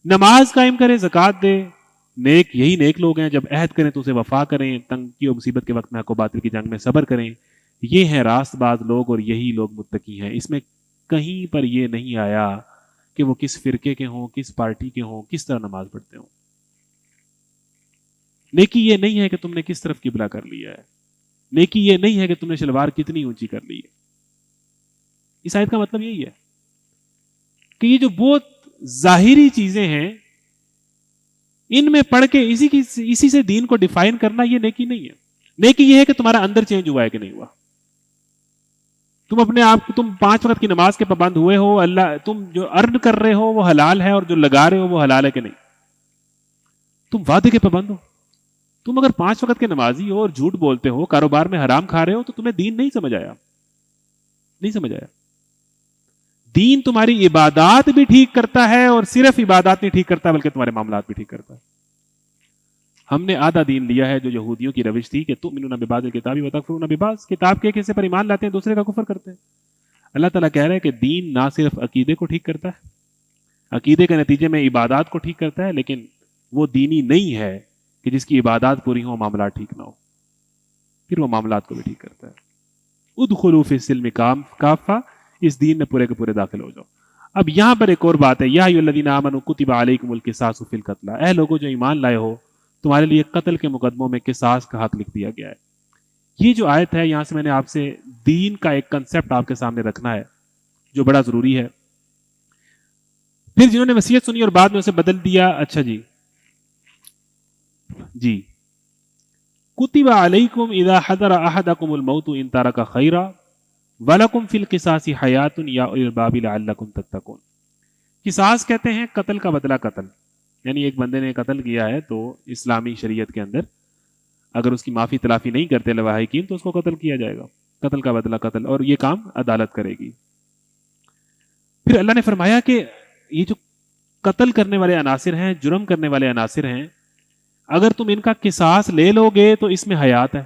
نماز قائم کرے، زکوٰۃ دے. نیک یہی نیک لوگ ہیں، جب عہد کریں تو اسے وفا کریں، تنگی و مصیبت کے وقت میں حق و باطل کی جنگ میں صبر کریں. یہ ہیں راست باز لوگ اور یہی لوگ متقی ہیں. اس میں کہیں پر یہ نہیں آیا کہ وہ کس فرقے کے ہوں، کس پارٹی کے ہوں، کس طرح نماز پڑھتے ہوں. نیکی یہ نہیں ہے کہ تم نے کس طرف قبلہ کر لیا ہے. نیکی یہ نہیں ہے کہ تم نے شلوار کتنی اونچی کر لی ہے. اس آیت کا مطلب یہی ہے کہ یہ جو بہت ظاہری چیزیں ہیں ان میں پڑھ کے اسی سے دین کو ڈیفائن کرنا، یہ نیکی نہیں ہے. نیکی یہ ہے کہ تمہارا اندر چینج ہوا ہے کہ نہیں ہوا. تم اپنے آپ کو، تم 5 وقت کی نماز کے پابند ہوئے ہو، اللہ تم جو ارن کر رہے ہو وہ حلال ہے اور جو لگا رہے ہو وہ حلال ہے کہ نہیں. تم وعدے کے پابند ہو. تم اگر 5 وقت کے نمازی ہو اور جھوٹ بولتے ہو، کاروبار میں حرام کھا رہے ہو، تو تمہیں دین نہیں سمجھ آیا. نہیں سمجھ آیا. دین تمہاری عبادات بھی ٹھیک کرتا ہے، اور صرف عبادات نہیں ٹھیک کرتا بلکہ تمہارے معاملات بھی ٹھیک کرتا ہے. ہم نے آدھا دین لیا ہے جو یہودیوں کی روش تھی کہ تؤمنون ببعض الکتاب وتکفرون ببعض. کتاب کے ایک حصے پر ایمان لاتے ہیں، دوسرے کا کفر کرتے ہیں. اللہ تعالیٰ کہہ رہے ہیں کہ دین نہ صرف عقیدے کو ٹھیک کرتا ہے، عقیدے کے نتیجے میں عبادات کو ٹھیک کرتا ہے، لیکن وہ دینی نہیں ہے کہ جس کی عبادات پوری ہوں معاملات ٹھیک نہ ہو. پھر وہ معاملات کو بھی ٹھیک کرتا ہے. ادخلوا فی السلم کافہ، اس دین میں پورے کے پورے داخل ہو جاؤ. اب یہاں پر ایک اور بات ہے، یا ایھا الذین آمنوا کتب علیکم القصاص فی القتلی. اے لوگوں جو ایمان لائے ہو، تمہارے لیے قتل کے مقدموں میں قصاص کا حق لکھ دیا گیا ہے. یہ جو آیت ہے، یہاں سے میں نے آپ سے دین کا ایک کنسپٹ آپ کے سامنے رکھنا ہے جو بڑا ضروری ہے. پھر جنہوں نے وصیت سنی اور بعد میں اسے بدل دیا، اچھا جی کتب علیکم اذا حضر احدکم الموت ان ترک خیرا وَلَكُمْ فِي الْقِصَاصِ حَيَاةٌ يَا أُولِي الْأَلْبَابِ لَعَلَّكُمْ تَتَّقُونَ. قصاص کہتے ہیں قتل کا بدلہ قتل. یعنی ایک بندے نے قتل کیا ہے تو اسلامی شریعت کے اندر اگر اس کی معافی تلافی نہیں کرتے لواحقین حکیم تو اس کو قتل کیا جائے گا. قتل کا بدلہ قتل، اور یہ کام عدالت کرے گی. پھر اللہ نے فرمایا کہ یہ جو قتل کرنے والے عناصر ہیں، جرم کرنے والے عناصر ہیں، اگر تم ان کا قصاص لے لو گے تو اس میں حیات ہے.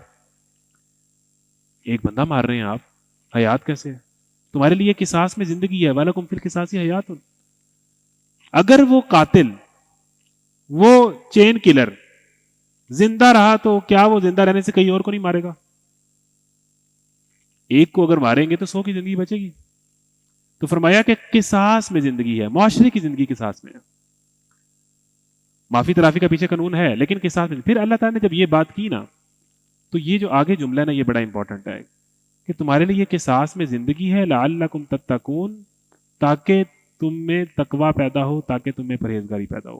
ایک بندہ مار رہے ہیں آپ، حیات کیسے ہے؟ تمہارے لیے قصاص میں زندگی ہے. وَلَكُمْ فِي الْقِصَاصِ حَيَاةٌ. اگر وہ قاتل، وہ چین کلر زندہ رہا تو کیا وہ زندہ رہنے سے کہیں اور کو نہیں مارے گا؟ ایک کو اگر ماریں گے تو 100 کی زندگی بچے گی. تو فرمایا کہ قصاص میں زندگی ہے، معاشرے کی زندگی قصاص میں ہے. معافی تلافی کا پیچھے قانون ہے لیکن قصاص میں. پھر اللہ تعالیٰ نے جب یہ بات کی نا، تو یہ جو آگے جملہ ہے نا، یہ بڑا امپورٹنٹ ہے. کہ تمہارے لیے قصاص میں زندگی ہے، لعلکم تتقون، تاکہ تم میں تقوی پیدا ہو، تاکہ تم میں پرہیزگاری پیدا ہو۔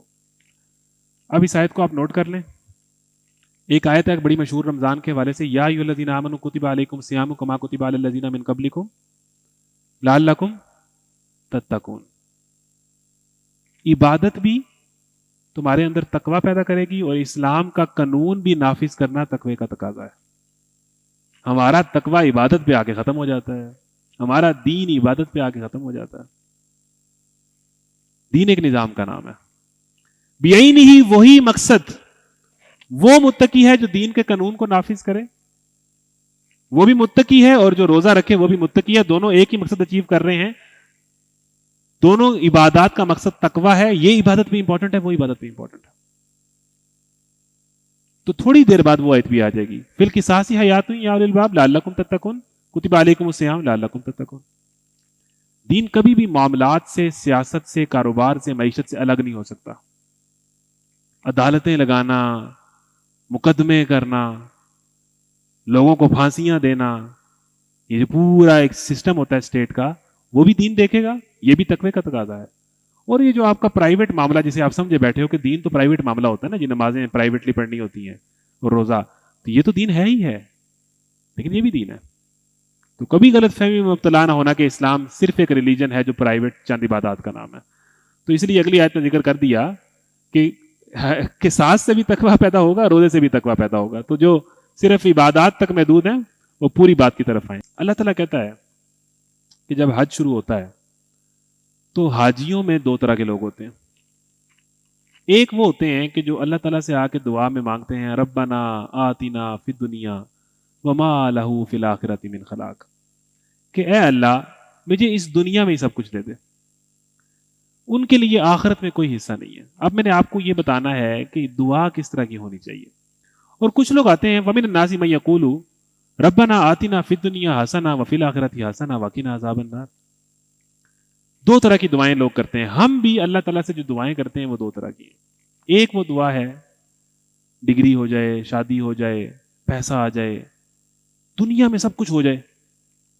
اب اس آیت کو آپ نوٹ کر لیں۔ ایک آیت ہے بڑی مشہور رمضان کے حوالے سے، یا ایھا الذین آمنوا کتب علیکم الصیام کما کتب علی الذین من قبلکم لعلکم تتقون۔ عبادت بھی تمہارے اندر تقوی پیدا کرے گی، اور اسلام کا قانون بھی نافذ کرنا تقوی کا تقاضا ہے۔ ہمارا تقوی عبادت پہ آ کے ختم ہو جاتا ہے، ہمارا دین عبادت پہ آ کے ختم ہو جاتا ہے۔ دین ایک نظام کا نام ہے، بعینہ ہی وہی مقصد، وہ متقی ہے جو دین کے قانون کو نافذ کرے، وہ بھی متقی ہے، اور جو روزہ رکھے وہ بھی متقی ہے، دونوں ایک ہی مقصد اچیو کر رہے ہیں، دونوں عبادات کا مقصد تقوی ہے۔ یہ عبادت بھی امپورٹنٹ ہے، وہ عبادت بھی امپورٹنٹ ہے۔ تو تھوڑی دیر بعد وہ آیت بھی آ جائے گی، فی القصاص حیات یا اولی الباب لعلکم تتقون کتب علیکم الصیام لعلکم تتقون۔ دین کبھی بھی معاملات سے، سیاست سے، کاروبار سے، معیشت سے الگ نہیں ہو سکتا۔ عدالتیں لگانا، مقدمے کرنا، لوگوں کو پھانسیاں دینا، یہ جو پورا ایک سسٹم ہوتا ہے اسٹیٹ کا، وہ بھی دین دیکھے گا، یہ بھی تقوی کا تقاضا ہے۔ اور یہ جو آپ کا پرائیویٹ معاملہ جسے آپ سمجھے بیٹھے ہو کہ دین تو پرائیویٹ معاملہ ہوتا ہے نا، جی نمازیں پرائیویٹلی پڑھنی ہوتی ہیں اور روزہ، تو یہ تو دین ہے ہی ہے، لیکن یہ بھی دین ہے۔ تو کبھی غلط فہمی میں مبتلا نہ ہونا کہ اسلام صرف ایک ریلیجن ہے جو پرائیویٹ چند عبادات کا نام ہے۔ تو اس لیے اگلی آیت میں ذکر کر دیا کہ قصاص سے بھی تقوی پیدا ہوگا، روزے سے بھی تقوی پیدا ہوگا۔ تو جو صرف عبادات تک محدود ہیں وہ پوری بات کی طرف آئیں۔ اللہ تعالیٰ کہتا ہے کہ جب حج شروع ہوتا ہے تو حاجیوں میں دو طرح کے لوگ ہوتے ہیں۔ ایک وہ ہوتے ہیں کہ جو اللہ تعالیٰ سے آ کے دعا میں مانگتے ہیں، ربنا آتنا فی الدنیا وما لہ فی الآخرۃ من خلاق، کہ اے اللہ مجھے اس دنیا میں ہی سب کچھ دے دے، ان کے لیے آخرت میں کوئی حصہ نہیں ہے۔ اب میں نے آپ کو یہ بتانا ہے کہ دعا کس طرح کی ہونی چاہیے۔ اور کچھ لوگ آتے ہیں ومن الناس من یقول ربنا آتنا فی الدنیا حسنہ وفی الآخرۃ حسنہ وقنا عذاب النار۔ دو طرح کی دعائیں لوگ کرتے ہیں۔ ہم بھی اللہ تعالیٰ سے جو دعائیں کرتے ہیں وہ دو طرح کی ہیں۔ ایک وہ دعا ہے ڈگری ہو جائے، شادی ہو جائے، پیسہ آ جائے، دنیا میں سب کچھ ہو جائے،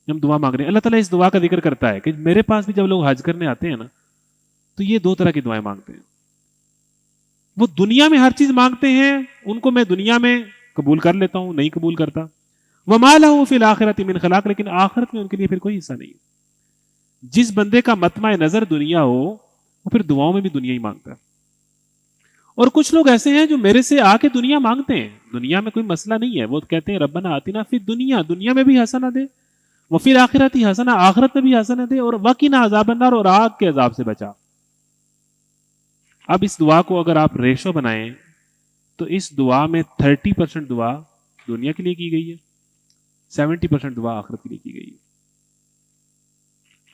ہم دعا مانگ رہے ہیں۔ اللہ تعالیٰ اس دعا کا ذکر کرتا ہے کہ میرے پاس بھی جب لوگ حج کرنے آتے ہیں نا تو یہ دو طرح کی دعائیں مانگتے ہیں۔ وہ دنیا میں ہر چیز مانگتے ہیں، ان کو میں دنیا میں قبول کر لیتا ہوں، نہیں قبول کرتا۔ وما لہ فی الآخرۃ من خلاق، لیکن آخرت میں ان کے لیے پھر کوئی حصہ نہیں ہے۔ جس بندے کا مطمع نظر دنیا ہو وہ پھر دعاؤں میں بھی دنیا ہی مانگتا ہے۔ اور کچھ لوگ ایسے ہیں جو میرے سے آ کے دنیا مانگتے ہیں، دنیا میں کوئی مسئلہ نہیں ہے، وہ کہتے ہیں ربنا آتنا فی الدنیا، دنیا میں بھی حسنہ دے، وفی الآخرۃ حسنہ، آخرت میں بھی حسنہ دے، اور وقنا عذاب النار، اور آگ کے عذاب سے بچا۔ اب اس دعا کو اگر آپ ریشو بنائیں تو اس دعا میں 30% دعا دنیا کے لیے کی گئی ہے، 70% دعا آخرت کے لیے کی گئی ہے۔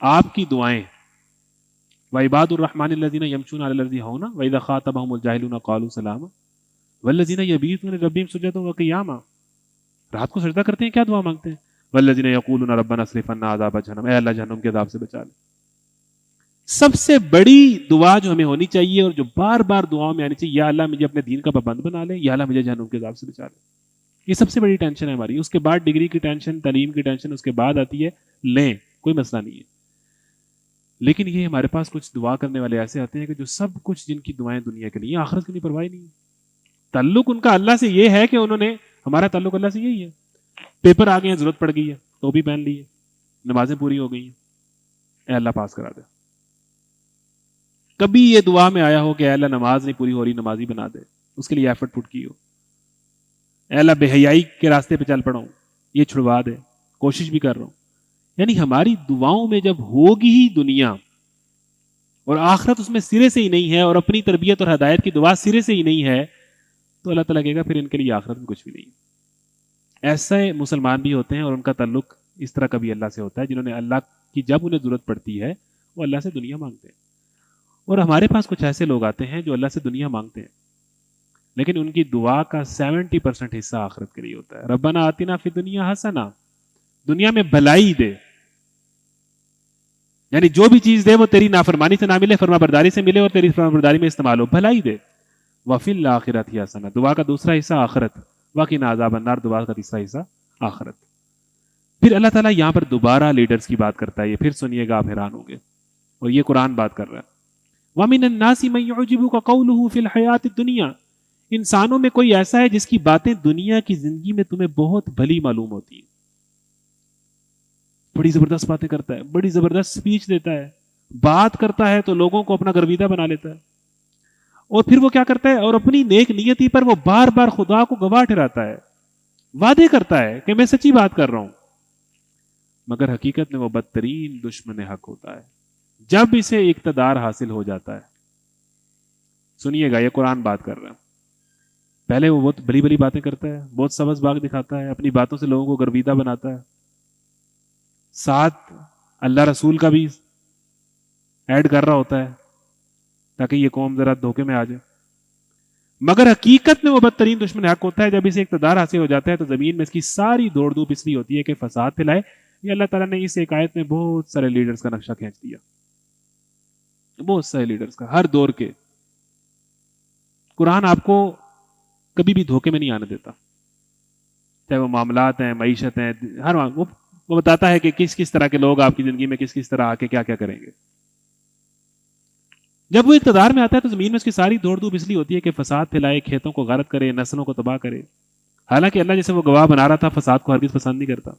آپ کی دعائیں وعباد الرحمن الذین یمشون علی الارض ہونا واذا خاطبهم الجاہلون قالوا سلاما والذین یبیتون لربهم سجدا وقیاما، رات کو سجدہ کرتے ہیں، کیا دعا مانگتے ہیں؟ والذین یقولون ربنا اصرف عنا عذاب جہنم، اے اللہ جہنم کے عذاب سے بچا لے۔ سب سے بڑی دعا جو ہمیں ہونی چاہیے اور جو بار بار دعاؤں میں آنی چاہیے، یا اللہ مجھے اپنے دین کا پابند بنا لے، یا اللہ مجھے جہنم کے عذاب سے بچا لے۔ یہ سب سے بڑی ٹینشن ہے ہماری۔ اس کے بعد ڈگری کی ٹینشن، تعلیم کی ٹینشن، اس کے بعد آتی ہے لیں، کوئی مسئلہ نہیں ہے۔ لیکن یہ ہمارے پاس کچھ دعا کرنے والے ایسے آتے ہیں کہ جو سب کچھ، جن کی دعائیں دنیا کے لیے، آخرت کی نہیں پرواہ نہیں ہے۔ تعلق ان کا اللہ سے یہ ہے کہ انہوں نے، ہمارا تعلق اللہ سے یہی ہے، پیپر آ گئے ہیں، ضرورت پڑ گئی ہے، ٹوپی پہن لی ہے، نمازیں پوری ہو گئی ہیں، اے اللہ پاس کرا دے۔ کبھی یہ دعا میں آیا ہو کہ اے اللہ نماز نہیں پوری ہو رہی، نمازی بنا دے، اس کے لیے ایفرٹ پٹ کی ہو، اے اللہ بے حیائی کے راستے پہ چل پڑا ہوں، یہ چھڑوا دے، کوشش بھی کر رہا ہوں۔ یعنی ہماری دعاؤں میں جب ہوگی ہی دنیا اور آخرت اس میں سرے سے ہی نہیں ہے، اور اپنی تربیت اور ہدایت کی دعا سرے سے ہی نہیں ہے، تو اللہ تعالیٰ کہے گا پھر ان کے لیے آخرت میں کچھ بھی نہیں۔ ایسے مسلمان بھی ہوتے ہیں اور ان کا تعلق اس طرح کبھی اللہ سے ہوتا ہے، جنہوں نے اللہ کی جب انہیں ضرورت پڑتی ہے وہ اللہ سے دنیا مانگتے ہیں۔ اور ہمارے پاس کچھ ایسے لوگ آتے ہیں جو اللہ سے دنیا مانگتے ہیں، لیکن ان کی دعا کا 70% حصہ آخرت کے لیے ہوتا ہے۔ ربنا آتنا فی الدنیا حسنہ، دنیا میں بھلائی دے، یعنی جو بھی چیز دے وہ تیری نافرمانی سے نہ ملے، فرما برداری سے ملے، اور تیری فرما برداری میں استعمال ہو، بھلائی دے۔ وفی الآخرۃ حسنہ، دعا کا دوسرا حصہ آخرت، وقنا عذاب النار، دعا کا تیسرا حصہ آخرت۔ پھر اللہ تعالیٰ یہاں پر دوبارہ لیڈرز کی بات کرتا ہے، یہ پھر سنیے گا، آپ حیران ہوں گے، اور یہ قرآن بات کر رہا ہے. وَمِنَ النَّاسِ مَن يُعْجِبُكَ قَوْلُهُ فِي الْحَيَاةِ الدُّنْيَا، انسانوں میں کوئی ایسا ہے جس کی باتیں دنیا کی زندگی میں تمہیں بہت بھلی معلوم ہوتی ہیں، بڑی زبردست باتیں کرتا ہے، بڑی زبردست سپیچ دیتا ہے، بات کرتا ہے تو لوگوں کو اپنا گرویدہ بنا لیتا ہے، اور پھر وہ کیا کرتا ہے، اور اپنی نیک نیتی پر وہ بار بار خدا کو گواہ ٹھہراتا ہے، وعدے کرتا ہے کہ میں سچی بات کر رہا ہوں، مگر حقیقت میں وہ بدترین دشمن حق ہوتا ہے جب اسے اقتدار حاصل ہو جاتا ہے. سنیے گا، یہ قرآن بات کر رہا ہے. پہلے وہ بہت بڑی بڑی باتیں کرتا ہے، بہت سبز باغ دکھاتا ہے، اپنی باتوں سے لوگوں کو گرویدہ بناتا ہے، ساتھ اللہ رسول کا بھی ایڈ کر رہا ہوتا ہے تاکہ یہ قوم ذرا دھوکے میں آ جائے، مگر حقیقت میں وہ بدترین دشمن حق ہوتا ہے. جب اسے اقتدار حاصل ہو جاتا ہے تو زمین میں اس کی ساری دوڑ دھوپ اس لیے ہوتی ہے کہ فساد پھیلائے. یہ اللہ تعالیٰ نے اس ایک آیت میں بہت سارے لیڈرز کا نقشہ کھینچ دیا، بہت سارے لیڈرز کا، ہر دور کے. قرآن آپ کو کبھی بھی دھوکے میں نہیں آنے دیتا، چاہے وہ معاملات ہیں، معیشت ہیں، ہر وہ بتاتا ہے کہ کس کس طرح کے لوگ آپ کی زندگی میں کس کس طرح آ کے کیا کیا کریں گے. جب وہ اقتدار میں آتا ہے تو زمین میں اس کی ساری دوڑ دھوپ اس لیے ہوتی ہے کہ فساد پھیلائے، کھیتوں کو غارت کرے، نسلوں کو تباہ کرے. حالانکہ اللہ جیسے وہ گواہ بنا رہا تھا فساد کو ہرگز پسند نہیں کرتا،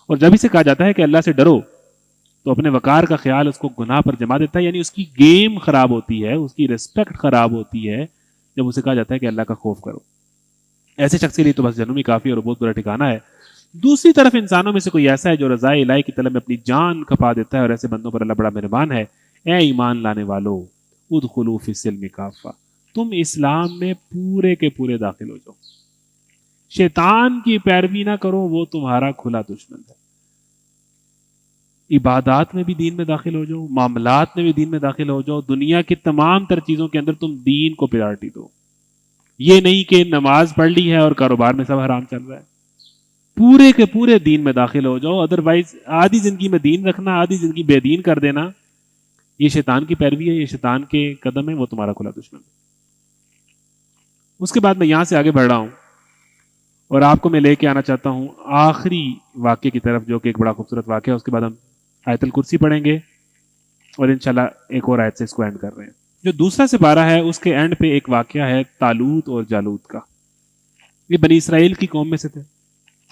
اور جب اسے کہا جاتا ہے کہ اللہ سے ڈرو تو اپنے وقار کا خیال اس کو گناہ پر جما دیتا ہے. یعنی اس کی گیم خراب ہوتی ہے، اس کی ریسپیکٹ خراب ہوتی ہے جب اسے کہا جاتا ہے کہ اللہ کا خوف کرو. ایسے شخص کے لیے تو بس جہنم ہی کافی اور بہت برا ٹھکانہ ہے. دوسری طرف انسانوں میں سے کوئی ایسا ہے جو رضائے الہی کی طلب میں اپنی جان کھپا دیتا ہے، اور ایسے بندوں پر اللہ بڑا مہربان ہے. اے ایمان لانے والو، ادخلوا فی السلم کافہ، تم اسلام میں پورے کے پورے داخل ہو جاؤ. شیطان کی پیروی نہ کرو، وہ تمہارا کھلا دشمن ہے. عبادات میں بھی دین میں داخل ہو جاؤ، معاملات میں بھی دین میں داخل ہو جاؤ، دنیا کی تمام تر چیزوں کے اندر تم دین کو پریارٹی دو. یہ نہیں کہ نماز پڑھ لی ہے اور کاروبار میں سب حرام چل رہا ہے. پورے کے پورے دین میں داخل ہو جاؤ، ادروائز آدھی زندگی میں دین رکھنا، آدھی زندگی بے دین کر دینا، یہ شیطان کی پیروی ہے، یہ شیطان کے قدم ہے، وہ تمہارا کھلا دشمن ہے. اس کے بعد میں یہاں سے آگے بڑھ رہا ہوں اور آپ کو میں لے کے آنا چاہتا ہوں آخری واقعے کی طرف، جو کہ ایک بڑا خوبصورت واقعہ ہے. اس کے بعد ہم آیت الکرسی پڑھیں گے اور انشاءاللہ ایک اور آیت سے اس کو اینڈ کر رہے ہیں. جو دوسرا سپارہ ہے اس کے اینڈ پہ ایک واقعہ ہے طالوت اور جالوت کا. یہ بنی اسرائیل کی قوم میں سے تھے.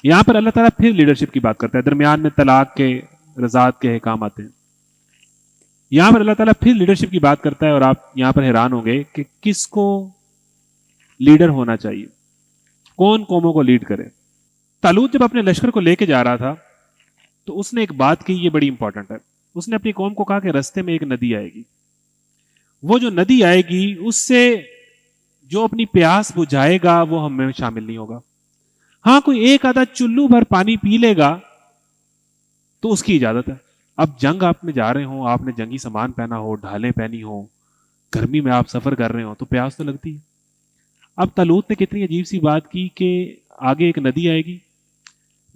یہاں پر اللہ تعالیٰ پھر لیڈرشپ کی بات کرتا ہے، درمیان میں طلاق کے رضاعت کے احکام آتے ہیں. یہاں پر اللہ تعالیٰ پھر لیڈرشپ کی بات کرتا ہے، اور آپ یہاں پر حیران ہوں گے کہ کس کو لیڈر ہونا چاہیے، کون قوموں کو لیڈ کرے. طالوت جب اپنے لشکر کو لے کے جا رہا تھا تو اس نے ایک بات کی، یہ بڑی امپورٹنٹ ہے. اس نے اپنی قوم کو کہا کہ رستے میں ایک ندی آئے گی، وہ جو ندی آئے گی اس سے جو اپنی پیاس بجھائے گا وہ ہم میں شامل نہیں ہوگا. ہاں کوئی ایک آدھا چلو بھر پانی پی لے گا تو اس کی اجازت ہے. اب جنگ آپ میں جا رہے ہوں، آپ نے جنگی سامان پہنا ہو، ڈھالیں پہنی ہو، گرمی میں آپ سفر کر رہے ہو تو پیاس تو لگتی ہے. اب طالوت نے کتنی عجیب سی بات کی کہ آگے ایک ندی آئے گی،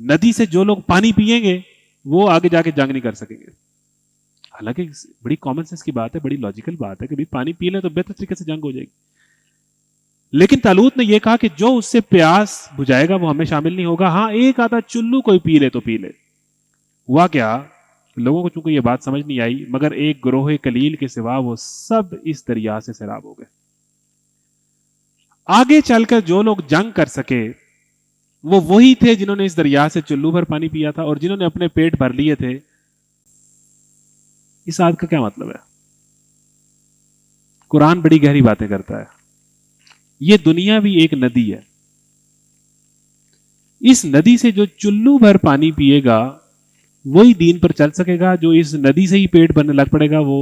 ندی سے جو لوگ پانی پیئیں گے وہ آگے جا کے جنگ نہیں کر سکیں گے. حالانکہ بڑی کامن سینس کی بات ہے، بڑی لاجیکل بات ہے کہ پانی پی لیں تو بہتر طریقے سے جنگ ہو جائے گی. لیکن طالوت نے یہ کہا کہ جو اس سے پیاس بجھائے گا وہ ہمیں شامل نہیں ہوگا. ہاں ایک آدھا چلو کوئی پی لے تو پی لے. ہوا کیا، لوگوں کو چونکہ یہ بات سمجھ نہیں آئی، مگر ایک گروہ قلیل کے سوا وہ سب اس دریا سے سیراب ہو گئے. آگے چل کر جو لوگ جنگ کر سکے وہ وہی تھے جنہوں نے اس دریا سے چلو بھر پانی پیا تھا اور جنہوں نے اپنے پیٹ بھر لیے تھے. اس آیت کا کیا مطلب ہے؟ قرآن بڑی گہری باتیں کرتا ہے. یہ دنیا بھی ایک ندی ہے، اس ندی سے جو چلو بھر پانی پیے گا وہی دین پر چل سکے گا، جو اس ندی سے ہی پیٹ بھرنے لگ پڑے گا وہ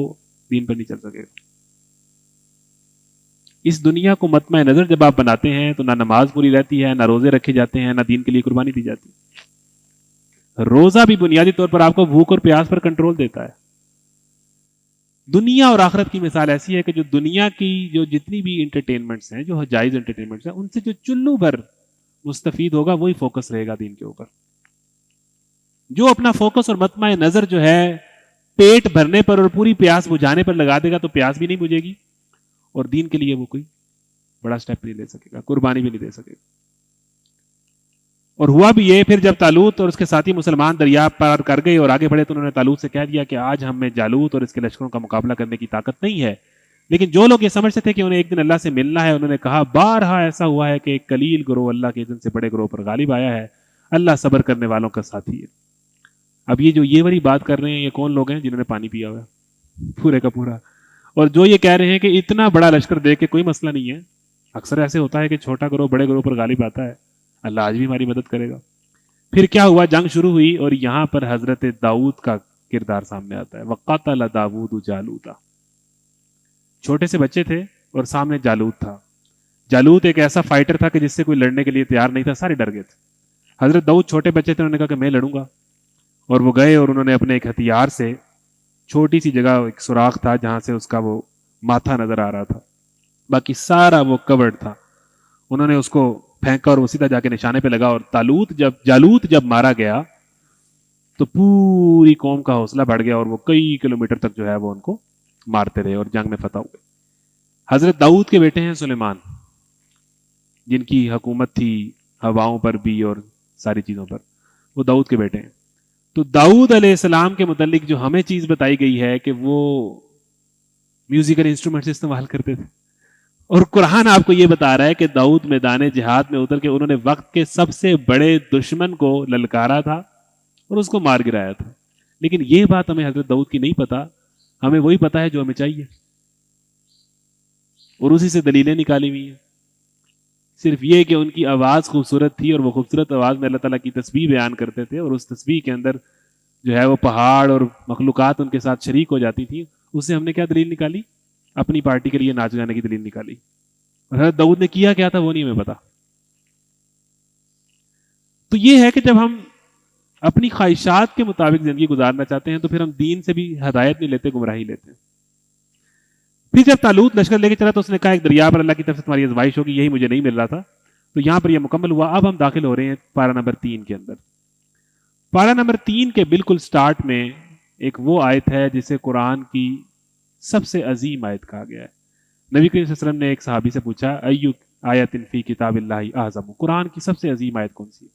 دین پر نہیں چل سکے گا. اس دنیا کو مطمع نظر جب آپ بناتے ہیں تو نہ نماز پوری رہتی ہے، نہ روزے رکھے جاتے ہیں، نہ دین کے لیے قربانی دی جاتی. روزہ بھی بنیادی طور پر آپ کو بھوک اور پیاس پر کنٹرول دیتا ہے. دنیا اور آخرت کی مثال ایسی ہے کہ جو دنیا کی جو جتنی بھی انٹرٹینمنٹس ہیں، جو جائز انٹرٹینمنٹس ہیں، ان سے جو چلو بھر مستفید ہوگا وہی فوکس رہے گا دین کے اوپر. جو اپنا فوکس اور مطمع نظر جو ہے پیٹ بھرنے پر اور پوری پیاس بجھانے پر لگا دے گا تو پیاس بھی نہیں بجھے گی اور دین کے لیے وہ کوئی بڑا سٹیپ نہیں لے سکے گا، قربانی بھی نہیں دے سکے گا. اور ہوا بھی یہ، پھر جب طالوت اور اس کے ساتھی مسلمان دریا پار کر گئے اور آگے بڑھے تو انہوں نے طالوت سے کہہ دیا کہ آج ہم میں جالوت اور اس کے لشکروں کا مقابلہ کرنے کی طاقت نہیں ہے. لیکن جو لوگ یہ سمجھتے تھے کہ انہیں ایک دن اللہ سے ملنا ہے، انہوں نے کہا بارہا ایسا ہوا ہے کہ ایک قلیل گروہ اللہ کے دن سے بڑے گروہ پر غالب آیا ہے، اللہ صبر کرنے والوں کا ساتھی ہے. اب یہ والی بات کر رہے ہیں، یہ کون لوگ ہیں؟ جنہوں نے پانی پیا ہوا ہے پورے کا پورا، اور جو یہ کہہ رہے ہیں کہ اتنا بڑا لشکر دیکھ کے کوئی مسئلہ نہیں ہے. اکثر ایسے ہوتا ہے کہ چھوٹا گروہ بڑے گروہ پر غالب آتا ہے، اللہ آج بھی ہماری مدد کرے گا. پھر کیا ہوا؟ جنگ شروع ہوئی اور یہاں پر حضرت داؤد کا کردار سامنے آتا ہے. وقاتل داؤد جالوتا، چھوٹے سے بچے تھے اور سامنے جالوت تھا. جالوت ایک ایسا فائٹر تھا کہ جس سے کوئی لڑنے کے لیے تیار نہیں تھا، سارے ڈر گئے تھے. حضرت داؤد چھوٹے بچے تھے، انہوں نے کہا کہ میں لڑوں گا، اور وہ گئے اور انہوں نے اپنے ایک ہتھیار سے چھوٹی سی جگہ ایک سوراخ تھا جہاں سے اس کا وہ ماتھا نظر آ رہا تھا، باقی سارا وہ کورڈ تھا، انہوں نے اس کو پھینکا اور وہ سیدھا جا کے نشانے پہ لگا. اور جالوت جب مارا گیا تو پوری قوم کا حوصلہ بڑھ گیا اور وہ کئی کلومیٹر تک جو ہے وہ ان کو مارتے رہے اور جنگ میں فتح ہوئے. حضرت داؤد کے بیٹے ہیں سلیمان، جن کی حکومت تھی ہواؤں پر بھی اور ساری چیزوں پر، وہ داؤد کے بیٹے ہیں. تو داؤد علیہ السلام کے متعلق جو ہمیں چیز بتائی گئی ہے کہ وہ میوزیکل انسٹرومنٹس استعمال کرتے تھے، اور قرآن آپ کو یہ بتا رہا ہے کہ داؤد میدان جہاد میں اتر کے انہوں نے وقت کے سب سے بڑے دشمن کو للکارا تھا اور اس کو مار گرایا تھا. لیکن یہ بات ہمیں حضرت داؤد کی نہیں پتا، ہمیں وہی پتا ہے جو ہمیں چاہیے، اور اسی سے دلیلیں نکالی ہوئی ہیں. صرف یہ کہ ان کی آواز خوبصورت تھی اور وہ خوبصورت آواز میں اللہ تعالیٰ کی تسبیح بیان کرتے تھے، اور اس تسبیح کے اندر جو ہے وہ پہاڑ اور مخلوقات ان کے ساتھ شریک ہو جاتی تھی. اس سے ہم نے کیا دلیل نکالی؟ اپنی پارٹی کے لیے ناچ گانے کی دلیل نکالی. اور حضرت داؤد نے کیا کیا تھا وہ نہیں ہمیں پتا. تو یہ ہے کہ جب ہم اپنی خواہشات کے مطابق زندگی گزارنا چاہتے ہیں تو پھر ہم دین سے بھی ہدایت نہیں لیتے، گمراہی لیتے ہیں. پھر جب طالوت لشکر لے کے چلا تو اس نے کہا ایک دریا پر اللہ کی طرف سے تمہاری آزمائش ہوگی، یہی مجھے نہیں مل رہا تھا. تو یہاں پر یہ مکمل ہوا. اب ہم داخل ہو رہے ہیں پارہ نمبر 3 کے اندر. پارہ نمبر 3 کے بالکل سٹارٹ میں ایک وہ آیت ہے جسے قرآن کی سب سے عظیم آیت کہا گیا ہے. نبی کریم صلی اللہ علیہ وسلم نے ایک صحابی سے پوچھا ایو آیت فی کتاب اللہ اعظم، قرآن کی سب سے عظیم آیت کون سی ہے؟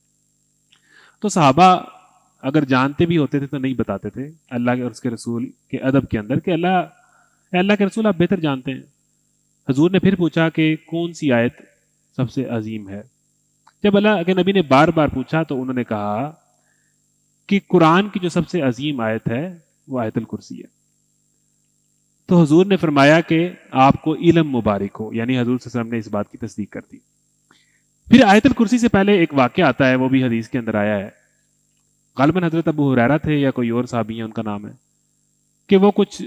تو صحابہ اگر جانتے بھی ہوتے تھے تو نہیں بتاتے تھے اللہ اور اس کے رسول کے ادب کے اندر کہ اللہ کے رسول آپ بہتر جانتے ہیں. حضور نے پھر پوچھا کہ کون سی آیت سب سے عظیم ہے؟ جب اللہ کے نبی نے بار بار پوچھا تو انہوں نے کہا کہ قرآن کی جو سب سے عظیم آیت ہے وہ آیت الکرسی ہے. تو حضور نے فرمایا کہ آپ کو علم مبارک ہو، یعنی حضور صلی اللہ علیہ وسلم نے اس بات کی تصدیق کر دی. پھر آیت الکرسی سے پہلے ایک واقعہ آتا ہے، وہ بھی حدیث کے اندر آیا ہے، غالباً حضرت ابو ہریرہ تھے یا کوئی اور صحابی ہیں، ان کا نام ہے، کہ وہ کچھ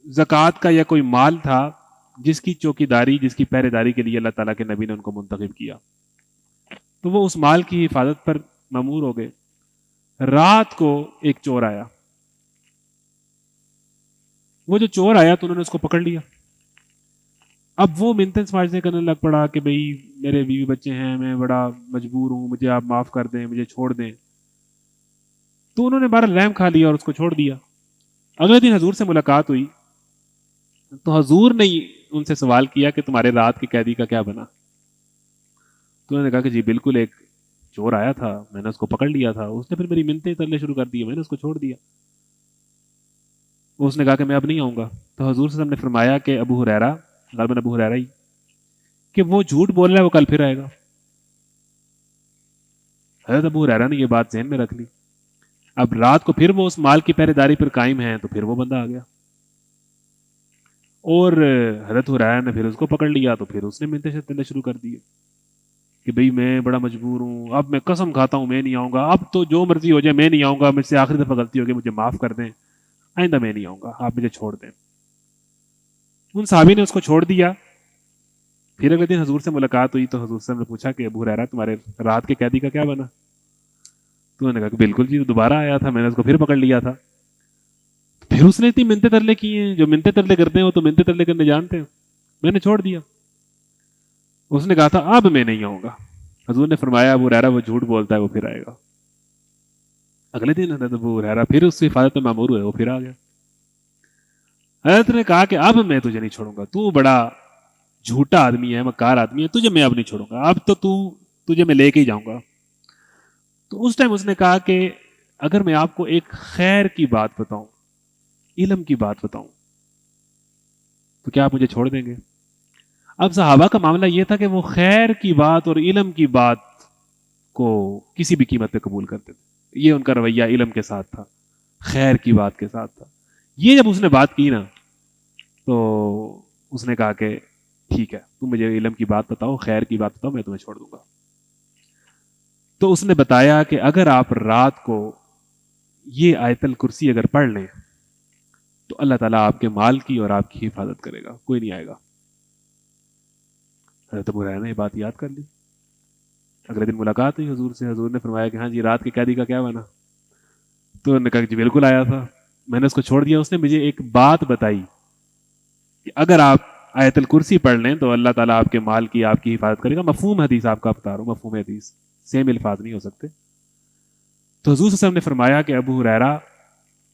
زکوٰۃ کا یا کوئی مال تھا جس کی چوکی داری، جس کی پہرے داری کے لیے اللہ تعالیٰ کے نبی نے ان کو منتخب کیا. تو وہ اس مال کی حفاظت پر مامور ہو گئے. رات کو ایک چور آیا. وہ جو چور آیا تو انہوں نے اس کو پکڑ لیا. اب وہ منتیں سماجنے کرنے لگ پڑا کہ بھئی میرے بیوی بچے ہیں، میں بڑا مجبور ہوں، مجھے آپ معاف کر دیں، مجھے چھوڑ دیں. تو انہوں نے بہرحال رحم کھا لیا اور اس کو چھوڑ دیا. اگلے دن حضور سے ملاقات ہوئی تو حضور نے ان سے سوال کیا کہ تمہارے رات کے قیدی کا کیا بنا؟ تو انہوں نے کہا کہ جی بالکل، ایک چور آیا تھا، میں نے اس کو پکڑ لیا تھا، اس نے پھر میری منتیں ترلے شروع کر دی، میں نے اس کو چھوڑ دیا. اس نے کہا کہ میں اب نہیں آؤں گا. تو حضور صلی اللہ علیہ وسلم نے فرمایا کہ ابو ہریرہ، غالباً ابو ہریرہ ہی، کہ وہ جھوٹ بول رہا ہے، وہ کل پھر آئے گا. حضرت ابو ہریرہ نے یہ بات ذہن میں رکھ لی. اب رات کو پھر وہ اس مال کی پہرے داری پر قائم ہیں تو پھر وہ بندہ آ گیا اور حضرت ہریرہ نے پھر اس کو پکڑ لیا. تو پھر اس نے منتیں ترلے شروع کر دیے کہ بھئی میں بڑا مجبور ہوں، اب میں قسم کھاتا ہوں میں نہیں آؤں گا، اب تو جو مرضی ہو جائے میں نہیں آؤں گا، مجھ سے آخری دفعہ غلطی ہوگی، مجھے معاف کر دیں، آئندہ میں نہیں آؤں گا، آپ مجھے چھوڑ دیں. ان صحابی نے اس کو چھوڑ دیا. پھر اگلے دن حضور سے ملاقات ہوئی تو حضور سے نے پوچھا کہ ابو ہریرہ تمہارے رات کے قیدی کا کیا بنا؟ تو انہوں نے کہا کہ بالکل جی، دوبارہ آیا تھا، میں نے اس کو پھر پکڑ لیا تھا. پھر اس نے اتنی منتیں ترلے کی ہیں، جو منتیں ترلے کرتے ہیں وہ تو منتیں ترلے کرنے جانتے ہیں، میں نے چھوڑ دیا. اس نے کہا تھا اب میں نہیں آؤں گا. حضور نے فرمایا ابو ہریرہ وہ جھوٹ بولتا ہے، وہ پھر آئے گا. اگلے دن حضرت ابو ہریرہ پھر اس کی حفاظت میں مامور ہوئے، وہ پھر آ گیا. حضرت نے کہا کہ اب میں تجھے نہیں چھوڑوں گا، تو بڑا جھوٹا آدمی ہے، مکار آدمی ہے، تجھے میں اب نہیں چھوڑوں گا، اب تو تجھے میں لے کے ہی جاؤں گا. تو اس ٹائم اس نے کہا کہ اگر میں آپ کو ایک خیر کی بات بتاؤں، علم کی بات بتاؤں، تو کیا آپ مجھے چھوڑ دیں گے؟ اب صحابہ کا معاملہ یہ تھا کہ وہ خیر کی بات اور علم کی بات کو کسی بھی قیمت پہ قبول کرتے تھے. یہ ان کا رویہ علم کے ساتھ تھا، خیر کی بات کے ساتھ تھا. یہ جب اس نے بات کی نا تو اس نے کہا کہ ٹھیک ہے، تم مجھے علم کی بات بتاؤ، خیر کی بات بتاؤ، میں تمہیں چھوڑ دوں گا. تو اس نے بتایا کہ اگر آپ رات کو یہ آیت الکرسی اگر پڑھ لیں تو اللہ تعالیٰ آپ کے مال کی اور آپ کی حفاظت کرے گا، کوئی نہیں آئے گا. حضرت ابو ہریرہ نے یہ بات یاد کر لی. اگلے دن ملاقات ہوئی حضور سے. حضور نے فرمایا کہ ہاں جی رات کے قیدی کا کیا بنا؟ تو انہوں نے کہا کہ جی بالکل آیا تھا، میں نے اس کو چھوڑ دیا. اس نے مجھے ایک بات بتائی کہ اگر آپ آیت الکرسی پڑھ لیں تو اللہ تعالیٰ آپ کے مال کی، آپ کی حفاظت کرے گا. مفہوم حدیث آپ کا بتا رہا ہوں، مفہوم حدیث، سیم الفاظ نہیں ہو سکتے. تو حضور صلی اللہ علیہ وسلم نے فرمایا کہ ابو ہریرہ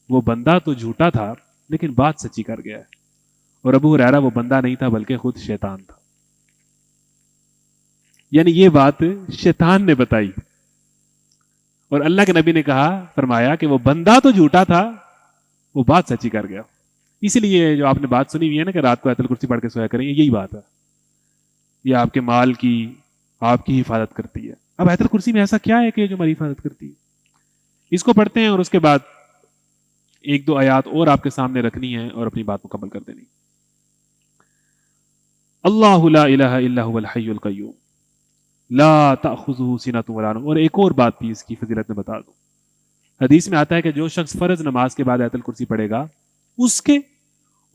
وہ بندہ تو جھوٹا تھا لیکن بات سچی کر گیا ہے. اور ابو ہریرہ وہ بندہ نہیں تھا بلکہ خود شیطان تھا. یعنی یہ بات شیطان نے بتائی اور اللہ کے نبی نے کہا، فرمایا کہ وہ بندہ تو جھوٹا تھا، وہ بات سچی کر گیا. اسی لیے جو آپ نے بات سنی ہوئی ہے نا کہ رات کو آیت الکرسی پڑھ کے سویا کریں، یہی بات ہے. یہ آپ کے مال کی، آپ کی حفاظت کرتی ہے. اب آیت الکرسی میں ایسا کیا ہے کہ جو ہماری حفاظت کرتی ہے؟ اس کو پڑھتے ہیں اور اس کے بعد ایک دو آیات اور آپ کے سامنے رکھنی ہے اور اپنی بات مکمل کر دینی. اللہ لا الہ الا هو الحی القیوم لا تأخذہ سنۃ ولا نوم. اور ایک اور بات بھی اس کی فضیلت میں بتا دوں. حدیث میں آتا ہے کہ جو شخص فرض نماز کے بعد آیت الکرسی پڑھے گا اس کے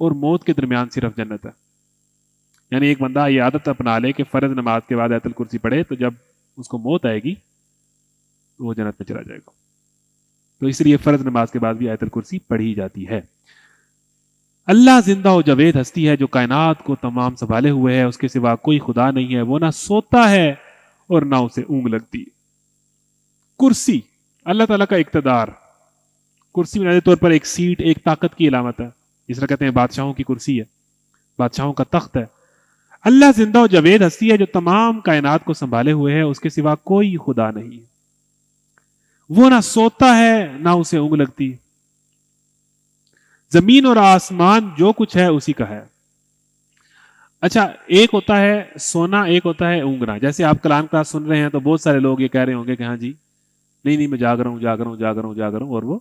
اور موت کے درمیان صرف جنت ہے. یعنی ایک بندہ یہ عادت اپنا لے کہ فرض نماز کے بعد آیت الکرسی پڑھے تو جب اس کو موت آئے گی تو وہ جنت میں چلا جائے گا. تو اس لیے فرض نماز کے بعد بھی آیت الکرسی پڑھی جاتی ہے. اللہ زندہ و جاوید ہستی ہے جو کائنات کو تمام سنبھالے ہوئے ہے، اس کے سوا کوئی خدا نہیں ہے. وہ نہ سوتا ہے اور نہ اسے اونگ لگتی. کرسی اللہ تعالیٰ کا اقتدار. کرسی بنیادی طور پر ایک سیٹ، ایک طاقت کی علامت ہے. جس طرح کہتے ہیں بادشاہوں کی کرسی ہے، بادشاہوں کا تخت ہے. اللہ زندہ و جاوید ہستی ہے جو تمام کائنات کو سنبھالے ہوئے ہے، اس کے سوا کوئی خدا نہیں ہے. وہ نہ سوتا ہے نہ اسے اونگ لگتی. زمین اور آسمان جو کچھ ہے اسی کا ہے. اچھا، ایک ہوتا ہے سونا، ایک ہوتا ہے اونگنا. جیسے آپ کلام کلاس سن رہے ہیں تو بہت سارے لوگ یہ کہہ رہے ہوں گے کہ ہاں جی نہیں میں جاگ رہا ہوں اور وہ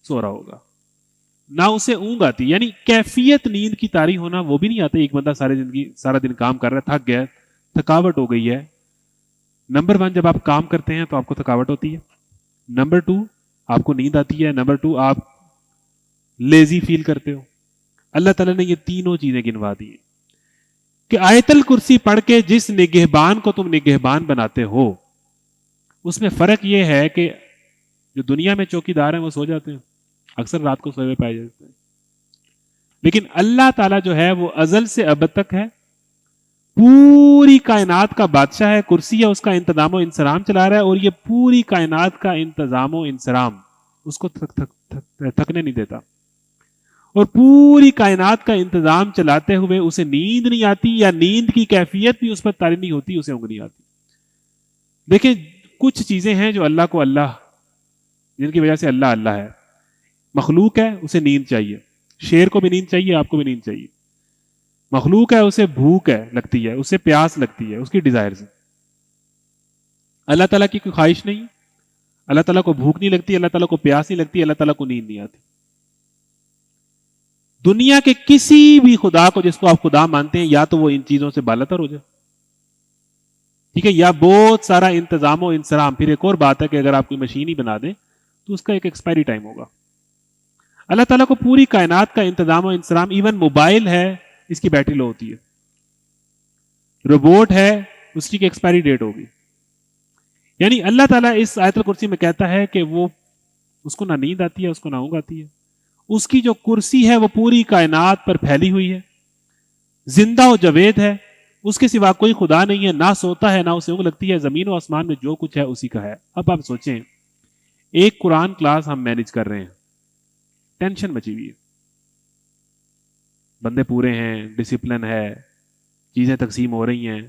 سو رہا ہوگا. نہ اسے اونگ آتی، یعنی کیفیت نیند کی طاری ہونا وہ بھی نہیں آتا. ایک بندہ سارا دن کام کر رہا ہے، تھک گیا، تھکاوٹ ہو گئی ہے. نمبر 1 جب آپ کام کرتے ہیں تو آپ کو تھکاوٹ ہوتی ہے. نمبر 2 آپ کو نیند آتی ہے. نمبر 2 آپ لیزی فیل کرتے ہو. اللہ تعالیٰ نے یہ تینوں چیزیں گنوا دی کہ آیت الکرسی پڑھ کے جس نگہبان کو تم نگہبان بناتے ہو، اس میں فرق یہ ہے کہ جو دنیا میں چوکی دار ہیں وہ سو جاتے ہیں، اکثر رات کو سوئے پائے جاتے ہیں. لیکن اللہ تعالیٰ جو ہے وہ ازل سے ابد تک ہے، پوری کائنات کا بادشاہ ہے. کرسی ہے، اس کا انتظام و انصرام چلا رہا ہے، اور یہ پوری کائنات کا انتظام و انصرام اس کو تھکنے نہیں دیتا. اور پوری کائنات کا انتظام چلاتے ہوئے اسے نیند نہیں آتی، یا نیند کی کیفیت بھی اس پر طاری نہیں ہوتی، اسے اونگ نہیں آتی. دیکھیں کچھ چیزیں ہیں جو اللہ کو اللہ، جن کی وجہ سے اللہ اللہ ہے. مخلوق ہے اسے نیند چاہیے، شیر کو بھی نیند چاہیے، آپ کو بھی نیند چاہیے. مخلوق ہے اسے بھوک ہے لگتی ہے، اسے پیاس لگتی ہے، اس کی ڈیزائر سے. اللہ تعالیٰ کی کوئی خواہش نہیں، اللہ تعالیٰ کو بھوک نہیں لگتی، اللہ تعالیٰ کو پیاس نہیں لگتی، اللہ تعالیٰ کو نیند نہیں آتی. دنیا کے کسی بھی خدا کو جس کو آپ خدا مانتے ہیں، یا تو وہ ان چیزوں سے بالاتر ہو جائے، ٹھیک ہے، یا بہت سارا انتظام و انصرام. پھر ایک اور بات ہے کہ اگر آپ کوئی مشین ہی بنا دیں تو اس کا ایک ایکسپائری ٹائم ہوگا. اللہ تعالیٰ کو پوری کائنات کا انتظام و انصرام، ایون موبائل ہے اس کی بیٹری لو ہوتی ہے، روبوٹ ہے اس کی ایکسپائری ڈیٹ ہوگی. یعنی اللہ تعالیٰ اس آیت الکرسی میں کہتا ہے کہ وہ اس کو نہ نیند آتی ہے، اس کو نہ اونگ آتی ہے. اس کی جو کرسی ہے وہ پوری کائنات پر پھیلی ہوئی ہے، زندہ و جاوید ہے، اس کے سوا کوئی خدا نہیں ہے، نہ سوتا ہے نہ اسے اونگ لگتی ہے. زمین و آسمان میں جو کچھ ہے اسی کا ہے. اب آپ سوچیں، ایک قرآن کلاس ہم مینج کر رہے ہیں، ٹینشن مچی ہوئی ہے، بندے پورے ہیں، ڈسپلن ہے، چیزیں تقسیم ہو رہی ہیں،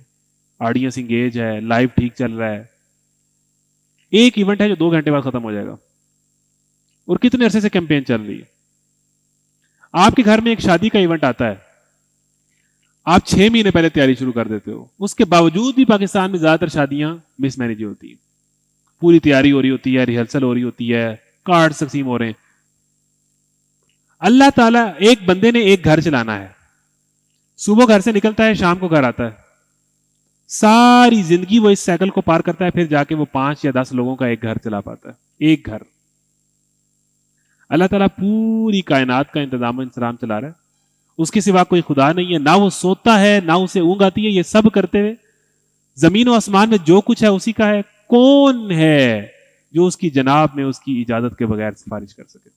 آڈینس انگیج ہے، لائیو ٹھیک چل رہا ہے. ایک ایونٹ ہے جو 2 گھنٹے بعد ختم ہو جائے گا، اور کتنے عرصے سے کیمپین چل رہی ہے. آپ کے گھر میں ایک شادی کا ایونٹ آتا ہے، آپ 6 مہینے پہلے تیاری شروع کر دیتے ہو. اس کے باوجود بھی پاکستان میں زیادہ تر شادیاں مس مینج ہوتی ہیں. پوری تیاری ہو رہی ہوتی ہے، ریہرسل ہو رہی ہوتی ہے، کارڈ تقسیم ہو رہے ہیں. اللہ تعالیٰ، ایک بندے نے ایک گھر چلانا ہے، صبح گھر سے نکلتا ہے، شام کو گھر آتا ہے، ساری زندگی وہ اس سائیکل کو پار کرتا ہے، پھر جا کے وہ 5 یا 10 لوگوں کا ایک گھر چلا پاتا ہے. ایک گھر. اللہ تعالیٰ پوری کائنات کا انتظام و انتظام چلا رہا ہے. اس کے سوا کوئی خدا نہیں ہے، نہ وہ سوتا ہے نہ اسے اونگ آتی ہے. یہ سب کرتے ہوئے زمین و آسمان میں جو کچھ ہے اسی کا ہے. کون ہے جو اس کی جناب میں اس کی اجازت کے بغیر سفارش کر سکے؟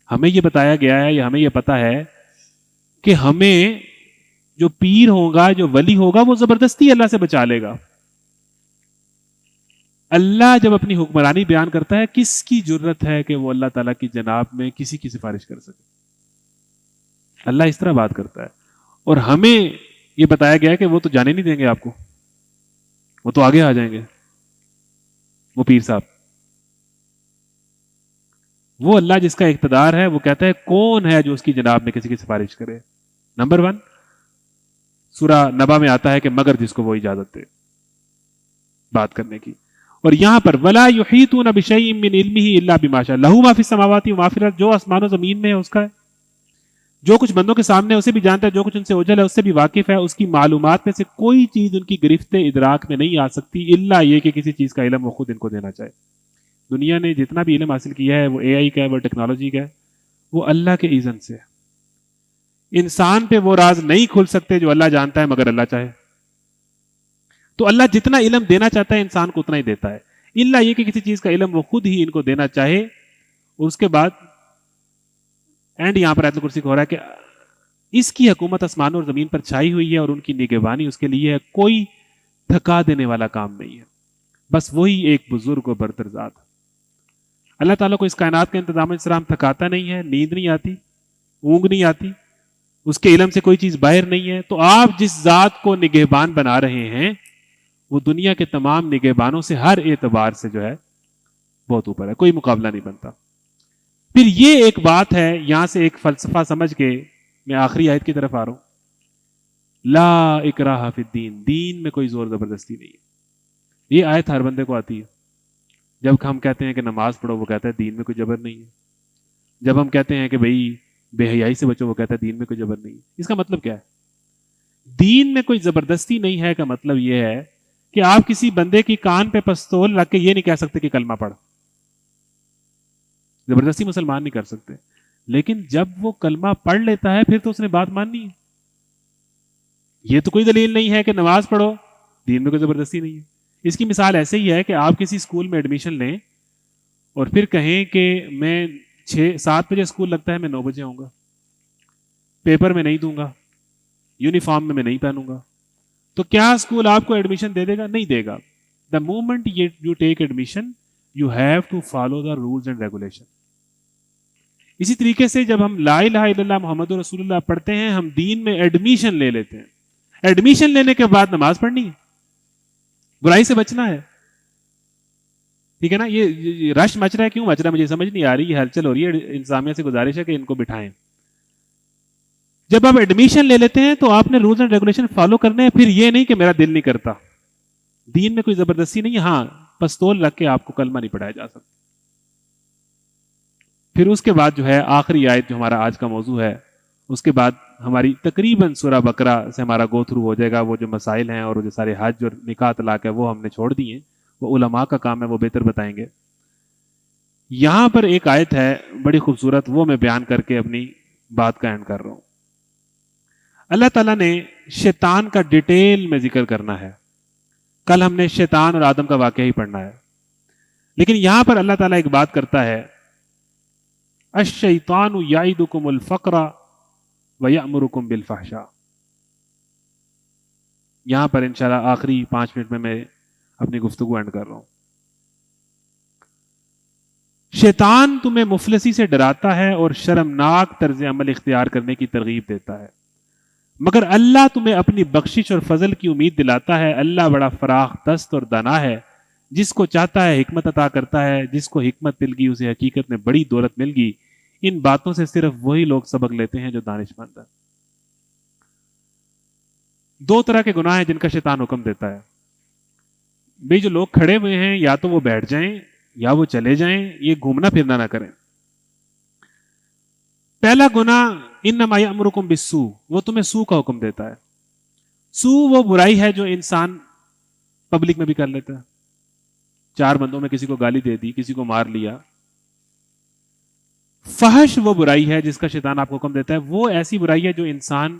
ہمیں یہ بتایا گیا ہے، یا ہمیں یہ پتا ہے کہ ہمیں جو پیر ہوگا، جو ولی ہوگا، وہ زبردستی اللہ سے بچا لے گا. اللہ جب اپنی حکمرانی بیان کرتا ہے، کس کی جرت ہے کہ وہ اللہ تعالیٰ کی جناب میں کسی کی سفارش کر سکے؟ اللہ اس طرح بات کرتا ہے. اور ہمیں یہ بتایا گیا ہے کہ وہ تو جانے نہیں دیں گے آپ کو، وہ تو آگے آ جائیں گے. وہ پیر صاحب، وہ اللہ جس کا اقتدار ہے، وہ کہتا ہے کون ہے جو اس کی جناب میں کسی کی سفارش کرے. نمبر 1 سورہ نبا میں آتا ہے کہ مگر جس کو وہ اجازت دے بات کرنے کی. اور یہاں پر وَلَا يُحِيطُونَ بِشَيْءٍ مِّنْ عِلْمِهِ إِلَّا بِمَا شَاءَ لَهُ مَا فِي السَّمَاوَاتِ وَمَا فِي الْأَرْضِ. جو آسمان و زمین میں ہے اس کا ہے، جو کچھ بندوں کے سامنے ہے اسے بھی جانتا ہے، جو کچھ ان سے اوجھل ہے اس سے بھی واقف ہے. اس کی معلومات میں سے کوئی چیز ان کی گرفت ادراک میں نہیں آ سکتی الا یہ کہ کسی چیز کا علم وہ خود ان کو دینا چاہے. دنیا نے جتنا بھی علم حاصل کیا ہے، وہ اے آئی کا ہے، وہ ٹیکنالوجی کا ہے، وہ اللہ کے اذن سے ہے. انسان پہ وہ راز نہیں کھل سکتے جو اللہ جانتا ہے مگر اللہ چاہے. تو اللہ جتنا علم دینا چاہتا ہے انسان کو اتنا ہی دیتا ہے، الا یہ کہ کسی چیز کا علم وہ خود ہی ان کو دینا چاہے. اور اس کے بعد اینڈ یہاں پر آیت الکرسی کو ہو رہا ہے کہ اس کی حکومت آسمان اور زمین پر چھائی ہوئی ہے اور ان کی نگہبانی اس کے لیے ہے، کوئی تھکا دینے والا کام نہیں ہے، بس وہی ایک بزرگ و برتر ذات. اللہ تعالیٰ کو اس کائنات کا انتظام انتظام تھکاتا نہیں ہے، نیند نہیں آتی، اونگ نہیں آتی، اس کے علم سے کوئی چیز باہر نہیں ہے. تو آپ جس ذات کو نگہبان بنا رہے ہیں وہ دنیا کے تمام نگہبانوں سے ہر اعتبار سے جو ہے بہت اوپر ہے، کوئی مقابلہ نہیں بنتا. پھر یہ ایک بات ہے، یہاں سے ایک فلسفہ سمجھ کے میں آخری آیت کی طرف آ رہا ہوں. لا اکراہ فی الدین، دین میں کوئی زور زبردستی نہیں ہے. یہ آیت ہر بندے کو آتی ہے. جب ہم کہتے ہیں کہ نماز پڑھو، وہ کہتا ہے دین میں کوئی جبر نہیں ہے. جب ہم کہتے ہیں کہ بھئی بے حیائی سے بچو، وہ کہتا ہے دین میں کوئی جبر نہیں ہے. اس کا مطلب کیا ہے؟ دین میں کوئی زبردستی نہیں ہے کا مطلب یہ ہے کہ آپ کسی بندے کی کان پہ پستول رکھ کے یہ نہیں کہہ سکتے کہ کلمہ پڑھ. زبردستی مسلمان نہیں کر سکتے. لیکن جب وہ کلمہ پڑھ لیتا ہے پھر تو اس نے بات ماننی ہے. یہ تو کوئی دلیل نہیں ہے کہ نماز پڑھو، دین میں کوئی زبردستی نہیں ہے. اس کی مثال ایسے ہی ہے کہ آپ کسی اسکول میں ایڈمیشن لیں اور پھر کہیں کہ میں 7 بجے اسکول لگتا ہے، میں 9 بجے آؤں گا، پیپر میں نہیں دوں گا، یونیفارم میں نہیں پہنوں گا. تو کیا اسکول آپ کو ایڈمیشن دے دے گا؟ نہیں دے گا. The moment you take admission you have to follow the rules and regulation. اسی طریقے سے جب ہم لا الہ الا اللہ محمد رسول اللہ پڑھتے ہیں، ہم دین میں ایڈمیشن لے لیتے ہیں. ایڈمیشن لینے کے بعد نماز پڑھنی ہے، برائی سے بچنا ہے. ٹھیک ہے نا؟ یہ رش مچ رہا ہے، کیوں مچ رہا ہے مجھے سمجھ نہیں آ رہی. یہ ہلچل ہو رہی ہے، انتظامیہ سے گزارش ہے کہ ان کو بٹھائیں. جب آپ ایڈمیشن لے لیتے ہیں تو آپ نے رولز اینڈ ریگولیشن فالو کرنے ہیں. پھر یہ نہیں کہ میرا دل نہیں کرتا. دین میں کوئی زبردستی نہیں ہے. ہاں، پستول رکھ کے آپ کو کلمہ نہیں پڑھایا جا سکتا. پھر اس کے بعد جو ہے آخری آیت جو ہمارا آج کا موضوع ہے، اس کے بعد ہماری تقریباً سورہ بقرہ سے ہمارا گو تھرو ہو جائے گا. وہ جو مسائل ہیں اور وہ جو سارے حج اور نکاح طلاق ہے وہ ہم نے چھوڑ دی ہیں، وہ علماء کا کام ہے، وہ بہتر بتائیں گے. یہاں پر ایک آیت ہے بڑی خوبصورت، وہ میں بیان کر کے اپنی بات کا اینڈ کر رہا ہوں. اللہ تعالیٰ نے شیطان کا ڈیٹیل میں ذکر کرنا ہے. کل ہم نے شیطان اور آدم کا واقعہ ہی پڑھنا ہے، لیکن یہاں پر اللہ تعالیٰ ایک بات کرتا ہے، الشیطان یعدکم الفقر ویأمرکم بالفحشاء. یہاں پر انشاءاللہ آخری 5 منٹ میں اپنی گفتگو اینڈ کر رہا ہوں. شیطان تمہیں مفلسی سے ڈراتا ہے اور شرمناک طرز عمل اختیار کرنے کی ترغیب دیتا ہے، مگر اللہ تمہیں اپنی بخشش اور فضل کی امید دلاتا ہے. اللہ بڑا فراخ دست اور دانا ہے، جس کو چاہتا ہے حکمت عطا کرتا ہے, جس کو حکمت مل گئی اسے حقیقت میں بڑی دولت مل گئی. ان باتوں سے صرف وہی لوگ سبق لیتے ہیں جو دانش مند ہیں. دو طرح کے گناہ ہیں جن کا شیطان حکم دیتا ہے. بھئی جو لوگ کھڑے ہوئے ہیں یا تو وہ بیٹھ جائیں یا وہ چلے جائیں, یہ گھومنا پھرنا نہ کریں. پہلا گناہ انما یامرکم بالسوء, وہ تمہیں سو کا حکم دیتا ہے. سو وہ برائی ہے جو انسان پبلک میں بھی کر لیتا ہے. 4 بندوں میں کسی کو گالی دے دی, کسی کو مار لیا. فحش وہ برائی ہے جس کا شیطان آپ کو حکم دیتا ہے. وہ ایسی برائی ہے جو انسان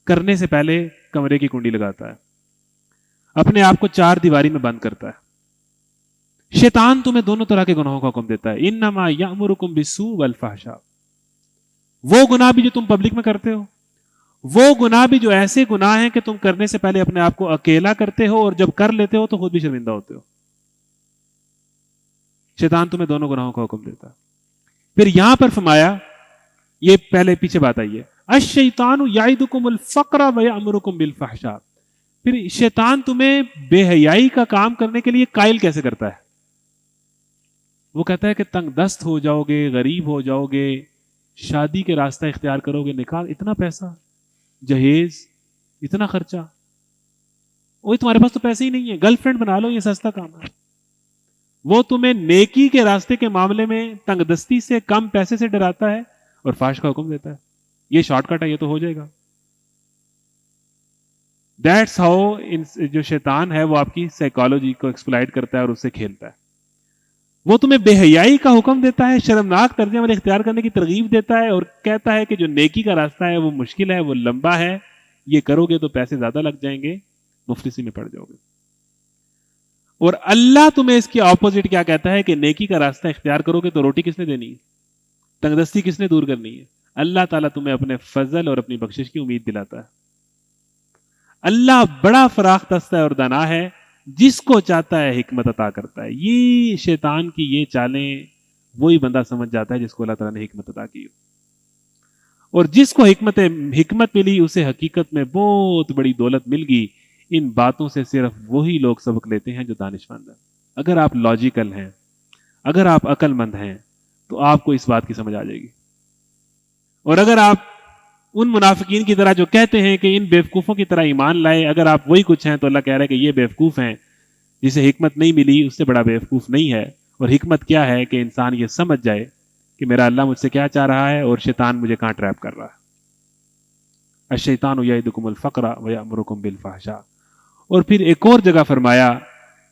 کرنے سے پہلے کمرے کی کنڈی لگاتا ہے, اپنے آپ کو 4 دیواری میں بند کرتا ہے. شیطان تمہیں دونوں طرح کے گناہوں کا حکم دیتا ہے. انما یامرکم بالسوء والفحشاء, وہ گناہ بھی جو تم پبلک میں کرتے ہو, وہ گناہ بھی جو ایسے گناہ ہیں کہ تم کرنے سے پہلے اپنے آپ کو اکیلا کرتے ہو اور جب کر لیتے ہو تو خود بھی شرمندہ ہوتے ہو. شیطان تمہیں دونوں گناہوں کا حکم دیتا ہے. پھر یہاں پر فرمایا, یہ پہلے پیچھے بات آئی ہے, الشیطان یعدکم الفقر ویأمرکم بالفحشاء. پھر شیطان تمہیں بے حیائی کا کام کرنے کے لیے قائل کیسے کرتا ہے؟ وہ کہتا ہے کہ تنگ دست ہو جاؤ گے, غریب ہو جاؤ گے, شادی کے راستہ اختیار کرو گے, نکاح, اتنا پیسہ, جہیز, اتنا خرچہ, وہی تمہارے پاس تو پیسے ہی نہیں ہے, گرل فرینڈ بنا لو, یہ سستا کام ہے. وہ تمہیں نیکی کے راستے کے معاملے میں تنگ دستی سے, کم پیسے سے ڈراتا ہے اور فحش کا حکم دیتا ہے. یہ شارٹ کٹ ہے, یہ تو ہو جائے گا. دیٹس ہاؤ جو شیطان ہے وہ آپ کی سائیکالوجی کو ایکسپلائٹ کرتا ہے اور اس سے کھیلتا ہے. وہ تمہیں بے حیائی کا حکم دیتا ہے, شرمناک طرز عمل اختیار کرنے کی ترغیب دیتا ہے اور کہتا ہے کہ جو نیکی کا راستہ ہے وہ مشکل ہے, وہ لمبا ہے, یہ کرو گے تو پیسے زیادہ لگ جائیں گے, مفلسی میں پڑ جاؤ گے. اور اللہ تمہیں اس کی اپوزٹ کیا کہتا ہے کہ نیکی کا راستہ اختیار کرو گے تو روٹی کس نے دینی ہے, تنگ دستی کس نے دور کرنی ہے؟ اللہ تعالیٰ تمہیں اپنے فضل اور اپنی بخشش کی امید دلاتا ہے. اللہ بڑا فراخ دست ہے اور دانا ہے, جس کو چاہتا ہے حکمت عطا کرتا ہے. یہ شیطان کی یہ چالیں وہی بندہ سمجھ جاتا ہے جس کو اللہ تعالیٰ نے حکمت عطا کی. اور جس کو حکمت ملی اسے حقیقت میں بہت بڑی دولت مل گئی. ان باتوں سے صرف وہی لوگ سبق لیتے ہیں جو دانشمند ہیں. اگر آپ لاجیکل ہیں, اگر آپ عقل مند ہیں تو آپ کو اس بات کی سمجھ آ جائے گی. اور اگر آپ ان منافقین کی طرح جو کہتے ہیں کہ ان بیوقوفوں کی طرح ایمان لائے, اگر آپ وہی کچھ ہیں تو اللہ کہہ رہا ہے کہ یہ بیوقوف ہیں, جسے حکمت نہیں ملی اس سے بڑا بیوقوف نہیں ہے. اور حکمت کیا ہے کہ انسان یہ سمجھ جائے کہ میرا اللہ مجھ سے کیا چاہ رہا ہے اور شیطان مجھے کہاں ٹریپ کر رہا ہے. الشیطان یعدکم الفقر ویأمرکم بالفحشاء. اور پھر ایک اور جگہ فرمایا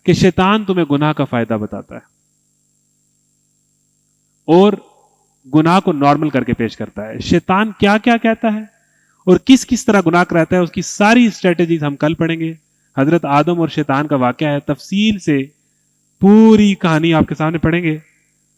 کہ شیطان تمہیں گناہ کا فائدہ بتاتا ہے اور گناہ کو نارمل کر کے پیش کرتا ہے. شیطان کیا کیا کہتا ہے اور کس کس طرح گناہ کراتا ہے, اس کی ساری اسٹریٹجیز ہم کل پڑھیں گے. حضرت آدم اور شیطان کا واقعہ ہے, تفصیل سے پوری کہانی آپ کے سامنے پڑھیں گے.